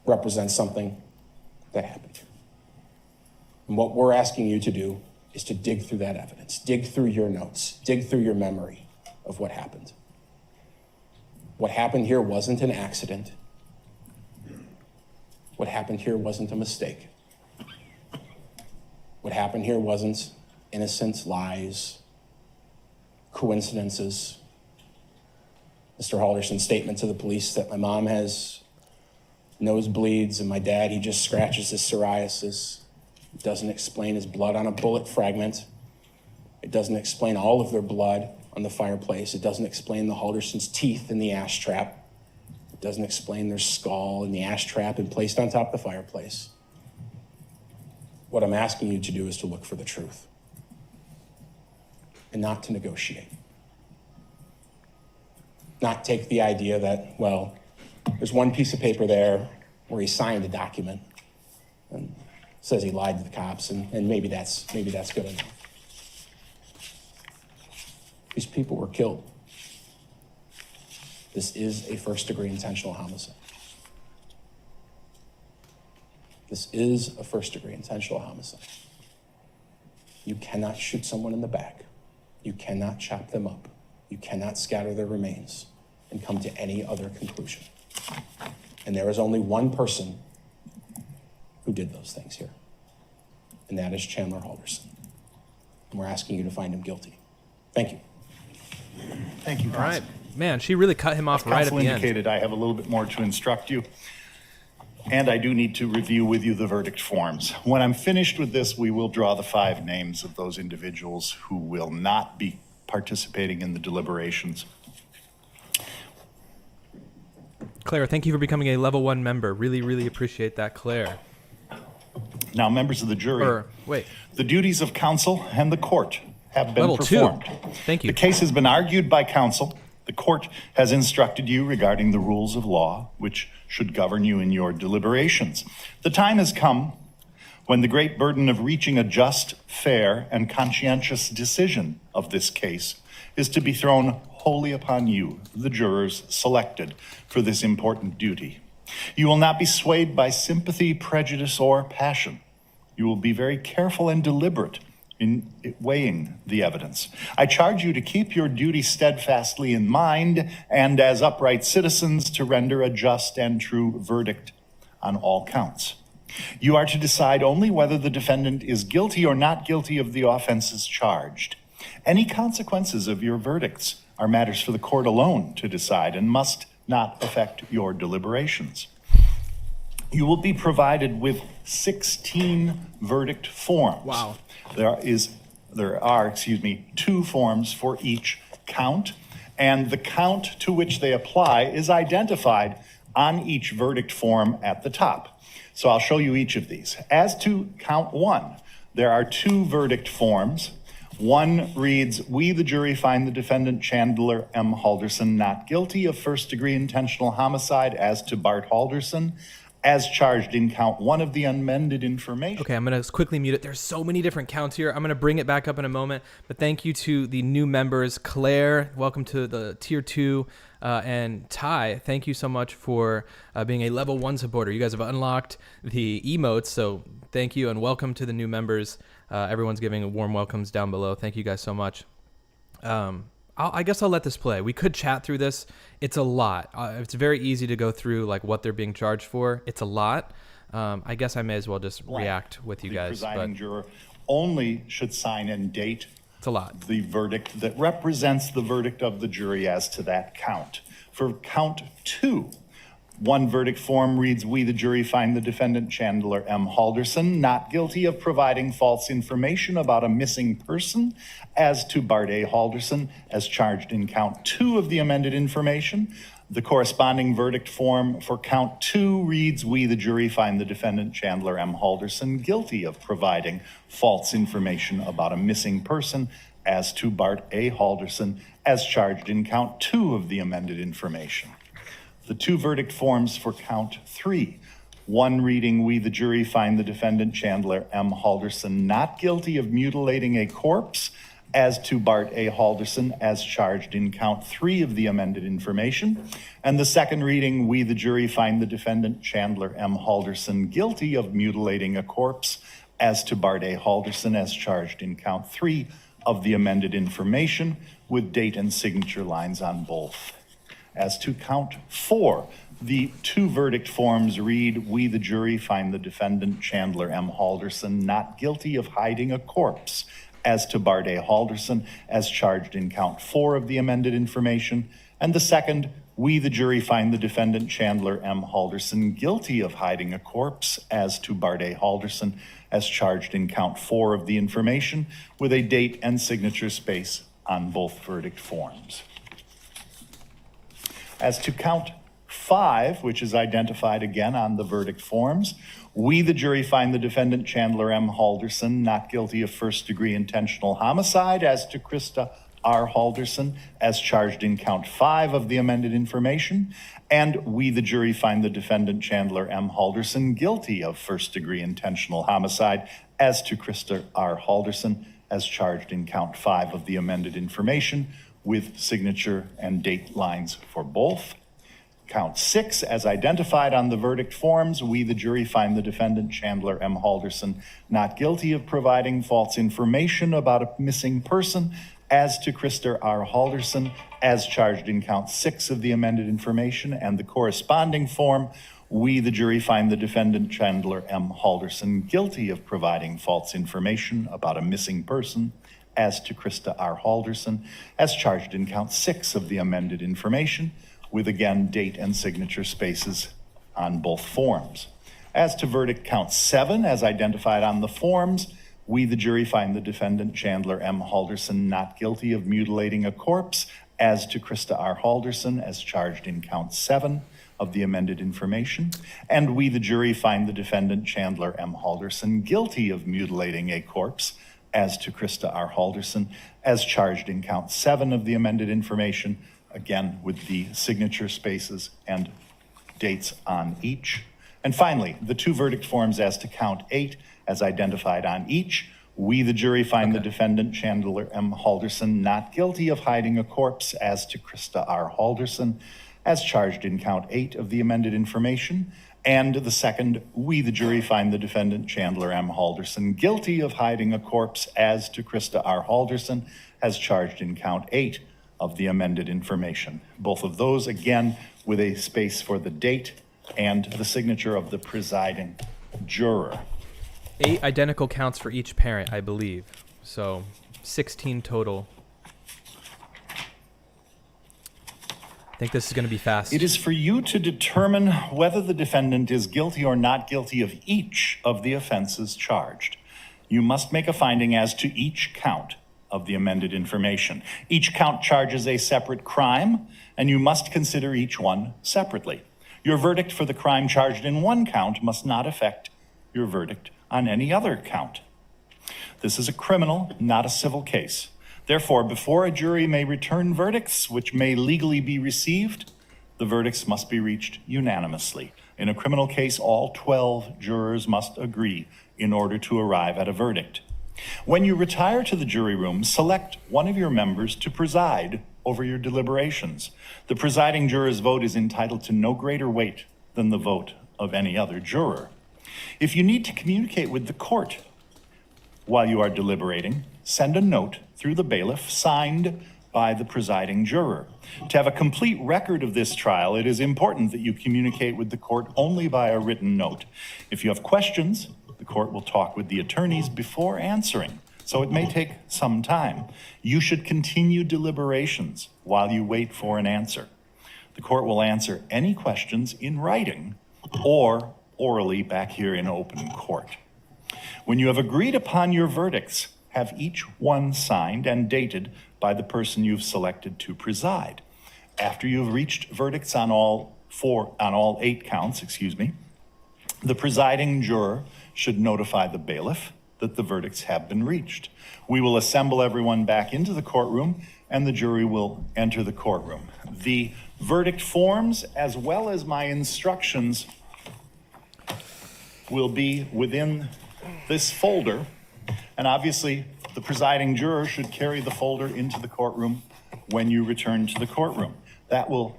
represents something that happened. And what we're asking you to do is to dig through that evidence, dig through your notes, dig through your memory of what happened. What happened here wasn't an accident. What happened here wasn't a mistake. What happened here wasn't innocent lies, coincidences. Mr. Halderson's statement to the police that my mom has nosebleeds and my dad, he just scratches his psoriasis. It doesn't explain his blood on a bullet fragment. It doesn't explain all of their blood on the fireplace. It doesn't explain the Halderson's teeth in the ash trap. It doesn't explain their skull in the ash trap and placed on top of the fireplace. What I'm asking you to do is to look for the truth and not to negotiate. Not take the idea that, well, there's one piece of paper there where he signed a document and says he lied to the cops, and maybe that's good enough. These people were killed. This is a first-degree intentional homicide. This is a first-degree intentional homicide. You cannot shoot someone in the back. You cannot chop them up. You cannot scatter their remains and come to any other conclusion. And there is only one person who did those things here, and that is Chandler Halderson. And we're asking you to find him guilty. Thank you. Thank you, All right. Man, she really cut him off right at the end. Indicated I have a little bit more to instruct you, and I do need to review with you the verdict forms. When I'm finished with this, we will draw the 5 names of those individuals who will not be participating in the deliberations. Claire, thank you for becoming a level 1 member. Really, really appreciate that, Claire. Now, members of the jury, the duties of counsel and the court have been level performed. 2. Thank you. The case has been argued by counsel. The court has instructed you regarding the rules of law, which should govern you in your deliberations. The time has come when the great burden of reaching a just, fair, and conscientious decision of this case is to be thrown wholly upon you, the jurors selected for this important duty. You will not be swayed by sympathy, prejudice, or passion. You will be very careful and deliberate in weighing the evidence. I charge you to keep your duty steadfastly in mind and as upright citizens to render a just and true verdict on all counts. You are to decide only whether the defendant is guilty or not guilty of the offenses charged. Any consequences of your verdicts are matters for the court alone to decide and must not affect your deliberations. You will be provided with 16 verdict forms. Wow. There are 2 forms for each count, and the count to which they apply is identified on each verdict form at the top. So I'll show you each of these. As to count 1, there are 2 verdict forms. One reads, "We, the jury, find the defendant Chandler M. Halderson not guilty of first-degree intentional homicide as to Bart Halderson, as charged in count 1 of the amended information." Okay, I'm going to quickly mute it. There's so many different counts here. I'm going to bring it back up in a moment. But thank you to the new members. Claire, welcome to the Tier 2. And Ty, thank you so much for being a level 1 supporter. You guys have unlocked the emotes, so thank you and welcome to the new members. Everyone's giving warm welcomes down below. Thank you guys so much. I guess I'll let this play. We could chat through this. It's a lot. It's very easy to go through like what they're being charged for. It's a lot. I guess I may as well just react with you guys. The presiding But juror only should sign and date it's a lot. the verdict that represents the verdict of the jury as to that count. For count 2, one verdict form reads, "We, the jury, find the defendant Chandler M. Halderson not guilty of providing false information about a missing person as to Bart A. Halderson as charged in count 2 of the amended information." The corresponding verdict form for count 2 reads, "We, the jury, find the defendant Chandler M. Halderson guilty of providing false information about a missing person as to Bart A. Halderson as charged in count 2 of the amended information." The 2 verdict forms for count 3, one reading, "We, the jury, find the defendant Chandler M. Halderson not guilty of mutilating a corpse as to Bart A. Halderson as charged in count 3 of the amended information." And the second reading, "We, the jury, find the defendant Chandler M. Halderson guilty of mutilating a corpse as to Bart A. Halderson as charged in count 3 of the amended information," with date and signature lines on both. As to count 4, the 2 verdict forms read, "We, the jury, find the defendant Chandler M. Halderson not guilty of hiding a corpse as to Bart A. Halderson as charged in count 4 of the amended information." And the second, "We, the jury, find the defendant Chandler M. Halderson guilty of hiding a corpse as to Bart A. Halderson as charged in count 4 of the information," with a date and signature space on both verdict forms. As to count 5, which is identified again on the verdict forms, "We, the jury, find the defendant Chandler M. Halderson not guilty of first-degree intentional homicide as to Krista R. Halderson as charged in count 5 of the amended information." And "We, the jury, find the defendant Chandler M. Halderson guilty of first-degree intentional homicide as to Krista R. Halderson as charged in count 5 of the amended information," with signature and date lines for both. Count 6, as identified on the verdict forms, "We, the jury, find the defendant Chandler M. Halderson not guilty of providing false information about a missing person as to Krista R. Halderson as charged in count 6 of the amended information," and the corresponding form, "We, the jury, find the defendant Chandler M. Halderson guilty of providing false information about a missing person as to Krista R. Halderson as charged in count 6 of the amended information," with again date and signature spaces on both forms. As to verdict count 7, as identified on the forms, "We, the jury, find the defendant Chandler M. Halderson not guilty of mutilating a corpse as to Krista R. Halderson as charged in count 7 of the amended information," and "We, the jury, find the defendant Chandler M. Halderson guilty of mutilating a corpse as to Krista R. Halderson as charged in count 7 of the amended information," again with the signature spaces and dates on each. And finally, the 2 verdict forms as to count 8, as identified on each. "We, the jury, find the defendant Chandler M. Halderson not guilty of hiding a corpse as to Krista R. Halderson as charged in count 8 of the amended information," and the second, "We, the jury, find the defendant Chandler M. Halderson guilty of hiding a corpse as to Krista R. Halderson as charged in count 8 of the amended information. Both of those, again, with a space for the date and the signature of the presiding juror. 8 identical counts for each parent, I believe. So 16 total. I think this is going to be fast. It is for you to determine whether the defendant is guilty or not guilty of each of the offenses charged. You must make a finding as to each count of the amended information. Each count charges a separate crime, and you must consider each one separately. Your verdict for the crime charged in one count must not affect your verdict on any other count. This is a criminal, not a civil case. Therefore, before a jury may return verdicts which may legally be received, the verdicts must be reached unanimously. In a criminal case, all 12 jurors must agree in order to arrive at a verdict. When you retire to the jury room, select one of your members to preside over your deliberations. The presiding juror's vote is entitled to no greater weight than the vote of any other juror. If you need to communicate with the court while you are deliberating, send a note through the bailiff signed by the presiding juror. To have a complete record of this trial, it is important that you communicate with the court only by a written note. If you have questions, the court will talk with the attorneys before answering, so it may take some time. You should continue deliberations while you wait for an answer. The court will answer any questions in writing or orally back here in open court. When you have agreed upon your verdicts, have each one signed and dated by the person you've selected to preside. After you've reached verdicts on all 8 counts, the presiding juror should notify the bailiff that the verdicts have been reached. We will assemble everyone back into the courtroom and the jury will enter the courtroom. The verdict forms, as well as my instructions, will be within this folder. And obviously, the presiding juror should carry the folder into the courtroom when you return to the courtroom. That will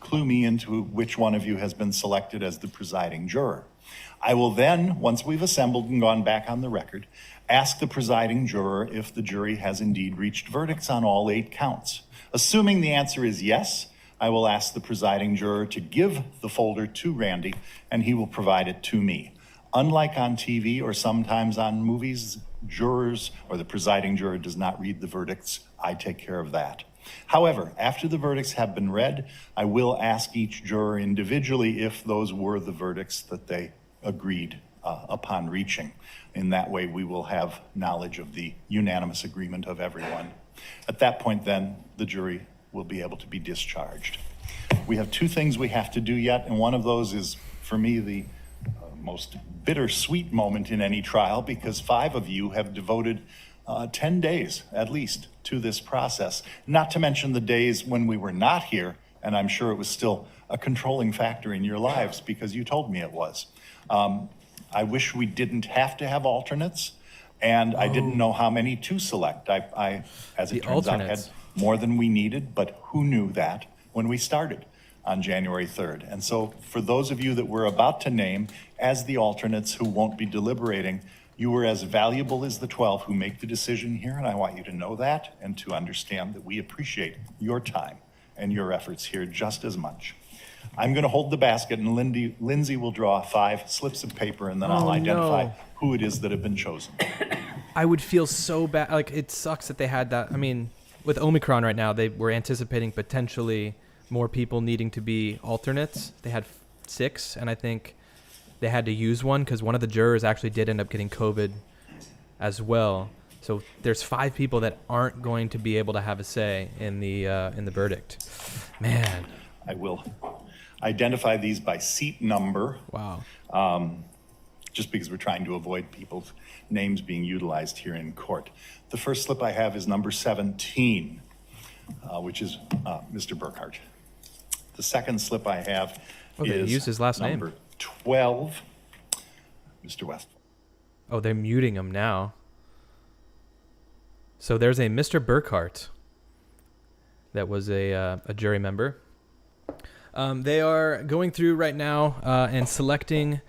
clue me into which one of you has been selected as the presiding juror. I will then, once we've assembled and gone back on the record, ask the presiding juror if the jury has indeed reached verdicts on all 8 counts. Assuming the answer is yes, I will ask the presiding juror to give the folder to Randy, and he will provide it to me. Unlike on TV or sometimes on movies, jurors or the presiding juror does not read the verdicts. I take care of that. However, after the verdicts have been read, I will ask each juror individually if those were the verdicts that they agreed upon reaching. In that way, we will have knowledge of the unanimous agreement of everyone. At that point, then, the jury will be able to be discharged. We have 2 things we have to do yet, and one of those is, for me, the most bittersweet moment in any trial, because 5 of you have devoted 10 days, at least, to this process. Not to mention the days when we were not here, and I'm sure it was still a controlling factor in your lives because you told me it was. I wish we didn't have to have alternates, and I didn't know how many to select. I as it turns out, had more than we needed, but who knew that when we started on January 3rd? And so for those of you that we're about to name as the alternates who won't be deliberating, you were as valuable as the 12 who make the decision here, and I want you to know that and to understand that we appreciate your time and your efforts here just as much. I'm going to hold the basket, and Lindsay will draw 5 slips of paper, and then I'll identify who it is that have been chosen. I would feel so bad. Like, it sucks that they had that. I mean, with Omicron right now, they were anticipating potentially more people needing to be alternates. They had 6, and I think they had to use one because one of the jurors actually did end up getting COVID as well. So there's 5 people that aren't going to be able to have a say in the verdict. Man. I will identify these by seat number. Wow. Just because we're trying to avoid people's names being utilized here in court. The first slip I have is number 17, which is Mr. Burkhart. The second slip I have is use his last number name. 12, Mr. Westphal. Oh, they're muting him now. So there's a Mr. Burkhart that was a jury member. They are going through right now and selecting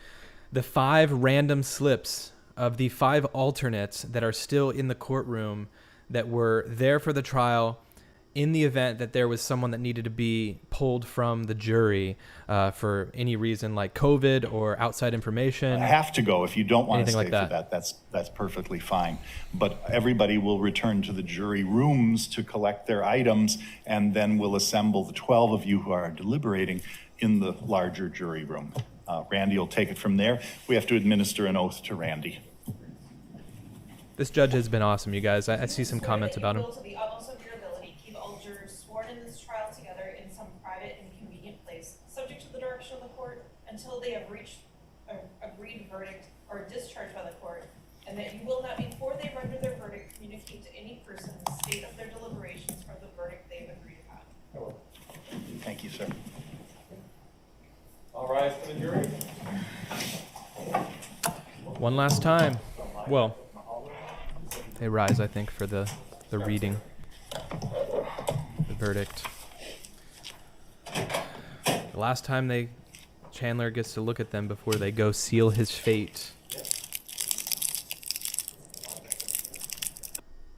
the 5 random slips of the 5 alternates that are still in the courtroom that were there for the trial in the event that there was someone that needed to be pulled from the jury for any reason like COVID or outside information. I have to go. If you don't want to stay like for that, that's perfectly fine. But everybody will return to the jury rooms to collect their items, and then we'll assemble the 12 of you who are deliberating in the larger jury room. Randy will take it from there. We have to administer an oath to Randy. This judge has been awesome, you guys. I see some comments about him. To the utmost of your ability, keep all jurors sworn in this trial together in some private and convenient place, subject to the direction of the court, until they have reached an agreed verdict or discharged by the court, and that you will not, before they render their verdict, communicate to any person the state of their deliberations or the verdict they have agreed upon. Thank you, sir. All rise for the jury. One last time. Well, they rise, I think, for the reading, the verdict. The last time Chandler gets to look at them before they go seal his fate.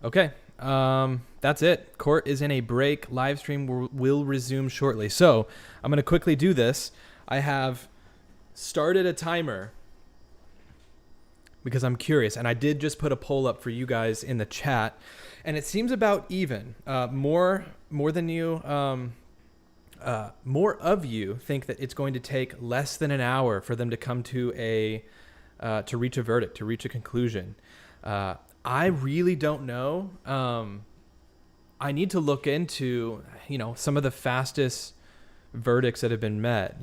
Okay, That's it. Court is in a break. Live stream will resume shortly. So I'm going to quickly do this. I have started a timer because I'm curious, and I did just put a poll up for you guys in the chat, and it seems about even. More than you, more of you think that it's going to take less than an hour for them to come to to reach a verdict, to reach a conclusion. I really don't know. I need to look into, some of the fastest verdicts that have been met.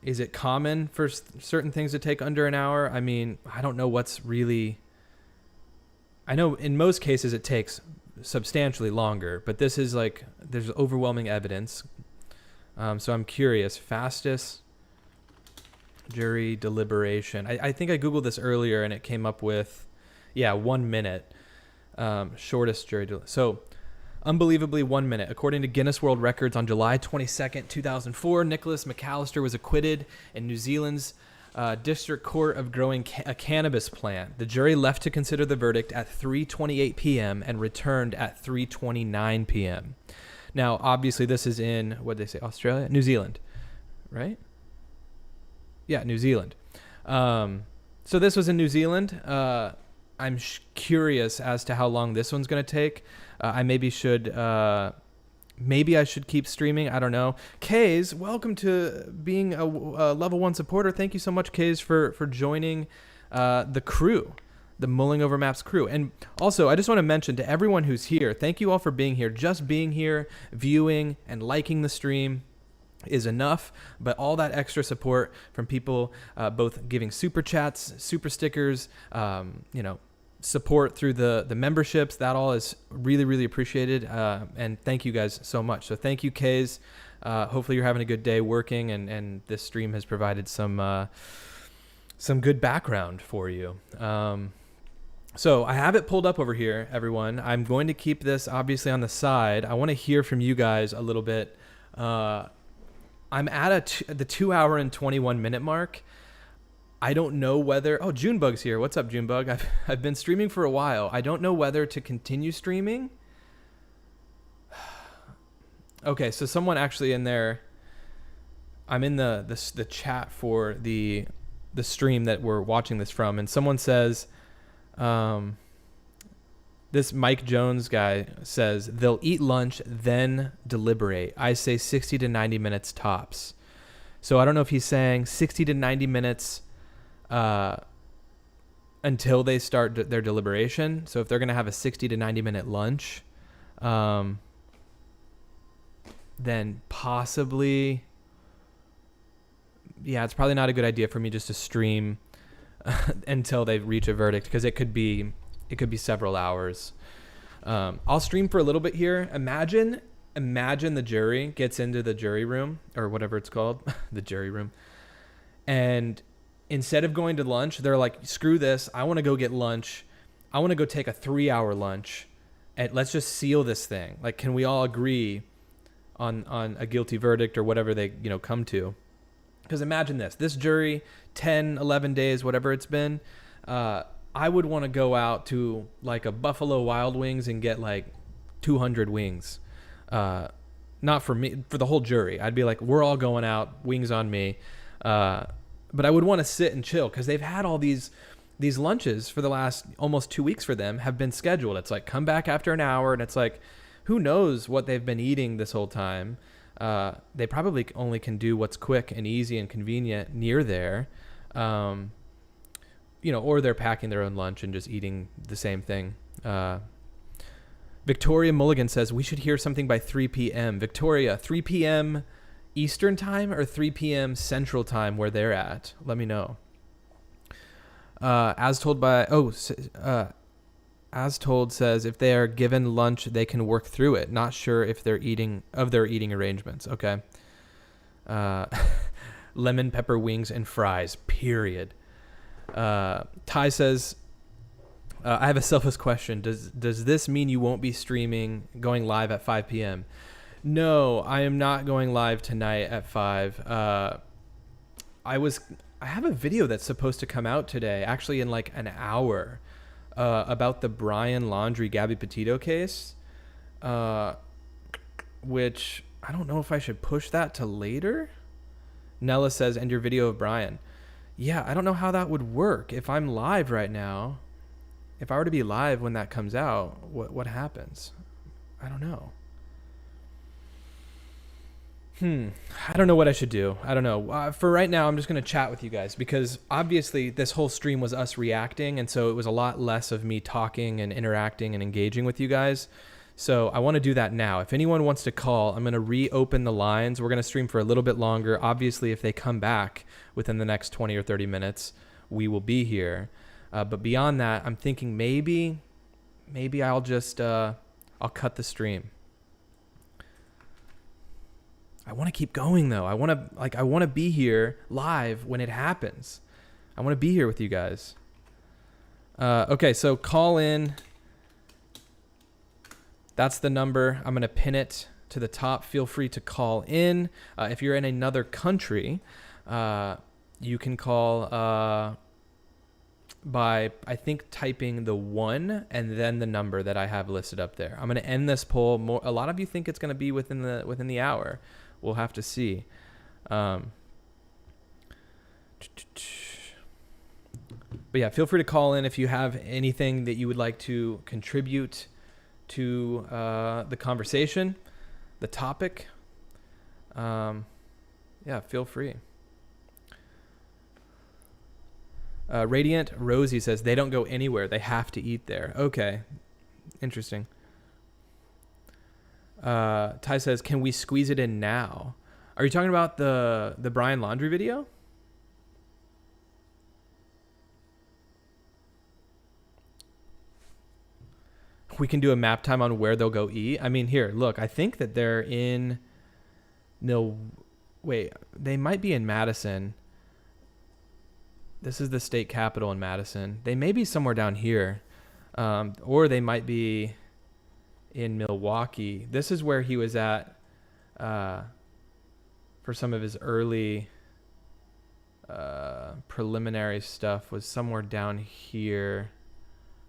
Is it common for certain things to take under an hour? I mean, I don't know what's really. I know in most cases it takes substantially longer, but this is there's overwhelming evidence. So I'm curious. Fastest jury deliberation. I think I Googled this earlier and it came up with, 1 minute. Shortest jury So unbelievably 1 minute. According to Guinness World Records, on July 22nd, 2004, Nicholas McAllister was acquitted in New Zealand's District Court of growing a cannabis plant. The jury left to consider the verdict at 3:28 p.m. and returned at 3:29 p.m. Now, obviously, this is in, what did they say, Australia? New Zealand, right? Yeah, New Zealand. So this was in New Zealand. I'm curious as to how long this one's going to take. I maybe I should keep streaming. I don't know. Kays, welcome to being a level 1 supporter. Thank you so much, Kays, for joining the crew, the Mulling Over Maps crew. And also, I just want to mention to everyone who's here, thank you all for being here. Just being here, viewing, and liking the stream is enough, but all that extra support from people both giving super chats, super stickers, support through the memberships, that all is really, really appreciated, and thank you guys so much. So thank you, Kays. Hopefully you're having a good day working, and this stream has provided some good background for you. So I have it pulled up over here, everyone. I'm going to keep this obviously on the side. I want to hear from you guys a little bit. I'm at the 2 hour and 21 minute mark. I don't know whether... Oh, Junebug's here. What's up, Junebug? I've been streaming for a while. I don't know whether to continue streaming. Okay, so someone actually in there... I'm in the chat for the stream that we're watching this from, and someone says... this Mike Jones guy says, they'll eat lunch, then deliberate. I say 60 to 90 minutes tops. So I don't know if he's saying 60 to 90 minutes... until they start their deliberation. So if they're going to have a 60 to 90 minute lunch, then possibly, it's probably not a good idea for me just to stream until they reach a verdict, because it could be several hours. I'll stream for a little bit here. Imagine the jury gets into the jury room, or whatever it's called, the jury room, and instead of going to lunch, they're like, screw this. I want to go get lunch. I want to go take a 3-hour lunch, and let's just seal this thing. Like, can we all agree on a guilty verdict or whatever they, come to? Because imagine this jury, 10, 11 days, whatever it's been, I would want to go out to like a Buffalo Wild Wings and get like 200 wings. Not for me, for the whole jury. I'd be like, we're all going out, wings on me. But I would want to sit and chill, because they've had all these lunches for the last almost 2 weeks for them have been scheduled. It's like, come back after an hour, and it's like, who knows what they've been eating this whole time. They probably only can do what's quick and easy and convenient near there, or they're packing their own lunch and just eating the same thing. Victoria Mulligan says, we should hear something by 3 p.m. Victoria, 3 p.m. Eastern time or 3 p.m. Central time where they're at? Let me know. As told says, if they are given lunch, they can work through it. Not sure if they're eating arrangements. Okay. Lemon pepper wings and fries, period. Ty says, I have a selfish question. Does this mean you won't be going live at 5 p.m.? No, I am not going live tonight at 5. I have a video that's supposed to come out today, actually in like an hour, about the Brian Laundrie Gabby Petito case, which I don't know if I should push that to later. Nella says, and your video of Brian. Yeah, I don't know how that would work. If I'm live right now, if I were to be live when that comes out, what happens? I don't know. I don't know what I should do. I don't know. For right now, I'm just going to chat with you guys because obviously this whole stream was us reacting. And so it was a lot less of me talking and interacting and engaging with you guys. So I want to do that now. If anyone wants to call, I'm going to reopen the lines. We're going to stream for a little bit longer. Obviously, if they come back within the next 20 or 30 minutes, we will be here. But beyond that, I'm thinking maybe I'll just, I'll cut the stream. I want to keep going though. I want to be here live when it happens. I want to be here with you guys. Okay, so call in. That's the number. I'm going to pin it to the top. Feel free to call in. If you're in another country, you can call by, I think, typing the 1 and then the number that I have listed up there. I'm going to end this poll. A lot of you think it's going to be within the hour. We'll have to see. But yeah, feel free to call in if you have anything that you would like to contribute to the conversation, the topic. Yeah, feel free. Radiant Rosie says they don't go anywhere. They have to eat there. Okay. Interesting. Ty says, can we squeeze it in now? Are you talking about the Brian Laundrie video? We can do a map time on where they'll go eat. I mean, here, look, I think that they're in wait, they might be in Madison. This is the state capital in Madison. They may be somewhere down here. Or they might be in Milwaukee. This is where he was at for some of his early preliminary stuff, was somewhere down here.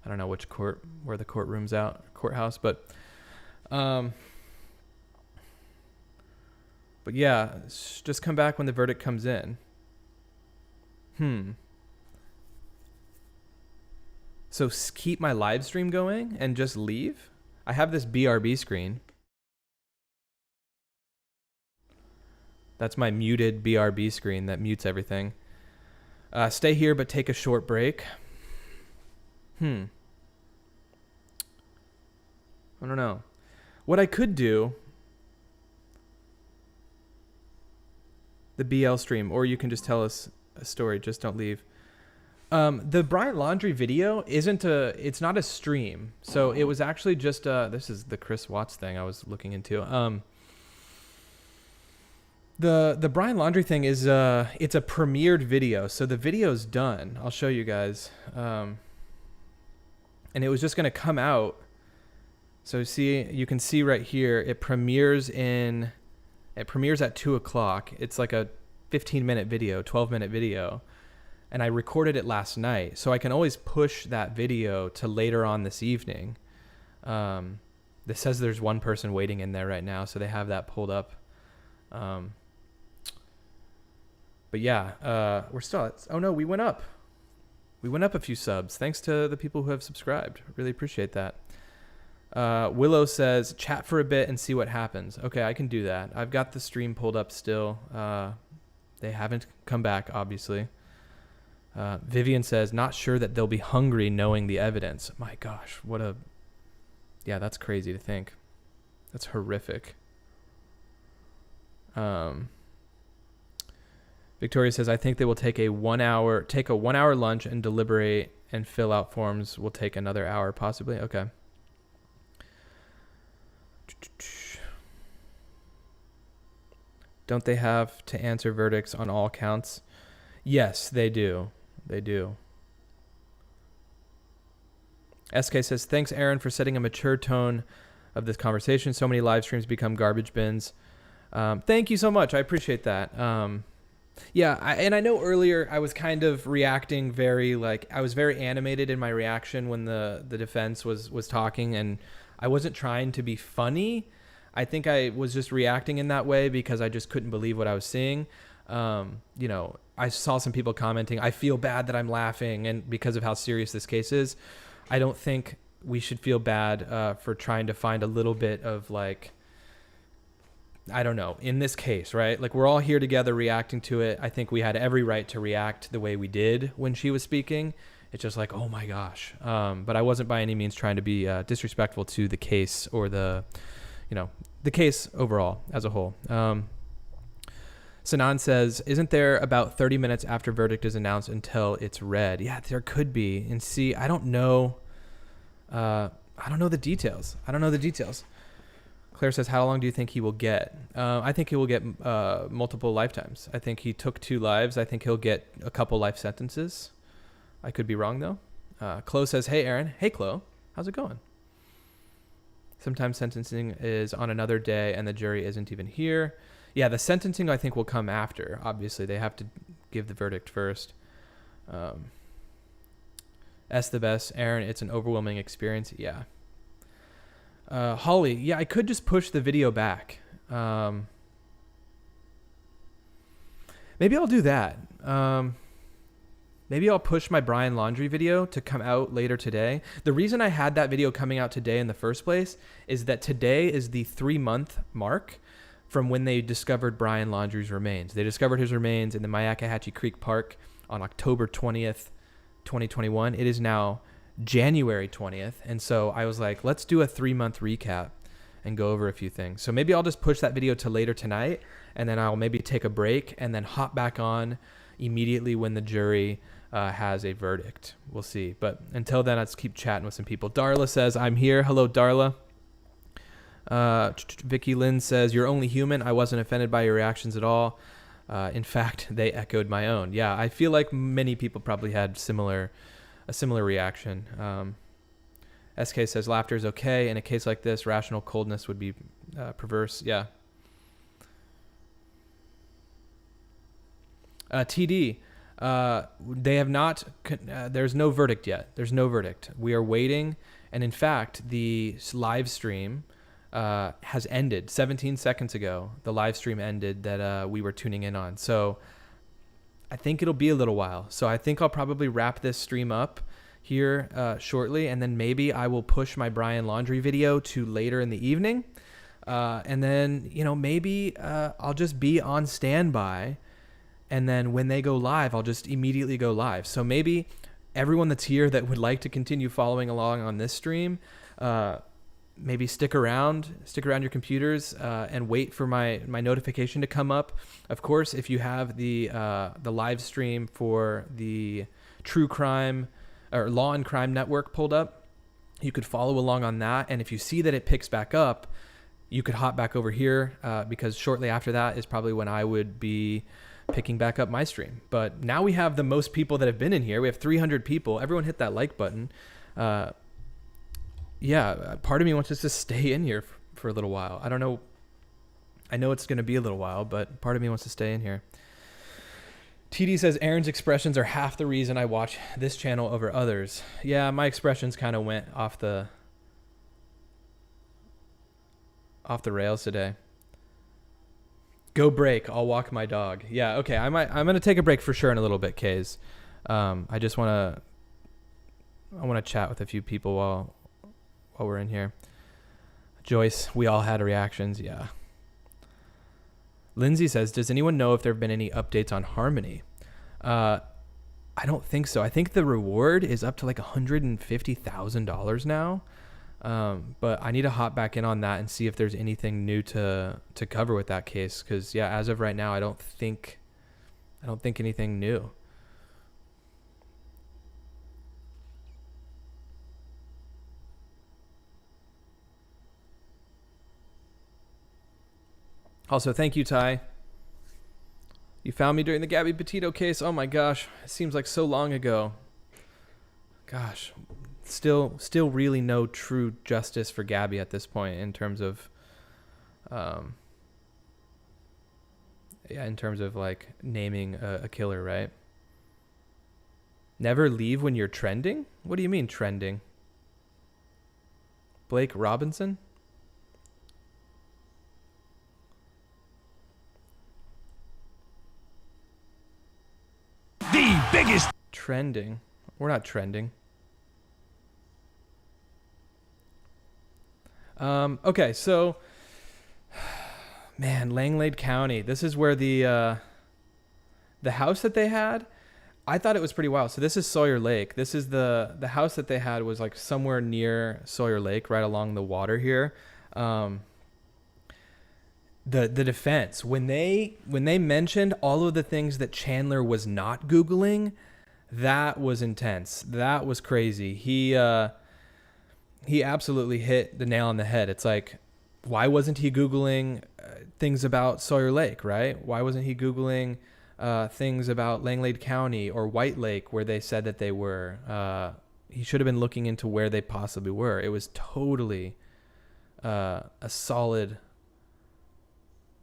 I don't know which where the courthouse, but yeah, just come back when the verdict comes in. So keep my live stream going and just leave? I have this BRB screen. That's my muted BRB screen that mutes everything. Stay here, but take a short break. I don't know. What I could do, the BL stream, or you can just tell us a story. Just don't leave. The Brian Laundrie video it's not a stream. So it was actually just, this is the Chris Watts thing I was looking into. The Brian Laundrie thing is, it's a premiered video. So the video's done. I'll show you guys. And it was just going to come out. So you can see right here, it premieres at 2:00. It's like a 15-minute video, 12-minute video. And I recorded it last night. So I can always push that video to later on this evening. This says there's one person waiting in there right now. So they have that pulled up. But yeah, we're still at, oh no, we went up. We went up a few subs. Thanks to the people who have subscribed. Really appreciate that. Willow says, chat for a bit and see what happens. Okay, I can do that. I've got the stream pulled up still. They haven't come back, obviously. Vivian says, not sure that they'll be hungry knowing the evidence. My gosh, yeah, that's crazy to think. That's horrific. Victoria says, I think they will take a 1 hour lunch and deliberate and fill out forms. Will take another hour possibly. Okay. Don't they have to answer verdicts on all counts? Yes, they do. They do. SK says, thanks, Aaron, for setting a mature tone of this conversation. So many live streams become garbage bins. Thank you so much. I appreciate that. Yeah, and I know earlier I was kind of reacting I was very animated in my reaction when the defense was talking, and I wasn't trying to be funny. I think I was just reacting in that way because I just couldn't believe what I was seeing. I saw some people commenting, I feel bad that I'm laughing, and because of how serious this case is. I don't think we should feel bad for trying to find a little bit of I don't know, in this case, right? Like, we're all here together reacting to it. I think we had every right to react the way we did when she was speaking. It's just like, oh my gosh. But I wasn't by any means trying to be disrespectful to the case or the case overall as a whole. Sanan says, isn't there about 30 minutes after verdict is announced until it's read? Yeah, there could be. And see, I don't know the details. Claire says, how long do you think he will get? I think he will get multiple lifetimes. I think he took 2 lives. I think he'll get a couple life sentences. I could be wrong, though. Chloe says, hey, Aaron. Hey, Chloe. How's it going? Sometimes sentencing is on another day and the jury isn't even here. Yeah, the sentencing, I think, will come after. Obviously, they have to give the verdict first. S the best. Aaron, it's an overwhelming experience. Yeah. Holly, yeah, I could just push the video back. Maybe I'll do that. Maybe I'll push my Brian Laundrie video to come out later today. The reason I had that video coming out today in the first place is that today is the 3-month mark from when they discovered Brian Laundrie's remains. They discovered his remains in the Myakkahatchee Creek Park on October 20th, 2021. It is now January 20th. And so I was like, let's do a 3-month recap and go over a few things. So maybe I'll just push that video to later tonight, and then I'll maybe take a break and then hop back on immediately when the jury has a verdict. We'll see. But until then, let's keep chatting with some people. Darla says, I'm here. Hello, Darla. Vicky Lynn says, you're only human. I wasn't offended by your reactions at all. In fact, they echoed my own. Yeah, I feel like many people probably had a similar reaction. SK says, laughter is okay. In a case like this, rational coldness would be perverse. Yeah. TD, they have not, there's no verdict yet. There's no verdict. We are waiting. And in fact, the live stream has ended 17 seconds ago. The live stream ended that we were tuning in on. So I think it'll be a little while. So I think I'll probably wrap this stream up here shortly, and then maybe I will push my Brian Laundrie video to later in the evening. And then, maybe I'll just be on standby, and then when they go live, I'll just immediately go live. So maybe everyone that's here that would like to continue following along on this stream, maybe stick around your computers and wait for my notification to come up. Of course, if you have the live stream for the True Crime or Law and Crime Network pulled up, you could follow along on that. And if you see that it picks back up, you could hop back over here because shortly after that is probably when I would be picking back up my stream. But now we have the most people that have been in here. We have 300 people. Everyone hit that like button. Yeah, part of me wants us to stay in here for a little while. I don't know. I know it's going to be a little while, but part of me wants to stay in here. TD says, Aaron's expressions are half the reason I watch this channel over others. Yeah, my expressions kind of went off the rails today. Go break. I'll walk my dog. Yeah, okay. I'm going to take a break for sure in a little bit, Kays. I just want to chat with a few people while we're in here. Joyce, we all had reactions. Yeah. Lindsay says, does anyone know if there have been any updates on Harmony? I don't think so. I think the reward is up to like $150,000 now. But I need to hop back in on that and see if there's anything new to cover with that case. Cause yeah, as of right now, I don't think anything new. Also, thank you, Ty. You found me during the Gabby Petito case. Oh my gosh, it seems like so long ago. Gosh, still really no true justice for Gabby at this point in terms of Yeah, in terms of like naming a killer, right? Never leave when you're trending? What do you mean trending? Blake Robinson? The biggest Trending. We're not trending. Okay, so man, Langlade County. This is where the house that they had, I thought it was pretty wild. So this is Sawyer Lake. This is the house that they had was like somewhere near Sawyer Lake, right along the water here. The defense, when they mentioned all of the things that Chandler was not Googling, that was intense. That was crazy. He absolutely hit the nail on the head. It's like, why wasn't he Googling things about Sawyer Lake, right? Why wasn't he Googling things about Langlade County or White Lake where they said that they were? He should have been looking into where they possibly were. It was totally a solid...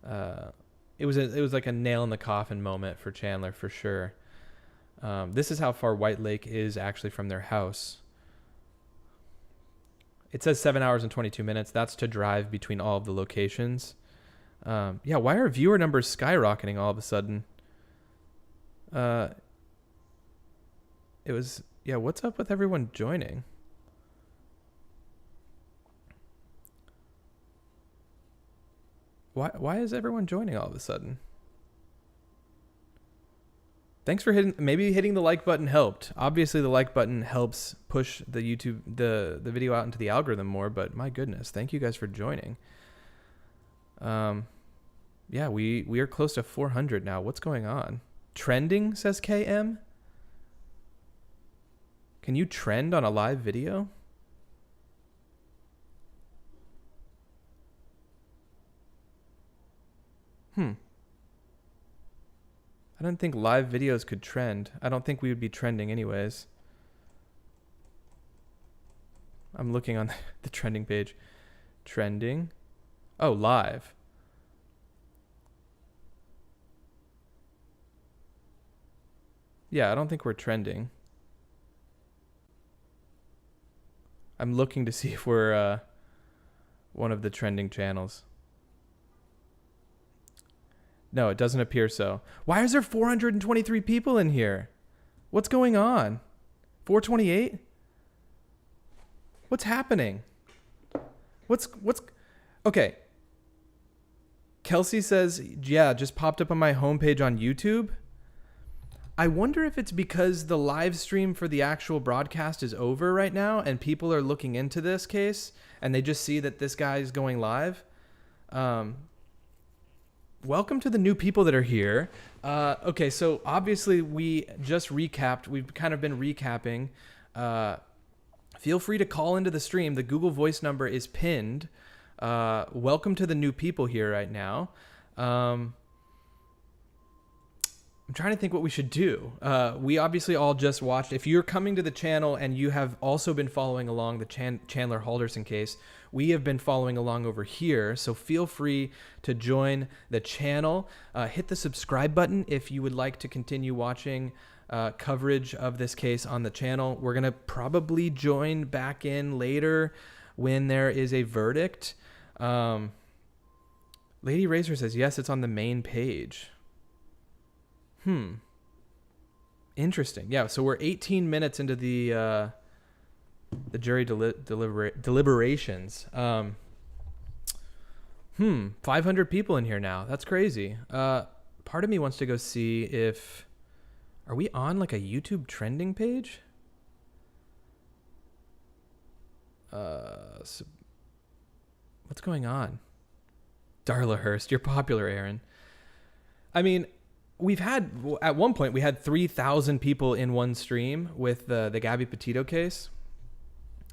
it was like a nail in the coffin moment for Chandler, for sure. This is how far White Lake is actually from their house. It says 7 hours and 22 minutes. That's to drive between all of the locations. Yeah, why are viewer numbers skyrocketing all of a sudden? It was, yeah, what's up with everyone joining? Why is everyone joining all of a sudden? Thanks for maybe hitting the like button helped. Obviously the like button helps push the YouTube, the video out into the algorithm more, but my goodness, thank you guys for joining. Yeah, we are close to 400 now. What's going on? Trending, says KM. Can you trend on a live video? I don't think live videos could trend. I don't think we would be trending anyways. I'm looking on the trending page. Trending. Oh, live. Yeah, I don't think we're trending. I'm looking to see if we're one of the trending channels. No, it doesn't appear so. Why is there 423 people in here? What's going on? 428? What's happening? What's okay. Kelsey says, yeah, just popped up on my homepage on YouTube. I wonder if it's because the live stream for the actual broadcast is over right now and people are looking into this case and they just see that this guy is going live. Welcome to the new people that are here. Okay, so obviously we just recapped. We've kind of been recapping. Feel free to call into the stream. The Google Voice number is pinned. Welcome to the new people here right now. I'm trying to think what we should do. We obviously all just watched. If you're coming to the channel and you have also been following along the Chandler Halderson case, we have been following along over here. So feel free to join the channel. Hit the subscribe button if you would like to continue watching coverage of this case on the channel. We're going to probably join back in later when there is a verdict. Lady Razor says, yes, it's on the main page. Interesting. Yeah, so we're 18 minutes into the jury deliberations. 500 people in here now. That's crazy. Part of me wants to go see if... Are we on like a YouTube trending page? So what's going on? Darla Hurst, you're popular, Aaron. I mean... We've had, at one point, we had 3,000 people in one stream with the Gabby Petito case.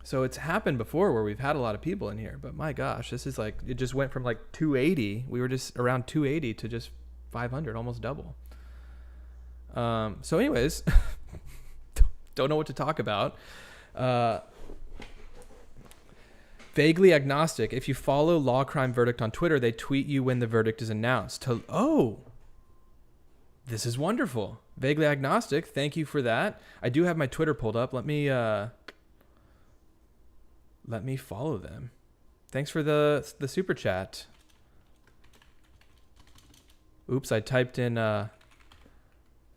So it's happened before where we've had a lot of people in here. But my gosh, this is like, it just went from like 280. We were just around 280 to just 500, almost double. So anyways, don't know what to talk about. Vaguely agnostic. If you follow Law Crime Verdict on Twitter, they tweet you when the verdict is announced. This is wonderful. Vaguely agnostic. Thank you for that. I do have my Twitter pulled up. Let me follow them. Thanks for the super chat. Oops, I typed in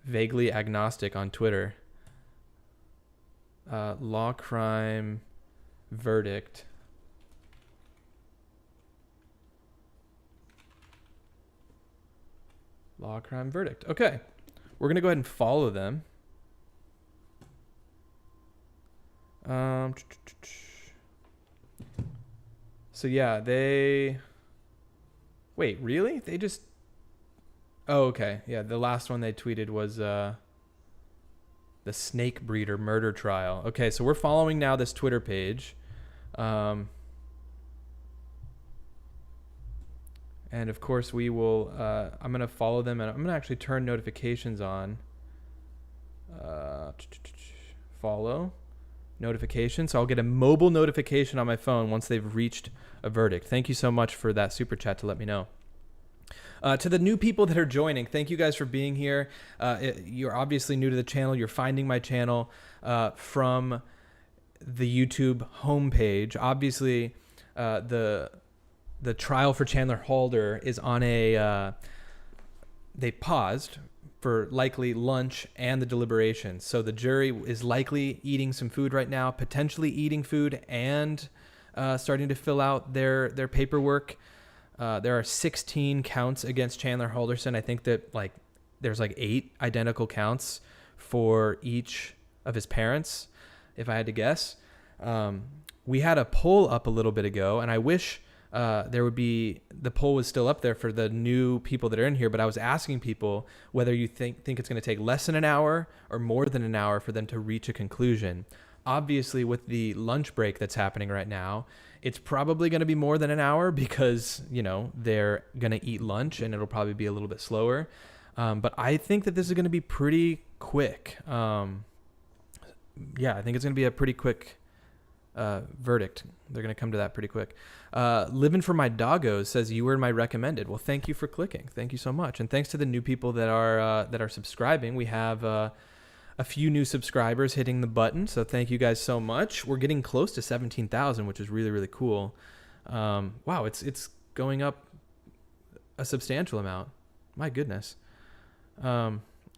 vaguely agnostic on Twitter. Law, crime, verdict. Law, crime, verdict. Okay. We're going to go ahead and follow them. So yeah, they... Wait, really? They just... Oh, okay. Yeah, the last one they tweeted was the snake breeder murder trial. Okay, so we're following now this Twitter page. And of course we will, I'm going to follow them, and I'm going to actually turn notifications on. Follow. Notification. So I'll get a mobile notification on my phone once they've reached a verdict. Thank you so much for that super chat to let me know. To the new people that are joining, thank you guys for being here. You're obviously new to the channel. You're finding my channel from the YouTube homepage. Obviously, the trial for Chandler Halder is on a... they paused for likely lunch and the deliberations. So the jury is likely eating some food right now, potentially eating food and starting to fill out their paperwork. There are 16 counts against Chandler Halderson. I think that there's 8 identical counts for each of his parents, if I had to guess. We had a poll up a little bit ago, and I wish the poll was still up there for the new people that are in here, but I was asking people whether you think it's going to take less than an hour or more than an hour for them to reach a conclusion. Obviously, with the lunch break that's happening right now, it's probably going to be more than an hour because, they're going to eat lunch and it'll probably be a little bit slower. But I think that this is going to be pretty quick. I think it's going to be a pretty quick verdict. They're going to come to that pretty quick. Living for My Doggos says you were my recommended. Well, thank you for clicking. Thank you so much. And thanks to the new people that are subscribing. We have a few new subscribers hitting the button. So thank you guys so much. We're getting close to 17,000, which is really, really cool. Wow. It's going up a substantial amount. My goodness.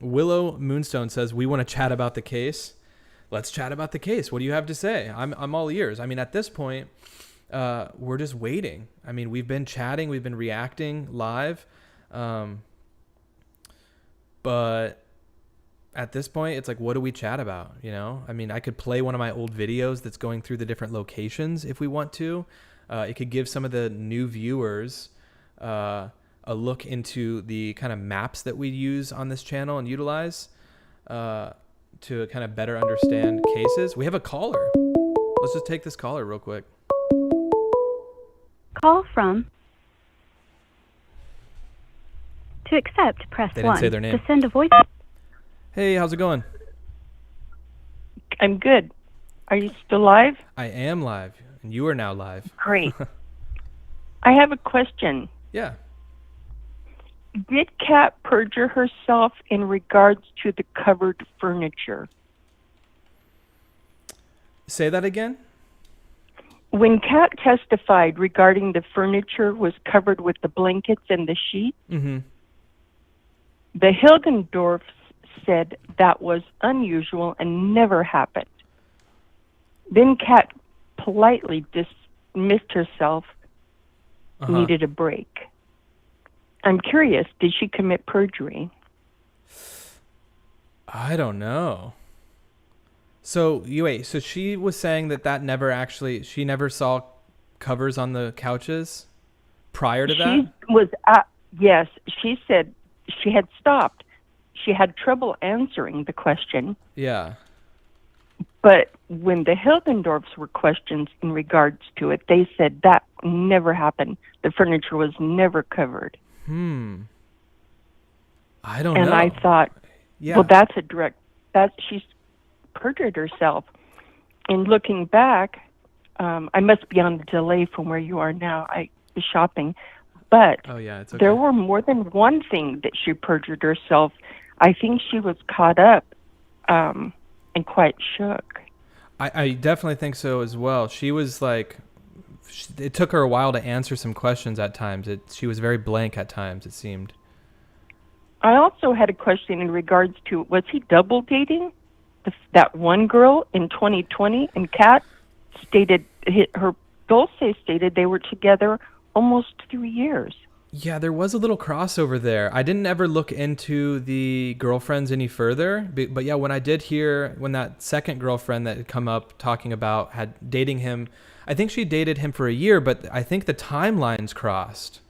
Willow Moonstone says, we want to chat about the case. Let's chat about the case. What do you have to say? I'm all ears. I mean, at this point, we're just waiting. I mean, we've been chatting, we've been reacting live. But at this point, it's what do we chat about? I mean, I could play one of my old videos that's going through the different locations if we want to. It could give some of the new viewers a look into the kind of maps that we use on this channel and utilize to kind of better understand cases. We have a caller. Let's just take this caller real quick. Call from. To accept, press 1. They didn't say their name. To send a voice. Hey, how's it going? I'm good. Are you still live? I am live, and you are now live. Great. I have a question. Yeah. Did Kat perjure herself in regards to the covered furniture? Say that again? When Kat testified regarding the furniture was covered with the blankets and the sheets, Mm-hmm. the Hilgendorfs said that was unusual and never happened. Then Kat politely dismissed herself, needed a break. I'm curious, did she commit perjury? I don't know. So so she was saying that never actually, she never saw covers on the couches prior to that? Yes, she said she had stopped. She had trouble answering the question. Yeah. But when the Hilgendorfs were questioned in regards to it, they said that never happened. The furniture was never covered. I don't know. And I thought, well, that's she's perjured herself. And looking back, I must be on the delay from where you are now. I was shopping. But it's okay. There were more than one thing that she perjured herself I think she was caught up and quite shook. I definitely think so as well. She was like, it took her a while to answer some questions at times. She was very blank at times, it seemed. I also had a question in regards to, was he double dating that one girl in 2020? And Kat stated, her Dulce stated they were together almost 3 years. Yeah, there was a little crossover there. I didn't ever look into the girlfriends any further, but yeah, when I did hear, when that second girlfriend that had come up talking about had dating him, I think she dated him for a year, but I think the timelines crossed.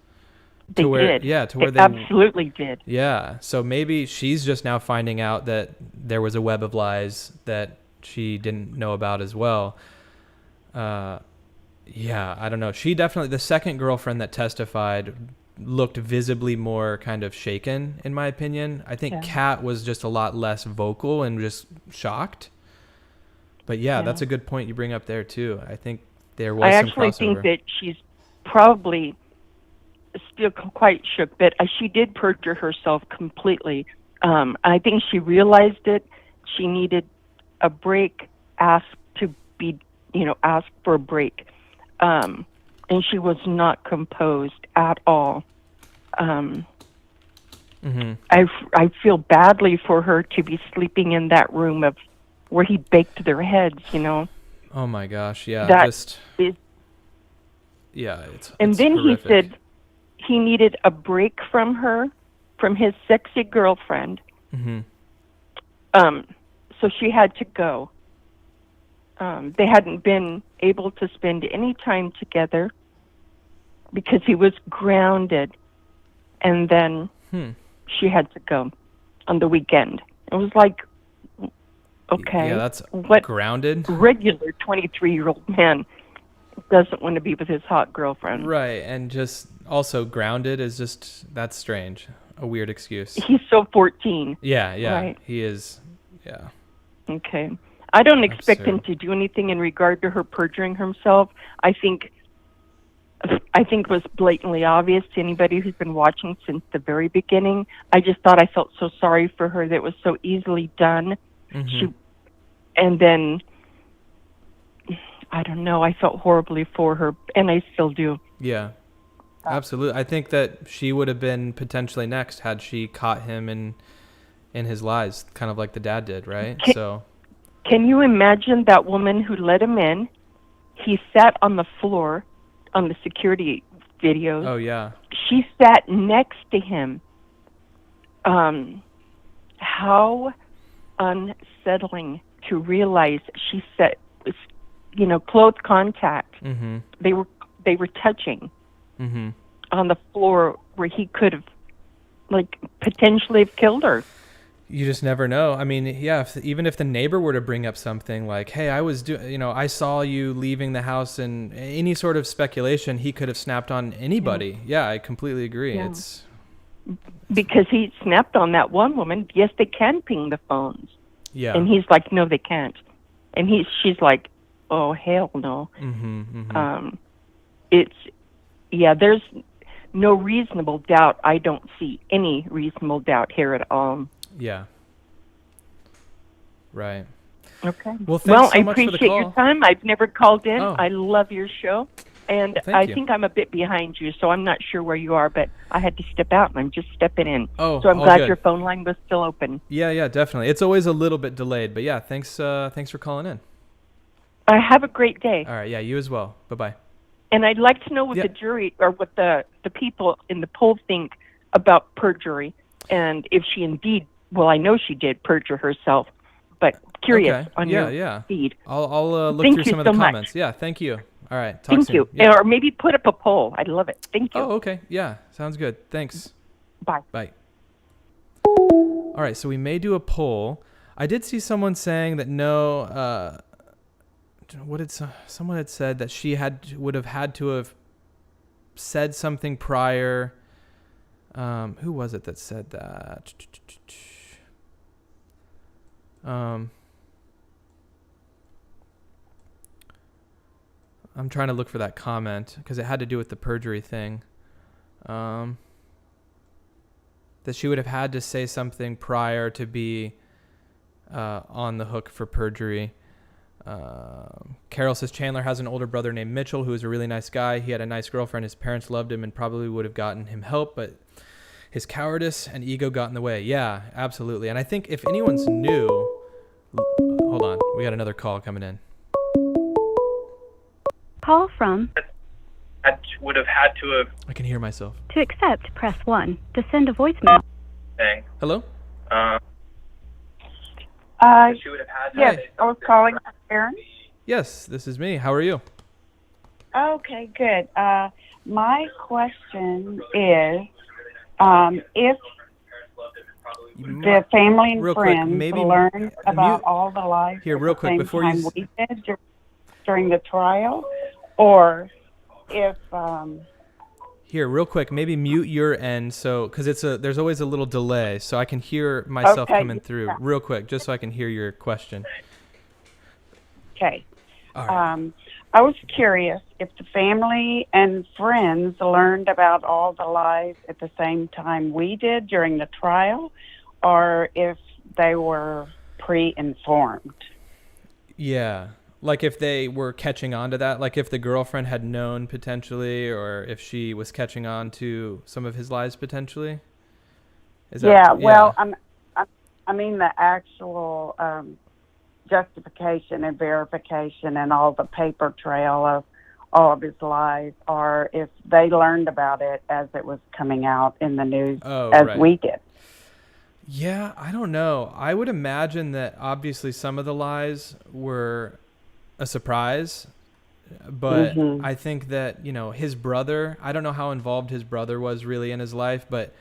They did. Yeah, to where they absolutely did. Yeah, so maybe she's just now finding out that there was a web of lies that she didn't know about as well. Yeah, I don't know. She definitely, the second girlfriend that testified looked visibly more kind of shaken, in my opinion. I think Kat was just a lot less vocal and just shocked. But yeah, that's a good point you bring up there too. I think there was some crossover. I actually think that she's probably still quite shook, but she did perjure herself completely. I think she realized it. She needed a break, asked for a break. And she was not composed at all. I feel badly for her to be sleeping in that room where he baked their heads, Oh my gosh, yeah. It's And then horrific. He said he needed a break from her, from his sexy girlfriend. So she had to go. They hadn't been able to spend any time together because he was grounded, and then she had to go on the weekend. It was like, okay, yeah, that's what grounded. Regular 23-year-old man doesn't want to be with his hot girlfriend. Right, and just also grounded is just, that's strange. A weird excuse. He's so 14. Yeah, Right. He is, yeah. Okay. I don't expect Absurd. him to do anything in regard to her perjuring himself. I think it was blatantly obvious to anybody who's been watching since the very beginning. I just thought I felt so sorry for her that it was so easily done. And then, I don't know, I felt horribly for her, and I still do. Yeah, absolutely. I think that she would have been potentially next had she caught him in his lies, kind of like the dad did, right? Can you imagine that woman who let him in? He sat on the floor on the security videos. Oh, yeah. She sat next to him. How unsettling to realize she said, close contact. They were touching on the floor where he could have, potentially have killed her. You just never know. I mean, yeah, even if the neighbor were to bring up something like, hey, I saw you leaving the house, and any sort of speculation, he could have snapped on anybody. Yeah, I completely agree. Yeah. It's because he snapped on that one woman. Yes, they can ping the phones. Yeah. And he's like, no, they can't. And she's like, oh, hell no. There's no reasonable doubt. I don't see any reasonable doubt here at all. Yeah. Right. Okay. Well, thanks so I much for the appreciate call. your time. I've never called in. Oh. I love your show. And Well, thank I you. think I'm a bit behind you, so I'm not sure where you are, but I had to step out, and I'm just stepping in. Oh, so I'm all glad good. your phone line was still open. Yeah, definitely. It's always a little bit delayed, but yeah, thanks for calling in. Have a great day. All right, yeah, you as well. Bye-bye. And I'd like to know what Yeah. the jury or what the people in the poll think about perjury, and if she indeed, well, I know she did perjure herself, but curious Okay. on your feed. I'll look Thank through you some of the so much. comments. Yeah, thank you. All right, talk Thank soon. you. Yeah. Or maybe put up a poll. I'd love it. Thank you. Oh, okay. Yeah, sounds good. Thanks. Bye. Bye. All right, so we may do a poll. I did see someone saying that no. Someone had said that she would have had to have said something prior. Who was it that said that? I'm trying to look for that comment because it had to do with the perjury thing. that she would have had to say something prior to be on the hook for perjury. Carol says Chandler has an older brother named Mitchell who is a really nice guy. He had a nice girlfriend. His parents loved him and probably would have gotten him help, but his cowardice and ego got in the way. Yeah, absolutely. And I think if anyone's new, hold on, we got another call coming in. Call from. That would have had to have. I can hear myself. To accept, press 1. To send a voicemail. Thing. Hello? She would have had to. Yes, I was calling Aaron. Yes, this is me. How are you? Okay, good. My question is, if the family and Real quick, friends maybe learned about mute- all the lies Here, at real the quick, same before you time s- we did during the trial, or if Here, real quick, maybe mute your end, so because there's always a little delay, so I can hear myself Okay, coming through. yeah. Real quick, just so I can hear your question. okay. All right. I was curious if the family and friends learned about all the lies at the same time we did during the trial, or if they were pre-informed. Yeah, like if they were catching on to that, like if the girlfriend had known potentially, or if she was catching on to some of his lies potentially. Is that, Yeah, well, I mean the actual justification and verification and all the paper trail of all of his lies, or if they learned about it as it was coming out in the news right. we did. Yeah, I don't know. I would imagine that obviously some of the lies were a surprise, but I think that, his brother, I don't know how involved his brother was really in his life, but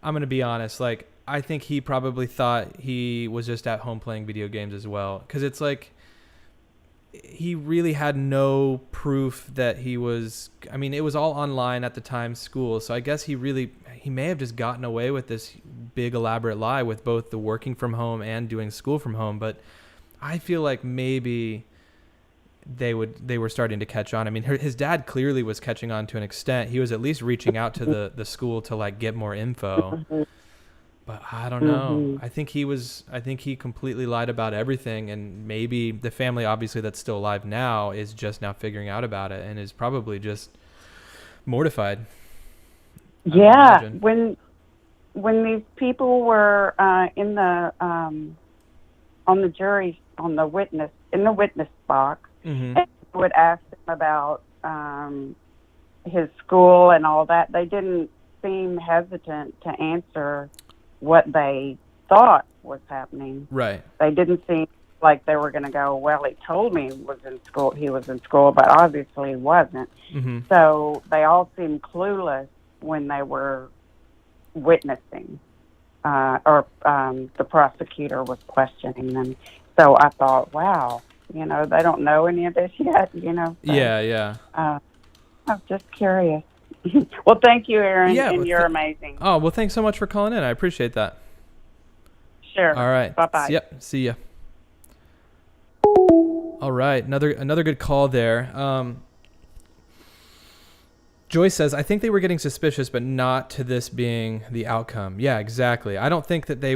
I'm going to be honest, like, I think he probably thought he was just at home playing video games as well. Because it's like, he really had no proof that he was, it was all online at the time, school. So I guess he may have just gotten away with this big elaborate lie with both the working from home and doing school from home. But I feel like maybe they were starting to catch on. His dad clearly was catching on to an extent. He was at least reaching out to the school to like get more info. But I don't know. I think he completely lied about everything, and maybe the family, obviously that's still alive now, is just now figuring out about it and is probably just mortified. Yeah, when these people were in the on the jury in the witness box, and would ask them about his school and all that, they didn't seem hesitant to answer what they thought was happening. Right. They didn't seem like they were going to go, well, he told me he was in school, but obviously he wasn't. So they all seemed clueless when they were witnessing, or the prosecutor was questioning them. So I thought, wow, they don't know any of this yet, So, Yeah. I was just curious. Well, thank you, Aaron, and you're amazing. Oh, well, thanks so much for calling in. I appreciate that. Sure. All right. Bye-bye. Yep. See ya. All right. Another good call there. Joyce says, I think they were getting suspicious, but not to this being the outcome. Yeah, exactly. I don't think they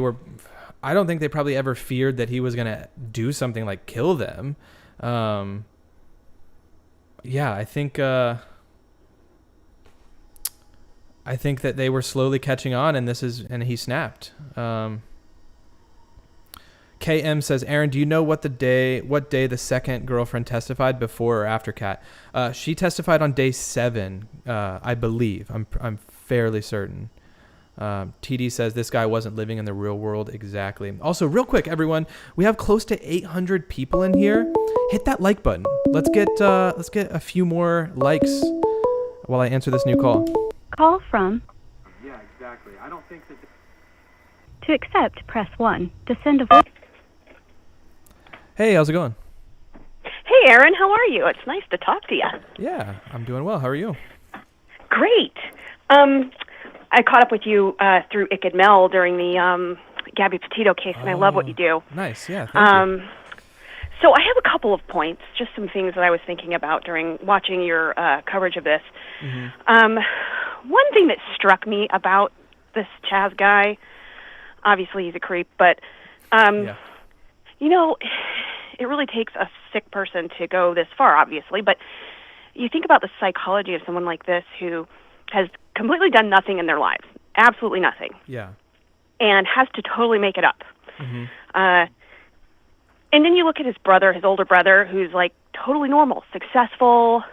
probably ever feared that he was going to do something like kill them. Yeah, I think that they were slowly catching on, and he snapped. KM says, Aaron, do you know what day the second girlfriend testified, before or after Kat? She testified on day 7, I believe. I'm fairly certain. TD says this guy wasn't living in the real world. Exactly. Also, real quick, everyone, we have close to 800 people in here. Hit that like button. Let's get a few more likes while I answer this new call. Call from. Yeah, exactly. I don't think that. To accept, press 1. To send a voice. Hey, how's it going? Hey, Aaron, how are you? It's nice to talk to you. Yeah, I'm doing well. How are you? Great. I caught up with you through Ick and Mel during the Gabby Petito case, and I love what you do. Nice, yeah, thank you. So I have a couple of points, just some things that I was thinking about during watching your coverage of this. One thing that struck me about this Chaz guy. Obviously, he's a creep, but, you know, it really takes a sick person to go this far, obviously. But you think about the psychology of someone like this who has completely done nothing in their lives, absolutely nothing. Yeah. And has to totally make it up. And then you look at his brother, his older brother, who's like totally normal, successful,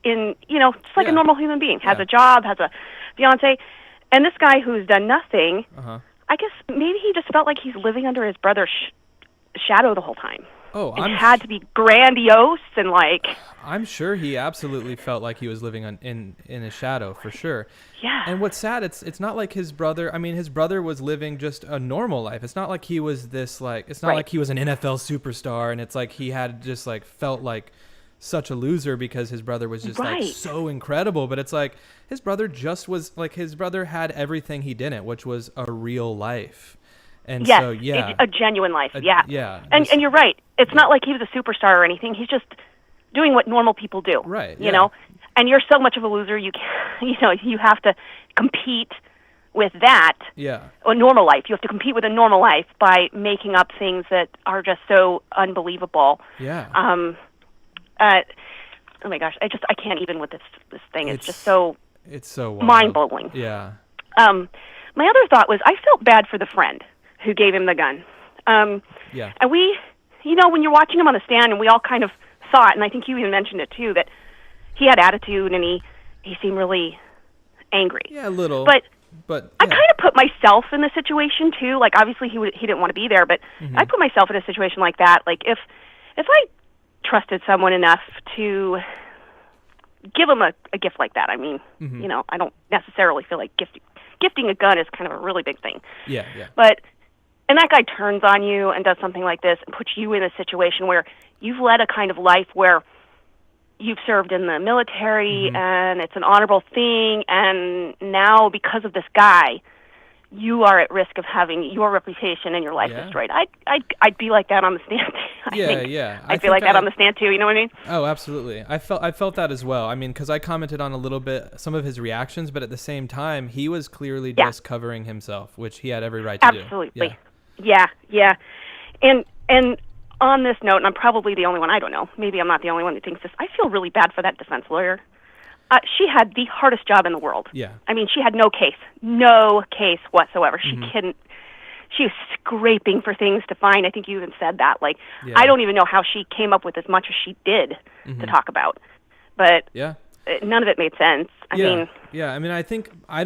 in, you know, just like a normal human being, has a job, has a fiance. And this guy who's done nothing, I guess maybe he just felt like he's living under his brother's shadow the whole time. Oh, it had to be grandiose and like. I'm sure he absolutely felt like he was living in a shadow for sure. Yeah. And what's sad, it's not like his brother. I mean, his brother was living just a normal life. It's not like he was this like. It's not like he was an NFL superstar, and it's like he had just like felt like such a loser because his brother was just like so incredible. But it's like his brother just was like his brother had everything he didn't, which was a real life. And yes, so, yeah, a genuine life. Yeah. And you're right. It's not like he was a superstar or anything. He's just doing what normal people do. Right. You know, and you're so much of a loser. You can't, you know, you have to compete with that. Yeah. A normal life. You have to compete with a normal life by making up things that are just so unbelievable. Yeah. Oh my gosh, I can't even with this thing. It's just so. It's so wild. Mind-blowing. Yeah. My other thought was I felt bad for the friend who gave him the gun. Yeah. And we, you know, when you're watching him on the stand, and we all kind of saw it, and I think you even mentioned it too, that he had attitude and he seemed really angry. Yeah, a little. But I kind of put myself in the situation too. Like obviously he didn't want to be there, but I put myself in a situation like that. Like if I trusted someone enough to give him a gift like that, I mean, you know, I don't necessarily feel like gifting a gun is kind of a really big thing. Yeah. But and that guy turns on you and does something like this and puts you in a situation where you've led a kind of life where you've served in the military and it's an honorable thing, and now because of this guy, you are at risk of having your reputation and your life destroyed. I'd be like that on the stand. I'd be like that on the stand too. You know what I mean? Oh, absolutely. I felt that as well. I mean, because I commented on a little bit some of his reactions, but at the same time, he was clearly just covering himself, which he had every right to do. Absolutely. Yeah. And on this note, and I'm probably the only one. I don't know. Maybe I'm not the only one that thinks this. I feel really bad for that defense lawyer. She had the hardest job in the world. Yeah. I mean, she had no case whatsoever. She couldn't. She was scraping for things to find. I think you even said that. Like, I don't even know how she came up with as much as she did to talk about. But none of it made sense. I mean, I think I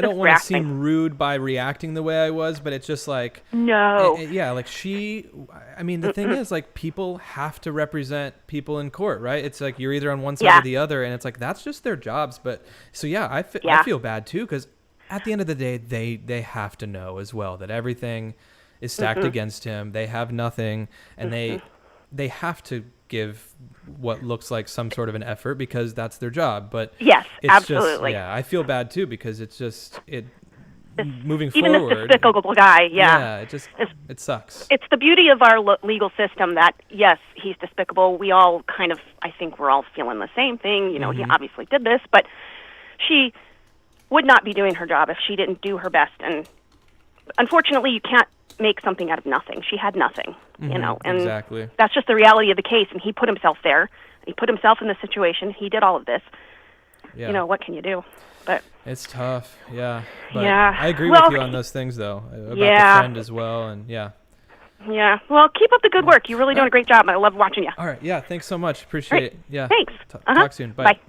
don't want to seem rude by reacting the way I was, but it's just like like she. I mean, the thing is, like, people have to represent people in court, right? It's like you're either on one side or the other, and it's like that's just their jobs. But so I feel bad too, because at the end of the day, they have to know as well that everything is stacked against him. They have nothing, and they have to give what looks like some sort of an effort because that's their job. But yes, it's absolutely. Just, I feel bad too because it's just moving even forward. Even this despicable guy, it sucks. It's the beauty of our legal system that yes, he's despicable. We all kind of, I think we're all feeling the same thing. You know, he obviously did this, but she would not be doing her job if she didn't do her best. And unfortunately, you can't make something out of nothing. She had nothing, you know, and that's just the reality of the case. And he put himself there. He put himself in this situation. He did all of this. You know, what can you do? But it's tough. Yeah. But yeah. I agree with you on those things, though, about the friend as well. And yeah. Well, keep up the good work. You're really doing a great job. I love watching you. All right. Yeah. Thanks so much. Appreciate it. Yeah. Thanks. Talk soon. Bye.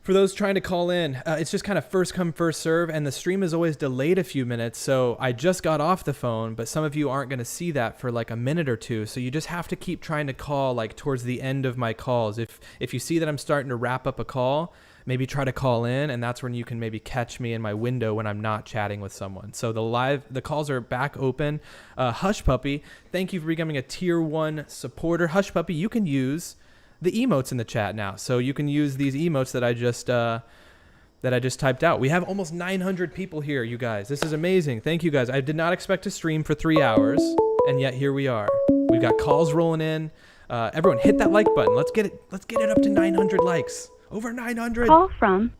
For those trying to call in, it's just kind of first come, first serve, and the stream is always delayed a few minutes. So I just got off the phone, but some of you aren't going to see that for like a minute or two. So you just have to keep trying to call like towards the end of my calls. If you see that I'm starting to wrap up a call, maybe try to call in, and that's when you can maybe catch me in my window when I'm not chatting with someone. So the calls are back open. Hush Puppy, thank you for becoming a tier 1 supporter. Hush Puppy, you can use the emotes in the chat now, so you can use these emotes that I just typed out. We have almost 900 people here, you guys. This is amazing. Thank you guys. I did not expect to stream for 3 hours, and yet here we are. We've got calls rolling in. Everyone, hit that like button. Let's get it up to 900 likes. Over 900. Call from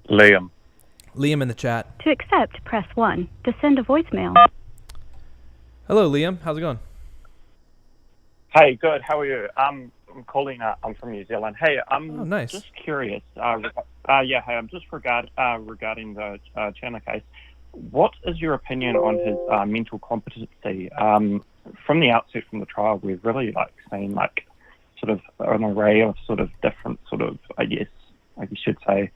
Liam. Liam in the chat. To accept, press 1. To send a voicemail. Hello, Liam. How's it going? Hey, good. How are you? I'm calling. I'm from New Zealand. Hey, I'm nice. just curious. Hey, I'm just regarding the Chandler case. What is your opinion on his mental competency? From the outset, from the trial, we've really seen sort of an array of sort of different sort of I guess you should say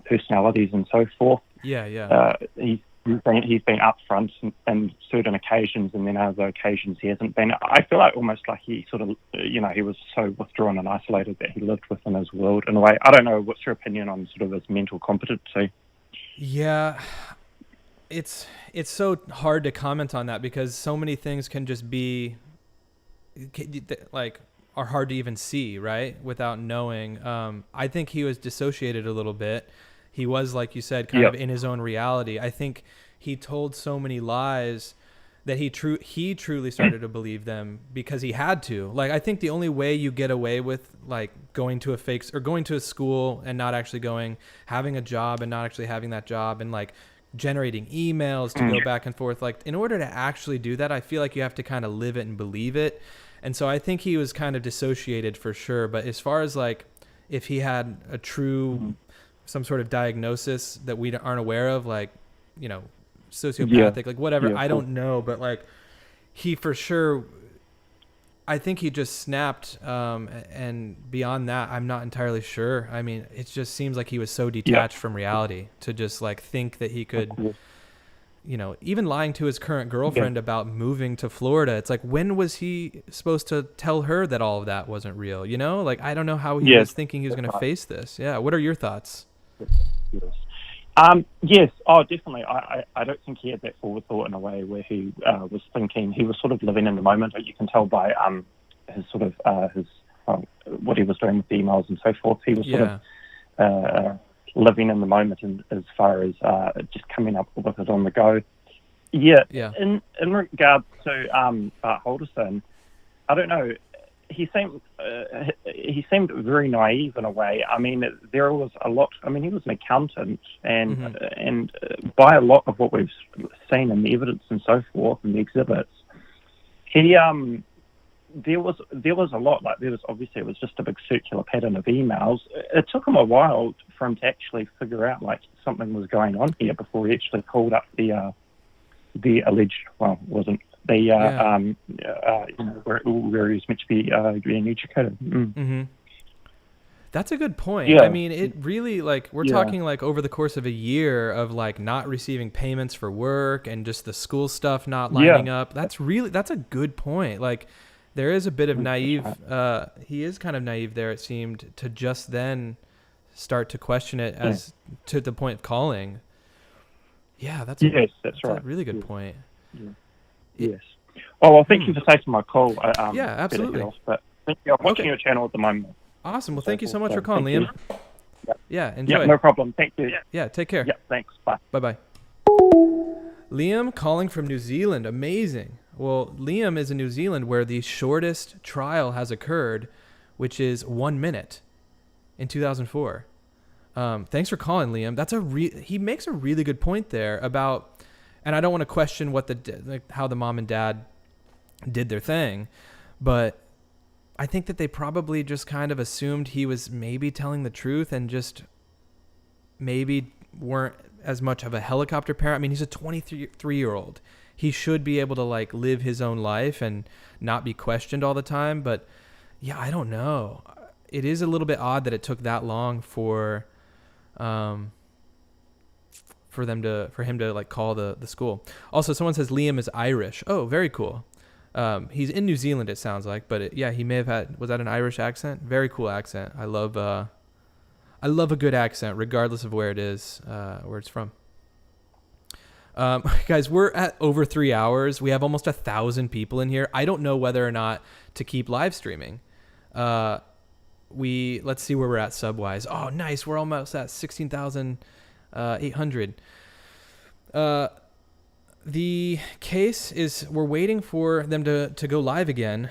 personalities and so forth. Yeah. He's been upfront in certain occasions, and then other occasions he hasn't been. I feel almost like he sort of, he was so withdrawn and isolated that he lived within his world in a way. I don't know. What's your opinion on sort of his mental competency? Yeah, it's so hard to comment on that because so many things can just be are hard to even see, right? Without knowing. I think he was dissociated a little bit. He was, like you said, kind of in his own reality. I think he told so many lies that he truly started to believe them because he had to. I think the only way you get away with going to going to a school and not actually having a job and not actually having that job, and generating emails to go back and forth. In order to actually do that, I feel like you have to kind of live it and believe it. And so I think he was kind of dissociated for sure. But as far as if he had a true some sort of diagnosis that we aren't aware of, sociopathic, whatever, I don't know. But he for sure, I think he just snapped. And beyond that, I'm not entirely sure. I mean, it just seems like he was so detached from reality to just think that he could, even lying to his current girlfriend about moving to Florida. It's when was he supposed to tell her that all of that wasn't real? I don't know how he was thinking he was going to face this. Yeah. What are your thoughts? Yes. Oh, definitely. I don't think he had that forethought in a way where he was thinking. He was sort of living in the moment. You can tell by his sort of what he was doing with the emails and so forth. He was sort of living in the moment, as far as just coming up with it on the go. Yeah. In regards to Halderson, I don't know. He seemed very naive in a way. I mean, there was a lot. I mean, he was an accountant, and by a lot of what we've seen in the evidence and so forth and the exhibits, he there was a lot. There was obviously, it was just a big circular pattern of emails. It took him a while for him to actually figure out something was going on here before he actually called up the alleged, wasn't the where he was meant to be being educated. That's a good point. I mean, it really we're talking over the course of a year of not receiving payments for work and just the school stuff not lining up. That's a good point. There is a bit of naive. He is kind of naive there. It seemed to just then start to question it as to the point of calling. Yeah, that's right. A really good point. Yes. Oh, well, thank you for taking my call. Yeah, absolutely. But thank you. I'm watching your channel at the moment. Awesome. Well, thank you so much for calling, Liam. Yeah, enjoy. Yeah, no problem. Thank you. Yeah, take care. Yeah, thanks. Bye. Bye-bye. Liam calling from New Zealand. Amazing. Well, Liam is in New Zealand where the shortest trial has occurred, which is 1 minute in 2004. Thanks for calling, Liam. He makes a really good point there about, and I don't want to question how the mom and dad did their thing, but I think that they probably just kind of assumed he was maybe telling the truth and just maybe weren't as much of a helicopter parent. I mean, he's a 23-year-old. He should be able to live his own life and not be questioned all the time. But yeah, I don't know. It is a little bit odd that it took that long for him to call the school. Also, someone says Liam is Irish. Oh, very cool. He's in New Zealand, it sounds like, but he may have was that an Irish accent? Very cool accent. I love a good accent, regardless of where it is, where it's from. Guys, we're at over 3 hours. We have almost 1,000 people in here. I don't know whether or not to keep live streaming. Let's see where we're at sub-wise. Oh, nice. We're almost at 16,800. The case is, we're waiting for them to go live again.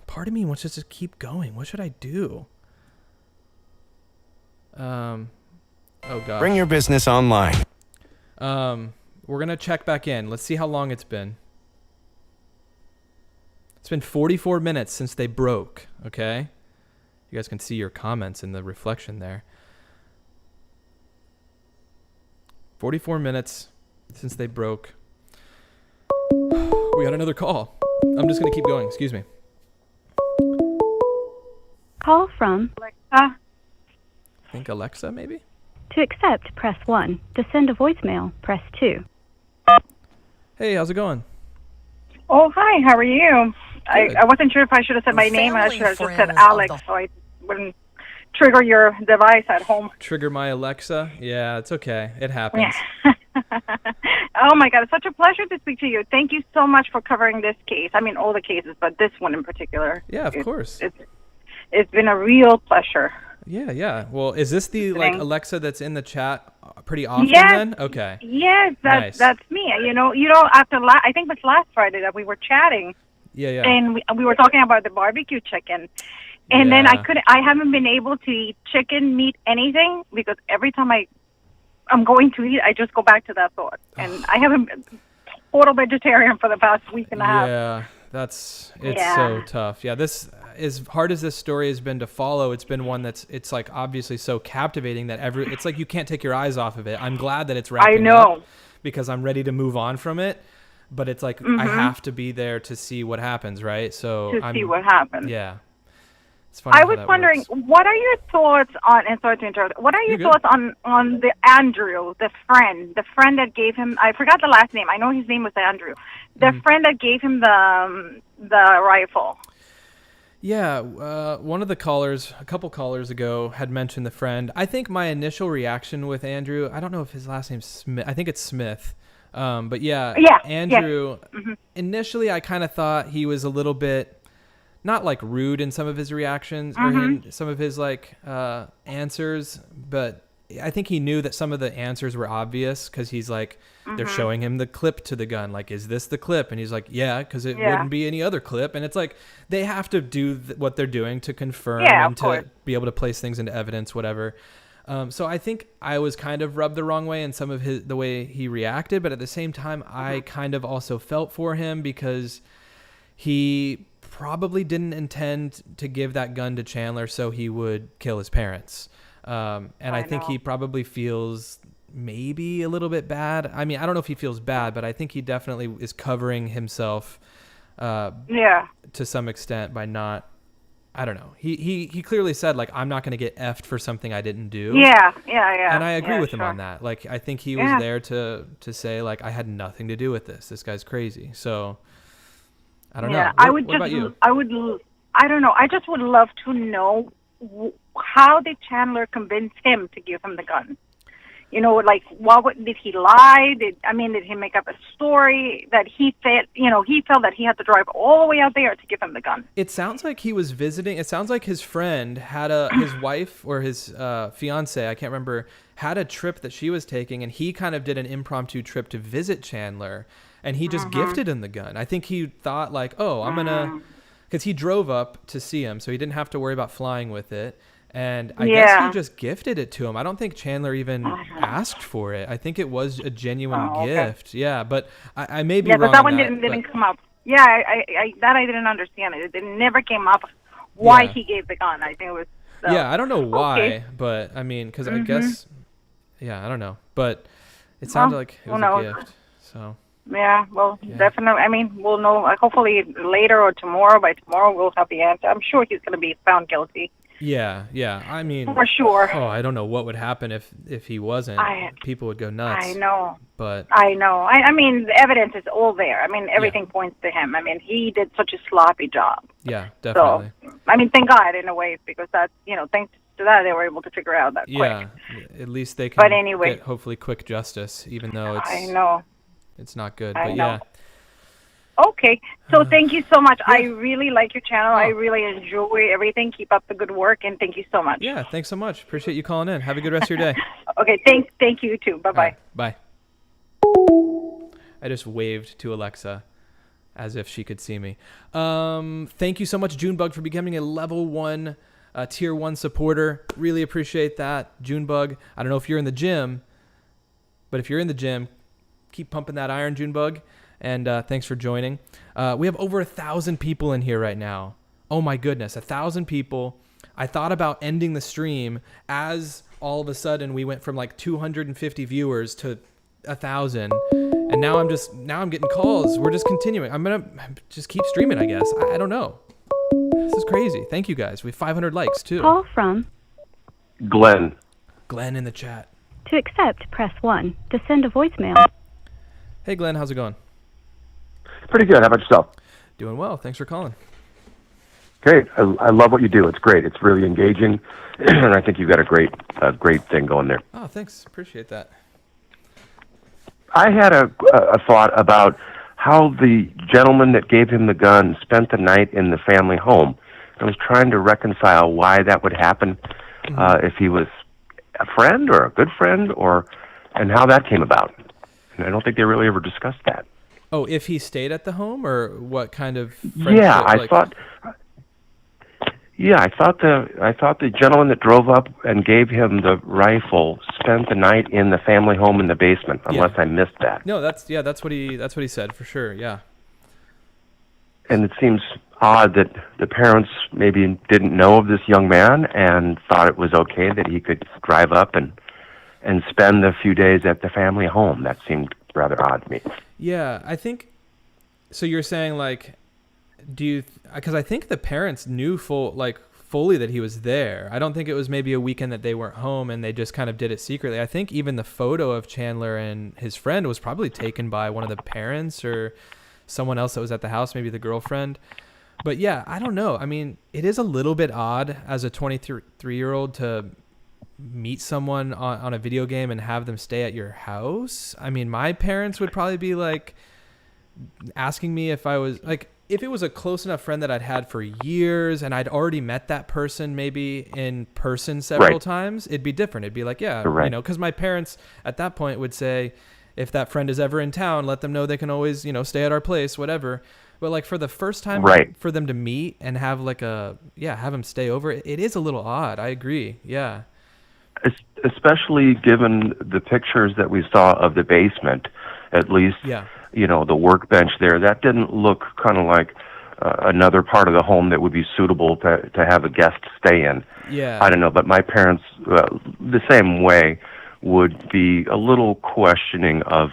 Part of me wants us to keep going. What should I do? Oh, gosh. Bring your business online. We're going to check back in. Let's see how long it's been. It's been 44 minutes since they broke, okay? You guys can see your comments in the reflection there. 44 minutes since they broke. We got another call. I'm just going to keep going. Excuse me. Call from I think Alexa, maybe? To accept, press 1. To send a voicemail, press 2. Hey, how's it going? Oh, hi. How are you? I wasn't sure if I should have said my name. I should have just said Alex, so I wouldn't trigger your device at home. Trigger my Alexa? Yeah, it's okay. It happens. Yeah. Oh, my God. It's such a pleasure to speak to you. Thank you so much for covering this case. I mean, all the cases, but this one in particular. Yeah, of course. It's been a real pleasure. Yeah. Well, is this the Alexa that's in the chat pretty often then? Okay. Yes, Nice. that's me. You know, after I think it was last Friday that we were chatting. Yeah. And we were talking about the barbecue chicken. And then I haven't been able to eat chicken, meat, anything, because every time I'm going to eat, I just go back to that thought. And I haven't been total vegetarian for the past week and a half. Yeah, it's so tough. Yeah, this, as hard as this story has been to follow, it's been one it's like obviously so captivating that it's like you can't take your eyes off of it. I'm glad that it's wrapping up because I'm ready to move on from it. But it's like I have to be there to see what happens, right? So see what happens. Yeah. It's funny I was wondering, what are your thoughts on, and sorry to interrupt, what are your thoughts on the Andrew, the friend that gave him, I forgot the last name, I know his name was Andrew, the friend that gave him the rifle? Yeah, one of the callers, a couple callers ago, had mentioned the friend. I think my initial reaction with Andrew, I don't know if his last name's Smith, I think it's Smith. But Andrew, initially I kind of thought he was a little bit, not like rude in some of his reactions or in some of his answers, but I think he knew that some of the answers were obvious because he's like, they're showing him the clip to the gun. Like, is this the clip? And he's like, yeah, because it wouldn't be any other clip. And it's like, they have to do what they're doing to confirm and to be able to place things into evidence, whatever. So I think I was kind of rubbed the wrong way in some of the way he reacted, but at the same time, I kind of also felt for him because he probably didn't intend to give that gun to Chandler so he would kill his parents. I think he probably feels maybe a little bit bad. I mean, I don't know if he feels bad, but I think he definitely is covering himself to some extent by not, I don't know. He clearly said, like, I'm not going to get effed for something I didn't do. Yeah. And I agree with him on that. Like, I think he was there to say, like, I had nothing to do with this. This guy's crazy. So, I don't know. What about you? I don't know. I just would love to know how did Chandler convince him to give him the gun? You know, like, did he lie? Did he make up a story that he felt that he had to drive all the way out there to give him the gun? It sounds like he was visiting. It sounds like his friend had his wife or his fiance, I can't remember, had a trip that she was taking, and he kind of did an impromptu trip to visit Chandler, and he just gifted him the gun. I think he thought, like, oh, I'm going to, because he drove up to see him, so he didn't have to worry about flying with it. And I guess he just gifted it to him. I don't think Chandler even asked for it. I think it was a genuine gift. Yeah, but I may be wrong. Yeah, but that one didn't come up. Yeah, I didn't understand it. It never came up why he gave the gun. I think it was. Yeah, I don't know why, but I mean, because I guess, I don't know. But it sounded like it was a gift. So. Yeah, definitely. I mean, we'll know. Hopefully later or tomorrow. By tomorrow, we'll have the answer. I'm sure he's going to be found guilty. Yeah. I mean, for sure. Oh, I don't know what would happen if he wasn't. People would go nuts. I know. But I know. I mean, the evidence is all there. I mean, everything points to him. I mean, he did such a sloppy job. Yeah, definitely. So, I mean, thank God in a way, because that, thanks to that, they were able to figure out that quick. Yeah, at least they can but anyway, get hopefully quick justice, even though it's not good. I but know. Okay, so thank you so much. I really like your channel. I really enjoy everything. Keep up the good work, and thank you so much. Yeah, thanks so much. Appreciate you calling in. Have a good rest of your day. Okay, thank you too. Bye-bye. Bye. I just waved to Alexa as if she could see me. Thank you so much, Junebug, for becoming a level 1, tier 1 supporter. Really appreciate that, Junebug. I don't know if you're in the gym, but But if you're in the gym, keep pumping that iron, Junebug. And thanks for joining. We have over 1,000 people in here right now. Oh my goodness, 1,000 people. I thought about ending the stream as all of a sudden we went from like 250 viewers to 1,000. And now I'm getting calls. We're just continuing. I'm going to just keep streaming, I guess. I don't know. This is crazy. Thank you guys. We have 500 likes too. Call from Glenn. Glenn in the chat. To accept, press 1. To send a voicemail. Hey Glenn, how's it going? Pretty good. How about yourself? Doing well. Thanks for calling. Great. I love what you do. It's great. It's really engaging, and I think you've got a great thing going there. Oh, thanks. Appreciate that. I had a thought about how the gentleman that gave him the gun spent the night in the family home. I was trying to reconcile why that would happen, if he was a friend or a good friend, and how that came about. And I don't think they really ever discussed that. Oh, if he stayed at the home, or what kind of friendship? Yeah, I thought the gentleman that drove up and gave him the rifle spent the night in the family home in the basement. Unless I missed that. No, that's what he said for sure. Yeah. And it seems odd that the parents maybe didn't know of this young man and thought it was okay that he could drive up and spend a few days at the family home. That seemed rather odd to me. Yeah, I think. So you're saying like, because I think the parents knew fully that he was there. I don't think it was maybe a weekend that they weren't home and they just kind of did it secretly. I think even the photo of Chandler and his friend was probably taken by one of the parents or someone else that was at the house, maybe the girlfriend. But yeah, I don't know. I mean, it is a little bit odd as a 23-year-old to meet someone on a video game and have them stay at your house. I mean, my parents would probably be like asking me if I was like, if it was a close enough friend that I'd had for years and I'd already met that person maybe in person several times, it'd be different. It'd be like, yeah, because my parents at that point would say, if that friend is ever in town, let them know they can always, stay at our place, whatever. But like for the first time for them to meet and have have them stay over, it is a little odd. I agree. Yeah. Especially given the pictures that we saw of the basement, at least, the workbench there, that didn't look kind of like another part of the home that would be suitable to have a guest stay in. Yeah. I don't know, but my parents, the same way, would be a little questioning of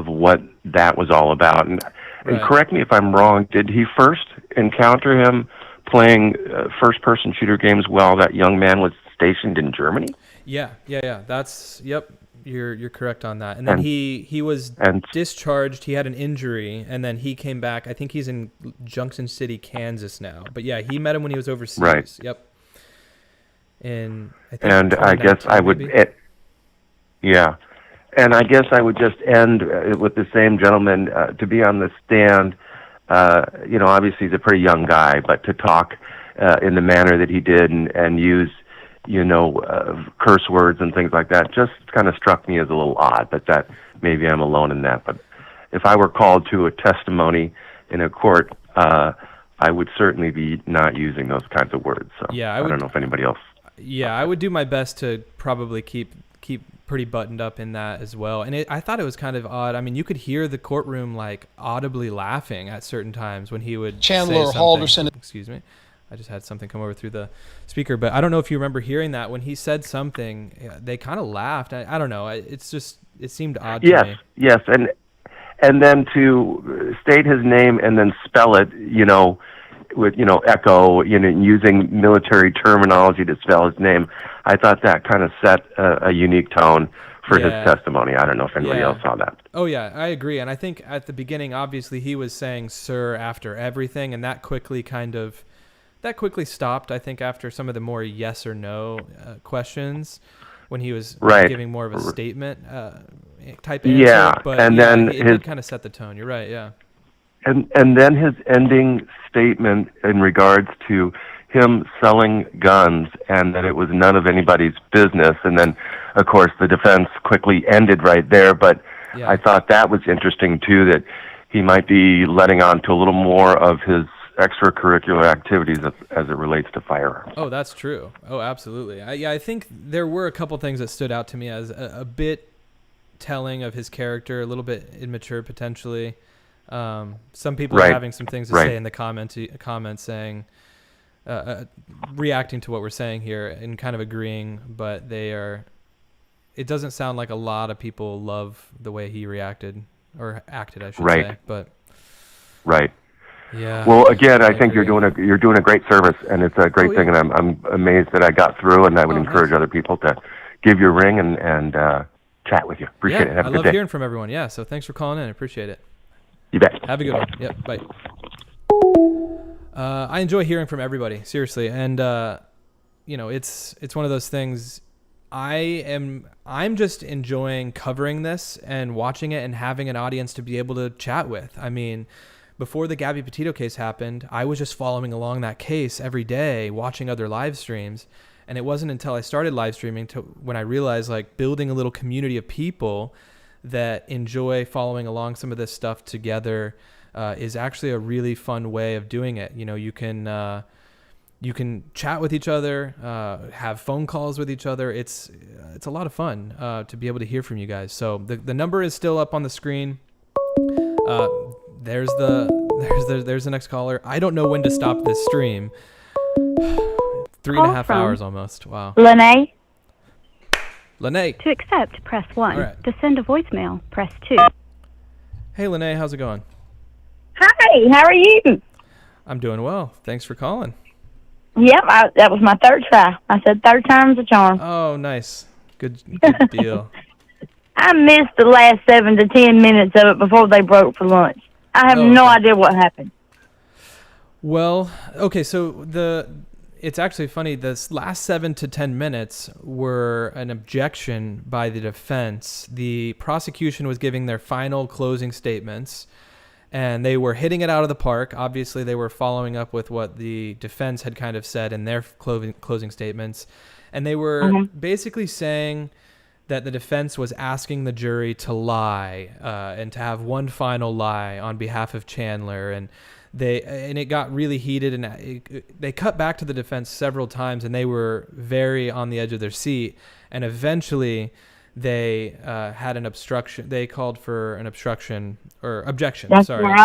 what that was all about. And correct me if I'm wrong, did he first encounter him playing first-person shooter games while that young man was stationed in Germany? Yeah. Yep. You're correct on that. And then he was discharged. He had an injury, and then he came back. I think he's in Junction City, Kansas now. But yeah, he met him when he was overseas. Right. Yep. And I guess I would, and I guess I would just end with the same gentleman to be on the stand. Obviously he's a pretty young guy, but to talk in the manner that he did and use curse words and things like that just kind of struck me as a little odd, but that maybe I'm alone in that. But if I were called to a testimony in a court, I would certainly be not using those kinds of words. So yeah, I don't know if anybody else. Yeah, I would do my best to probably keep pretty buttoned up in that as well. And I thought it was kind of odd. I mean, you could hear the courtroom like audibly laughing at certain times when he would Chandler Halderson. Excuse me. I just had something come over through the speaker, but I don't know if you remember hearing that when he said something, they kind of laughed. I don't know. It seemed odd to me. Yes. And then to state his name and then spell it, with, echo, using military terminology to spell his name. I thought that kind of set a unique tone for his testimony. I don't know if anybody else saw that. Oh yeah, I agree. And I think at the beginning, obviously he was saying sir after everything, and that quickly stopped, I think, after some of the more yes or no questions, when he was giving more of a statement type answer. Yeah, but and then it did kind of set the tone. You're right, yeah. And then his ending statement in regards to him selling guns and that it was none of anybody's business. And then, of course, the defense quickly ended right there. But I thought that was interesting, too, that he might be letting on to a little more of his extracurricular activities as it relates to firearms. Oh, that's true. Oh, absolutely. I think there were a couple things that stood out to me as a bit telling of his character, a little bit immature potentially. Some people are having some things to say in the comments saying, reacting to what we're saying here and kind of agreeing, but it doesn't sound like a lot of people love the way he reacted or acted, I should say. But right. Yeah. Well, again, I think you're doing a great service, and it's a great thing, and I'm amazed that I got through. And I would encourage other people to give you a ring and chat with you. Appreciate it. Have a good day. I love hearing from everyone. Yeah. So thanks for calling in. I appreciate it. You bet. Have a good one. Yep. Bye. I enjoy hearing from everybody, seriously, and it's one of those things. I'm just enjoying covering this and watching it and having an audience to be able to chat with. I mean, before the Gabby Petito case happened, I was just following along that case every day, watching other live streams. And it wasn't until I started live streaming when I realized like building a little community of people that enjoy following along some of this stuff together is actually a really fun way of doing it. You can chat with each other, have phone calls with each other. It's a lot of fun to be able to hear from you guys. So the number is still up on the screen. There's the next caller. I don't know when to stop this stream. 3.5 hours almost. Wow. Lene. To accept, press 1. All right. To send a voicemail, press 2. Hey, Lene, how's it going? Hi, how are you? I'm doing well. Thanks for calling. Yep, that was my third try. I said third time's a charm. Oh, nice. Good deal. I missed the last 7 to 10 minutes of it before they broke for lunch. I have no idea what happened. Well, okay, so it's actually funny. This last 7 to 10 minutes were an objection by the defense. The prosecution was giving their final closing statements, and they were hitting it out of the park. Obviously, they were following up with what the defense had kind of said in their closing statements. And they were basically saying that the defense was asking the jury to lie and to have one final lie on behalf of Chandler. And it got really heated, and they cut back to the defense several times, and they were very on the edge of their seat. And eventually they had an obstruction. They called for an objection. That's where I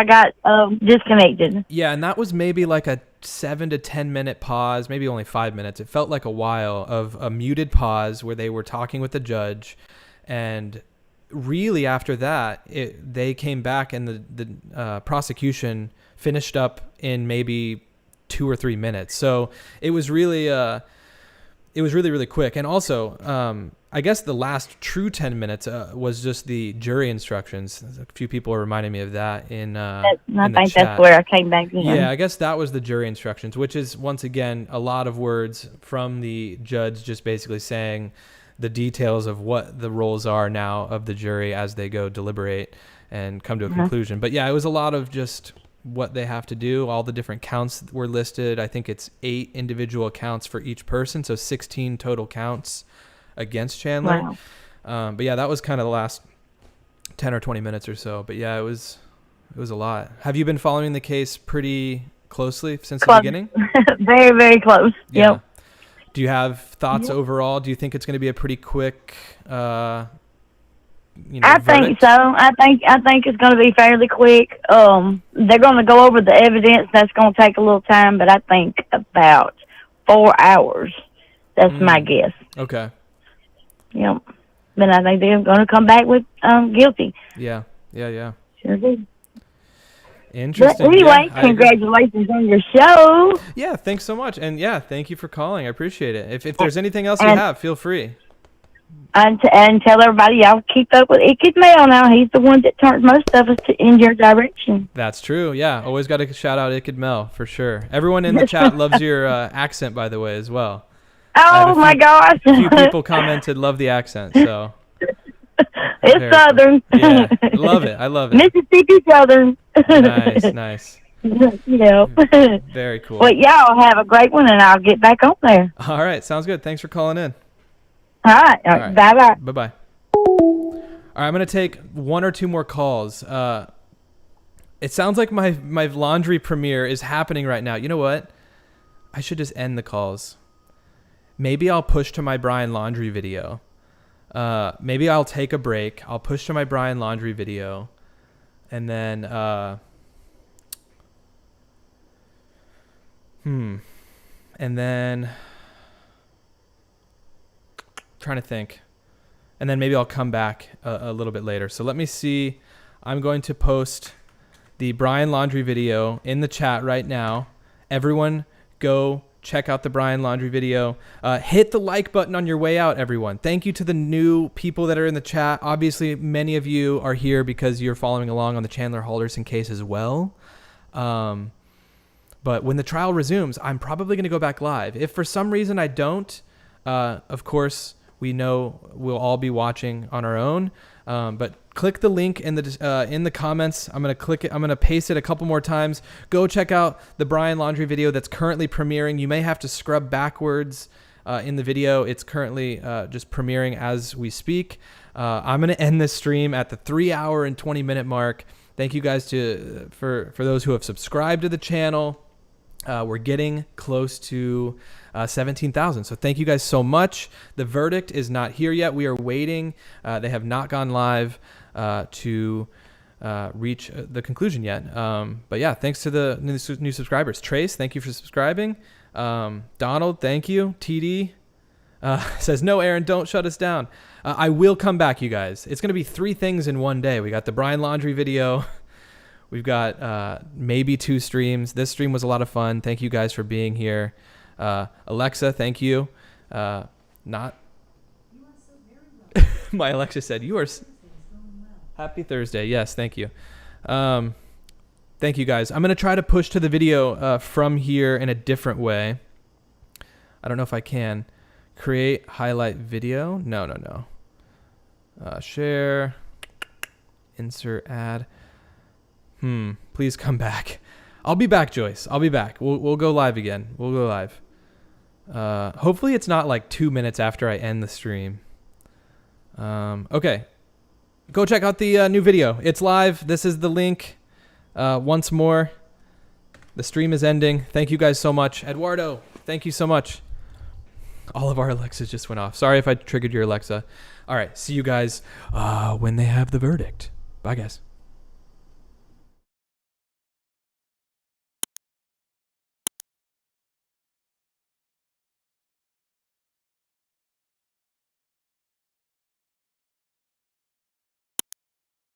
got disconnected. Yeah, and that was maybe like a 7 to 10 minute pause, maybe only 5 minutes. It felt like a while of a muted pause where they were talking with the judge, and really after that, they came back, and the prosecution finished up in maybe 2 or 3 minutes. So it was really really quick. And also, I guess the last true 10 minutes was just the jury instructions. A few people are reminding me of that in the chat. That's where I came back in. Yeah, I guess that was the jury instructions, which is, once again, a lot of words from the judge just basically saying the details of what the roles are now of the jury as they go deliberate and come to a conclusion. But yeah, it was a lot of just what they have to do. All the different counts were listed. I think it's 8 individual counts for each person, so 16 total counts against Chandler. Wow. But yeah, that was kind of the last 10 or 20 minutes or so. But yeah, it was a lot. Have you been following the case pretty closely since the beginning? Very, very close. Yeah. Yep. Do you have thoughts overall? Do you think it's going to be a pretty quick I verdict? think so. I think it's going to be fairly quick. They're going to go over the evidence. That's going to take a little time, but I think about 4 hours. That's my guess. Okay. Yep. Then I think they're going to come back with guilty. Yeah. Sure do. Interesting. But anyway, yeah, congratulations on your show. Yeah, thanks so much. And yeah, thank you for calling. I appreciate it. If there's anything else you have, feel free. And tell everybody, y'all keep up with Icked Mail now. He's the one that turns most of us in your direction. That's true. Yeah, always got to shout out Icked Mel for sure. Everyone in the chat loves your accent, by the way, as well. Oh my gosh! A few people commented, love the accent. So it's Southern. Cool. Yeah, love it. I love it. Mississippi Southern. Nice. Yeah. Very cool. Well, y'all have a great one, and I'll get back on there. All right, sounds good. Thanks for calling in. All right. Bye-bye. Bye-bye. All right, I'm going to take 1 or 2 more calls. It sounds like my laundry premiere is happening right now. You know what? I should just end the calls. Maybe I'll push to my Brian laundry video. maybe I'll take a break. I'll push to my Brian Laundrie video, and then and then trying to think, and then maybe I'll come back a little bit later. So let me see. I'm going to post the Brian Laundrie video in the chat right now. Everyone go check out the Brian Laundrie video. Hit the like button on your way out, everyone. Thank you to the new people that are in the chat. Obviously, many of you are here because you're following along on the Chandler Halderson case as well. But when the trial resumes, I'm probably going to go back live. If for some reason I don't, of course, we know we'll all be watching on our own. But click the link in the comments. I'm going to click it. I'm going to paste it a couple more times. Go check out the Brian Laundrie video that's currently premiering. You may have to scrub backwards in the video. It's currently just premiering as we speak. I'm going to end this stream at the 3 hour and 20 minute mark. Thank you guys for those who have subscribed to the channel. We're getting close to 17,000. So thank you guys so much. The verdict is not here yet. We are waiting. They have not gone live to reach the conclusion yet. But yeah, thanks to the new subscribers. Trace, thank you for subscribing. Donald, thank you. TD says, no, Aaron, don't shut us down. I will come back, you guys. It's going to be 3 things in one day. We got the Brian Laundrie video. We've got maybe 2 streams. This stream was a lot of fun. Thank you guys for being here. Alexa, thank you. My Alexa said, you are... Happy Thursday. Yes, thank you. Thank you, guys. I'm going to try to push to the video from here in a different way. I don't know if I can. Create highlight video. No. Share. Insert ad. Please come back. I'll be back, Joyce. I'll be back. We'll go live again. We'll go live. Hopefully it's not like 2 minutes after I end the stream. Okay. Go check out the new video. It's live. This is the link. Once more, the stream is ending. Thank you guys so much. Eduardo, thank you so much. All of our Alexas just went off. Sorry if I triggered your Alexa. All right. See you guys when they have the verdict. Bye, guys.